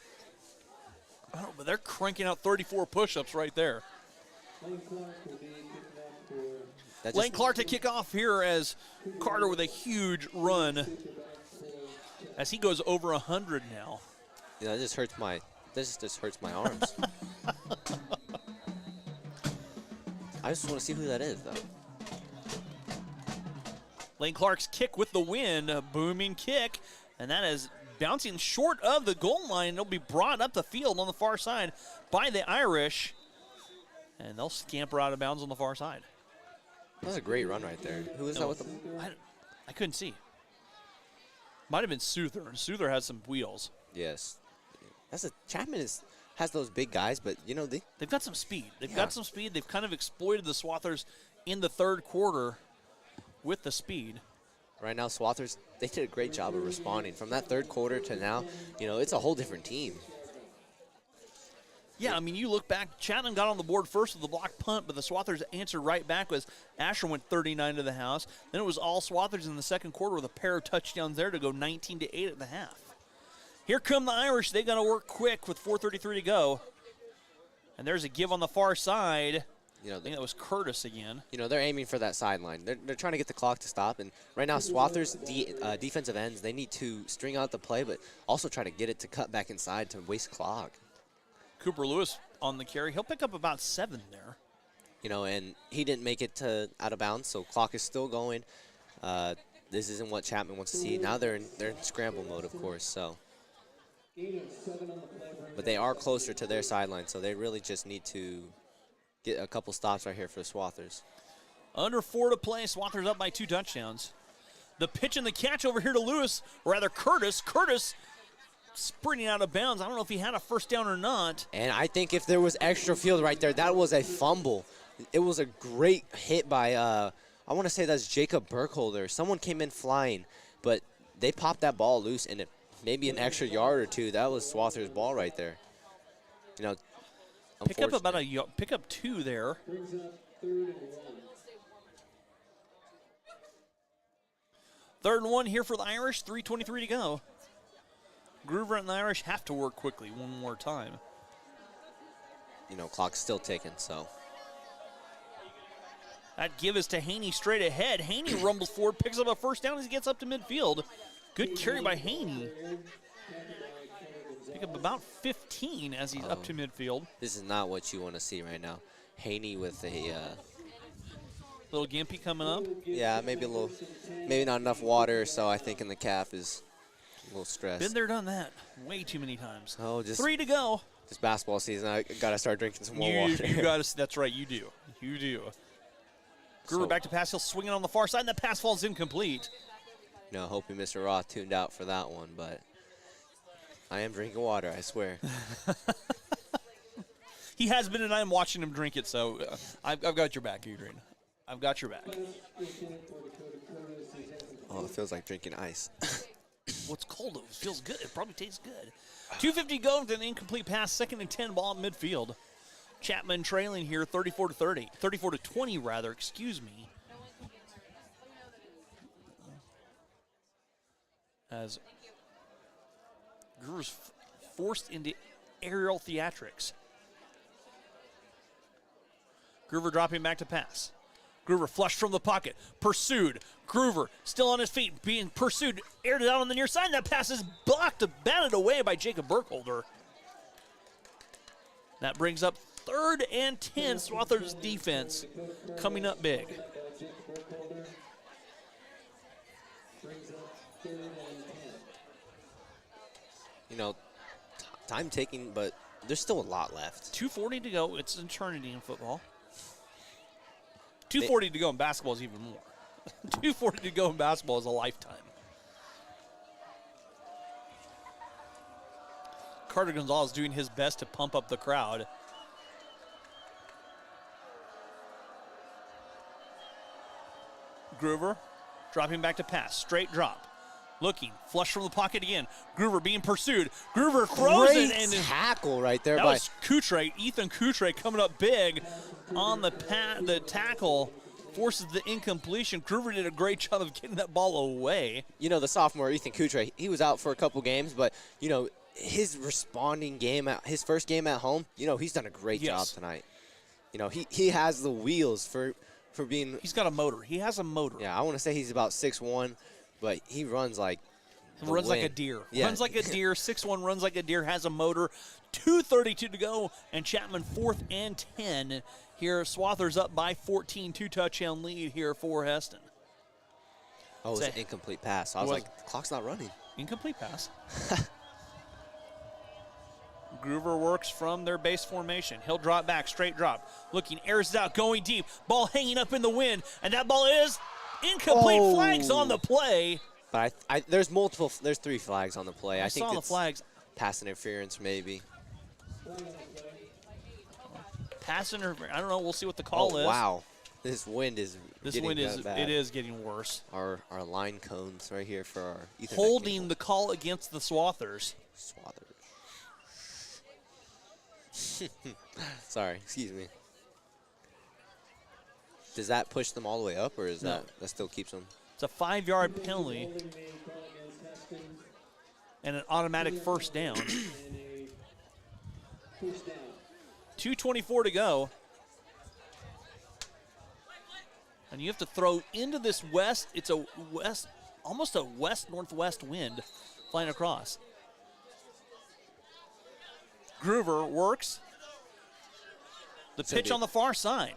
But they're cranking out 34 push-ups right there. Lane Clark to kick off here as Carter with a huge run, as he goes over 100 now. Yeah, that just hurts my arms. I just want to see who that is, though. Lane Clark's kick with the win, a booming kick, and that is bouncing short of the goal line. It'll be brought up the field on the far side by the Irish, and they'll scamper out of bounds on the far side. That was a great run right there. Who is that with them? I couldn't see. Might have been Souther. Souther has some wheels. Yes. Chapman has those big guys, but, you know, they've got some speed. They've kind of exploited the Swathers in the third quarter with the speed. Right now, Swathers, they did a great job of responding. From that third quarter to now, you know, it's a whole different team. Yeah, I mean, you look back, Chapman got on the board first with the block punt, but the Swathers answered right back as Asher went 39 to the house. Then it was all Swathers in the second quarter with a pair of touchdowns there to go 19-8 at the half. Here come the Irish. They got to work quick with 4:33 to go. And there's a give on the far side. You know, I think that was Curtis again. You know, they're aiming for that sideline. They're trying to get the clock to stop. And right now, Swathers, defensive ends, they need to string out the play, but also try to get it to cut back inside to waste clock. Cooper Lewis on the carry. He'll pick up about 7 there. You know, and he didn't make it out of bounds, so clock is still going. This isn't what Chapman wants to see. Now they're in scramble mode, of course. So, but they are closer to their sideline, so they really just need to get a couple stops right here for the Swathers. Under 4 to play. Swathers up by 2 touchdowns. The pitch and the catch over here to Lewis, or rather Curtis. Curtis sprinting out of bounds. I don't know if he had a first down or not. And I think if there was extra field right there, that was a fumble. It was a great hit by, I want to say that's Jacob Burkholder. Someone came in flying, but they popped that ball loose, and maybe an extra yard or two. That was Swather's ball right there. You know, Pick up about pick up 2 there. Brings up 3rd and 1. 3rd and 1 here for the Irish. 3:23 to go. Groover and the Irish have to work quickly one more time. You know, clock's still ticking, so. That give is to Haney straight ahead. Haney rumbles forward, picks up a first down as he gets up to midfield. Good carry by Haney. Pick up about 15 as he's up to midfield. This is not what you want to see right now. Haney with a little gimpy coming up. Yeah, maybe not enough water, so I think in the calf is a little stressed. Been there, done that. Way too many times. Oh, just 3 to go. This basketball season, I got to start drinking some more water. You got to. That's right, you do. You do. Groover back to pass. He'll swing it on the far side, and the pass falls incomplete. No, hoping Mr. Roth tuned out for that one, but I am drinking water, I swear. He has been, and I'm watching him drink it, so I've got your back, Adrian. I've got your back. Oh, it feels like drinking ice. Well, it's cold, though. It feels good. It probably tastes good. 2:50 to go with an incomplete pass, 2nd and 10 ball at midfield. Chapman trailing here 34 to 20 rather, excuse me. As Groover's forced into aerial theatrics. Groover dropping back to pass. Groover flushed from the pocket, pursued. Groover still on his feet, being pursued, aired it out on the near side. That pass is blocked, batted away by Jacob Burkholder. That brings up 3rd and 10. Swather's defense coming up big. You know, time taking, but there's still a lot left. 2:40 to go. It's an eternity in football. 2:40 to go in basketball is even more. 2:40 to go in basketball is a lifetime. Carter Gonzalez doing his best to pump up the crowd. Groover dropping back to pass. Straight drop. Looking. Flush from the pocket again. Groover being pursued. Groover throws it. And tackle right there. That was Coutre. Ethan Coutre coming up big on the tackle. Forces the incompletion. Groover did a great job of getting that ball away. You know, the sophomore Ethan Coutre, he was out for a couple games, but, you know, his responding game, his first game at home, you know, he's done a great job tonight. You know, he has the wheels for being. He's got a motor. He has a motor. Yeah, I want to say he's about 6'1", but he runs like like a deer. Yeah. Runs like a deer. 6'1", runs like a deer, has a motor. 2:32 to go, and Chapman 4th and 10. Here, Swather's up by 14. 2-touchdown lead here for Hesston. Oh, it's an incomplete pass. I was like, the clock's not running. Incomplete pass. Groover works from their base formation. He'll drop back, straight drop. Looking, airs it out, going deep. Ball hanging up in the wind, and that ball is incomplete. Flags on the play. But there's 3 flags on the play. I think saw the flags. Pass interference, maybe. Pass interference. I don't know. We'll see what the call is. Wow. This wind is bad. It is getting worse. Our line cones right here for our Ethernet holding cable. the call against the Swathers. Sorry, excuse me. Does that push them all the way up, or is that still keeps them? It's a 5-yard penalty and an automatic first down. 2:24 to go. And you have to throw into this west. It's a almost a west-northwest wind flying across. Groover works. The pitch on the far side.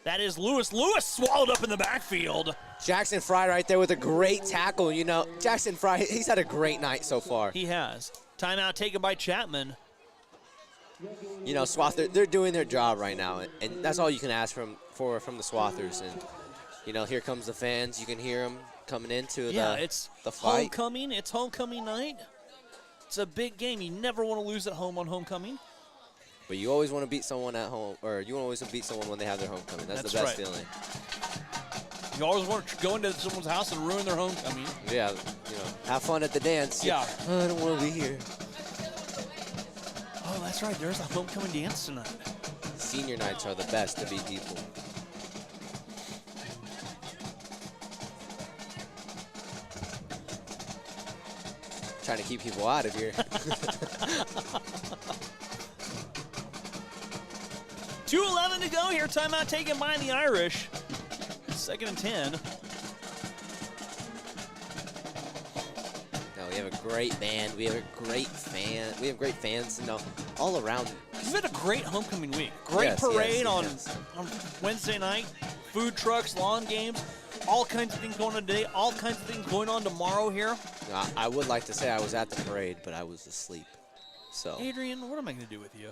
That is Lewis. Lewis swallowed up in the backfield. Jackson Fry right there with a great tackle. You know, Jackson Fry, he's had a great night so far. He has. Timeout taken by Chapman. You know, Swather, they're doing their job right now, and that's all you can ask from the Swathers. And, you know, here comes the fans. You can hear them coming into the fight. Homecoming. It's homecoming night. It's a big game. You never want to lose at home on homecoming. But you always want to beat someone at home, or you always want to beat someone when they have their homecoming. That's the best feeling. You always want to go into someone's house and ruin their homecoming. Yeah, have fun at the dance. Yeah. Oh, I don't want to be here. Oh, that's right. There's a homecoming dance tonight. Senior nights are the best to beat people. Trying to keep people out of here. 2:11 to go here. Timeout taken by the Irish. 2nd and 10. No, we have a great band. We have a great fan. We have great fans, all around. It's been a great homecoming week. Great parade on Wednesday night. Food trucks, lawn games, all kinds of things going on today. All kinds of things going on tomorrow here. I would like to say I was at the parade, but I was asleep. So. Adrian, what am I going to do with you?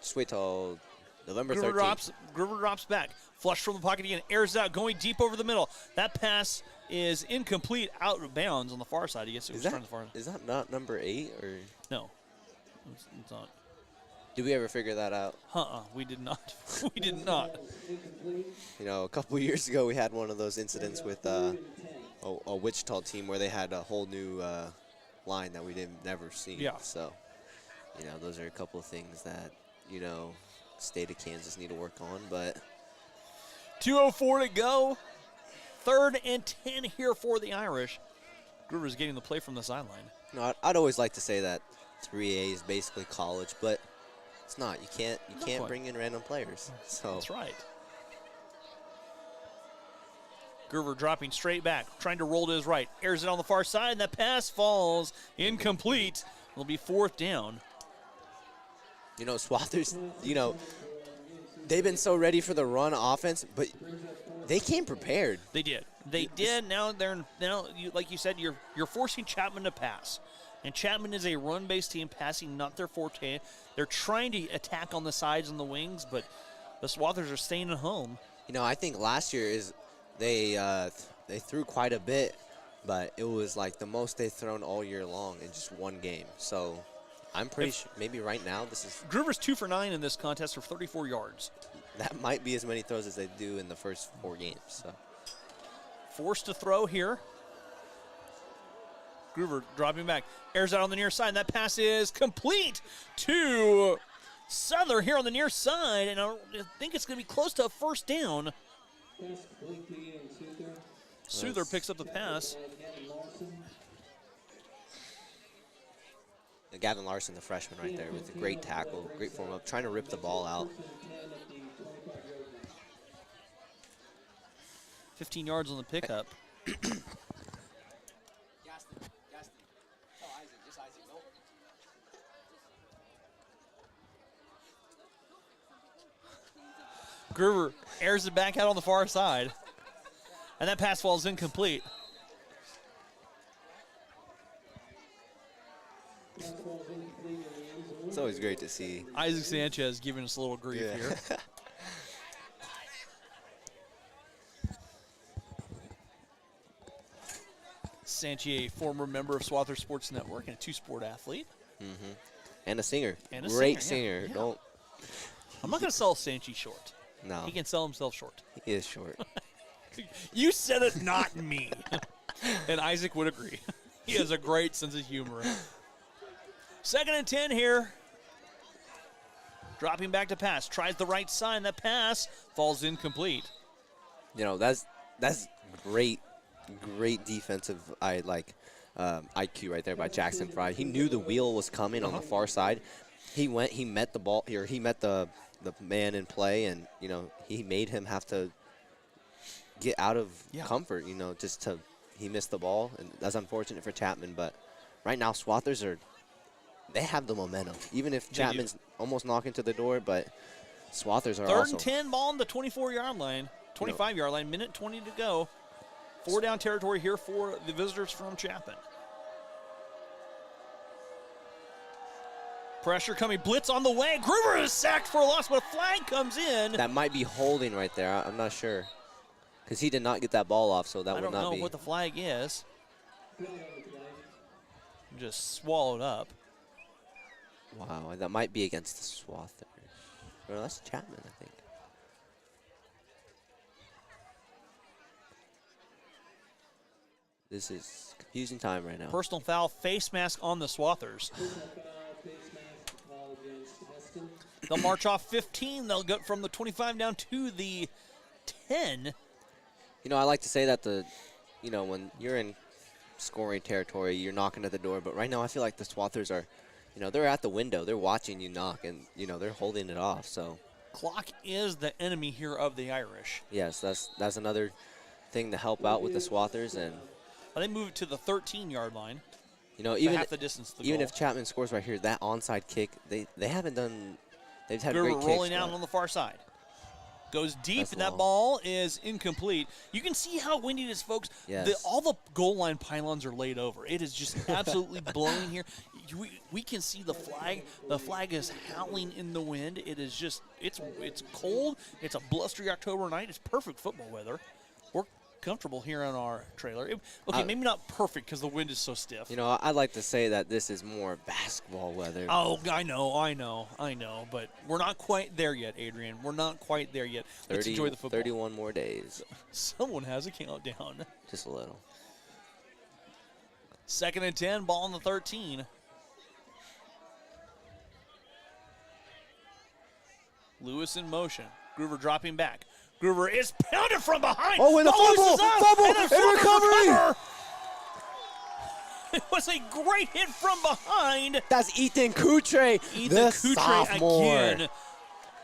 Just wait till November 13th. Gruber drops back. Flush from the pocket again. Airs it out, going deep over the middle. That pass is incomplete, out of bounds on the far side. I guess it was trying to far. Is that not number 8 or? No, it's not. Did we ever figure that out? We did not. We did not. A couple years ago we had one of those incidents with a Wichita team where they had a whole new line that we never seen. Yeah. So, those are a couple of things that state of Kansas need to work on, but 2:04 to go. 3rd and 10 here for the Irish. Gruber's getting the play from the sideline. I'd always like to say that 3A is basically college, but it's not. You can't bring in random players. So that's right. Gruber dropping straight back, trying to roll to his right. Airs it on the far side, and that pass falls incomplete. It'll be 4th down. Swathers, they've been so ready for the run offense, but they came prepared. They did. They did. Now like you said, you're forcing Chapman to pass. And Chapman is a run-based team, passing not their forte. They're trying to attack on the sides and the wings, but the Swathers are staying at home. I think last year they threw quite a bit, but it was like the most they've thrown all year long in just one game. So I'm pretty sure maybe right now this is. Gruber's 2 for 9 in this contest for 34 yards. That might be as many throws as they do in the first 4 games. So forced to throw here. Gruber dropping back, airs out on the near side, and that pass is complete to Souther here on the near side, and I think it's going to be close to a 1st down. Souther picks up the pass. Gavin Larson, the freshman right there with a great tackle, great form up, trying to rip the ball out. 15 yards on the pickup. Gruber airs it back out on the far side. And that pass falls incomplete. It's always great to see Isaac Sanchez giving us a little grief here. Sanchez, former member of Swather Sports Network and a 2-sport athlete. Mm-hmm. And a singer. And a great singer. singer. Yeah. I'm not going to sell Sanchez short. No. He can sell himself short. He is short. You said it, not me. And Isaac would agree. He has a great sense of humor. 2nd and 10 here. Dropping back to pass. Tries the right side. That pass falls incomplete. That's great defensive IQ right there by Jackson Fry. He knew the wheel was coming on the far side. He met the ball here. He met the man in play, and he made him have to get out of comfort. He missed the ball, and that's unfortunate for Chapman. But right now, Swathers they have the momentum. Even if Chapman's almost knocking to the door, but Swathers are 3rd and 10, ball on the 24-yard line, 25-yard line. Minute 20 to go. 4 down territory here for the visitors from Chapman. Pressure coming, blitz on the way. Gruber is sacked for a loss, but a flag comes in. That might be holding right there. I'm not sure. Because he did not get that ball off, so that would not be. I don't know what the flag is. Just swallowed up. Wow, that might be against the Swathers. Well, that's Chapman, I think. This is confusing time right now. Personal foul, face mask on the Swathers. Personal foul, face mask, call against Hesston. They'll march off 15. They'll go from the 25 down to the 10. You know, I like to say that when you're in scoring territory, you're knocking at the door. But right now, I feel like the Swathers are, they're at the window. They're watching you knock, and, they're holding it off. So Clock is the enemy here of the Irish. yes, that's another thing to help out with the Swathers. And, They move it to the 13-yard line. even half the distance to the even goal. if Chapman scores right here, that onside kick, they haven't done. They've had Gerber great kicks. rolling out but- on the far side. Goes deep, That's and that long. ball is incomplete. You can see how windy it is, folks. Yes. All the goal line pylons are laid over. It is just absolutely blowing here. We can see the flag. The flag is howling in the wind. It is just, it's cold. It's a blustery October night. It's perfect football weather. We're comfortable here in our trailer. Maybe not perfect because the wind is so stiff. I'd like to say that this is more basketball weather. Oh, I know, but we're not quite there yet, Adrian. We're not quite there yet. Let's enjoy the football. 31 more days. Someone has a countdown. Just a little. 2nd and 10, ball on the 13. Lewis in motion. Groover dropping back. Groover is pounded from behind. Oh, and a Lewis fumble! is up, Fumble! and a And Swathers recovery! recover. It was a great hit from behind. That's Ethan Coutre, Ethan the Coutre sophomore. again.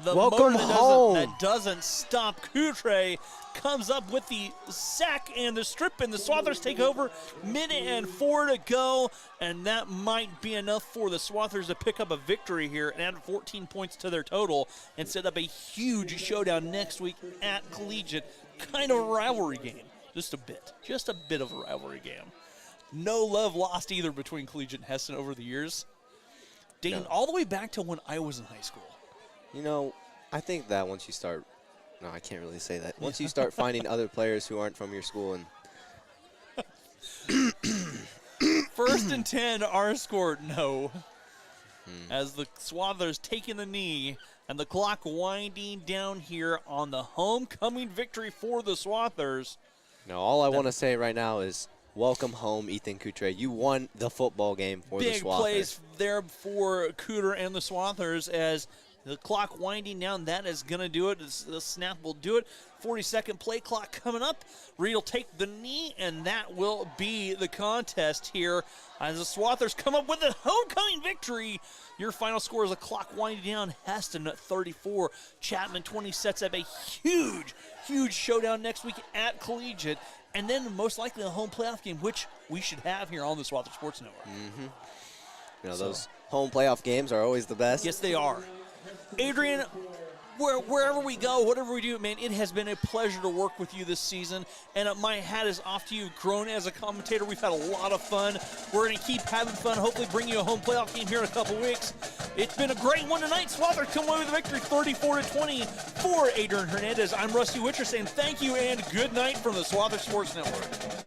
The Welcome motor home. that doesn't stop. Coutre comes up with the sack and the strip, and the Swathers take over. Minute and 4 to go, and that might be enough for the Swathers to pick up a victory here and add 14 points to their total and set up a huge showdown next week at Collegiate. Kind of a rivalry game. Just a bit of a rivalry game. No love lost either between Collegiate and Hesston over the years. Dating all the way back to when I was in high school. I think that once you start, no, I can't really say that. Once you start finding other players who aren't from your school and 1st and 10, our score, no. As the Swathers taking the knee and the clock winding down here on the homecoming victory for the Swathers. all I want to say right now is welcome home, Ethan Coutre. You won the football game for the Big Swathers. plays there for Cooter and the Swathers as the clock winding down. That is going to do it. The snap will do it. 40-second play clock coming up. Reed will take the knee, and that will be the contest here as the Swathers come up with a homecoming victory. Your final score is a clock winding down. Hesston at 34. Chapman 20 sets up a huge showdown next week at Collegiate. And then most likely a home playoff game, which we should have here on the Swathers Sports Network. Those home playoff games are always the best. Yes, they are. Adrian, wherever we go, whatever we do, man, it has been a pleasure to work with you this season. And my hat is off to you. Grown as a commentator, we've had a lot of fun. We're going to keep having fun, hopefully bring you a home playoff game here in a couple weeks. It's been a great one tonight. Swathers come away with a victory 34-20 for Adrian Hernandez. I'm Rusty Witcher saying thank you and good night from the Swathers Sports Network.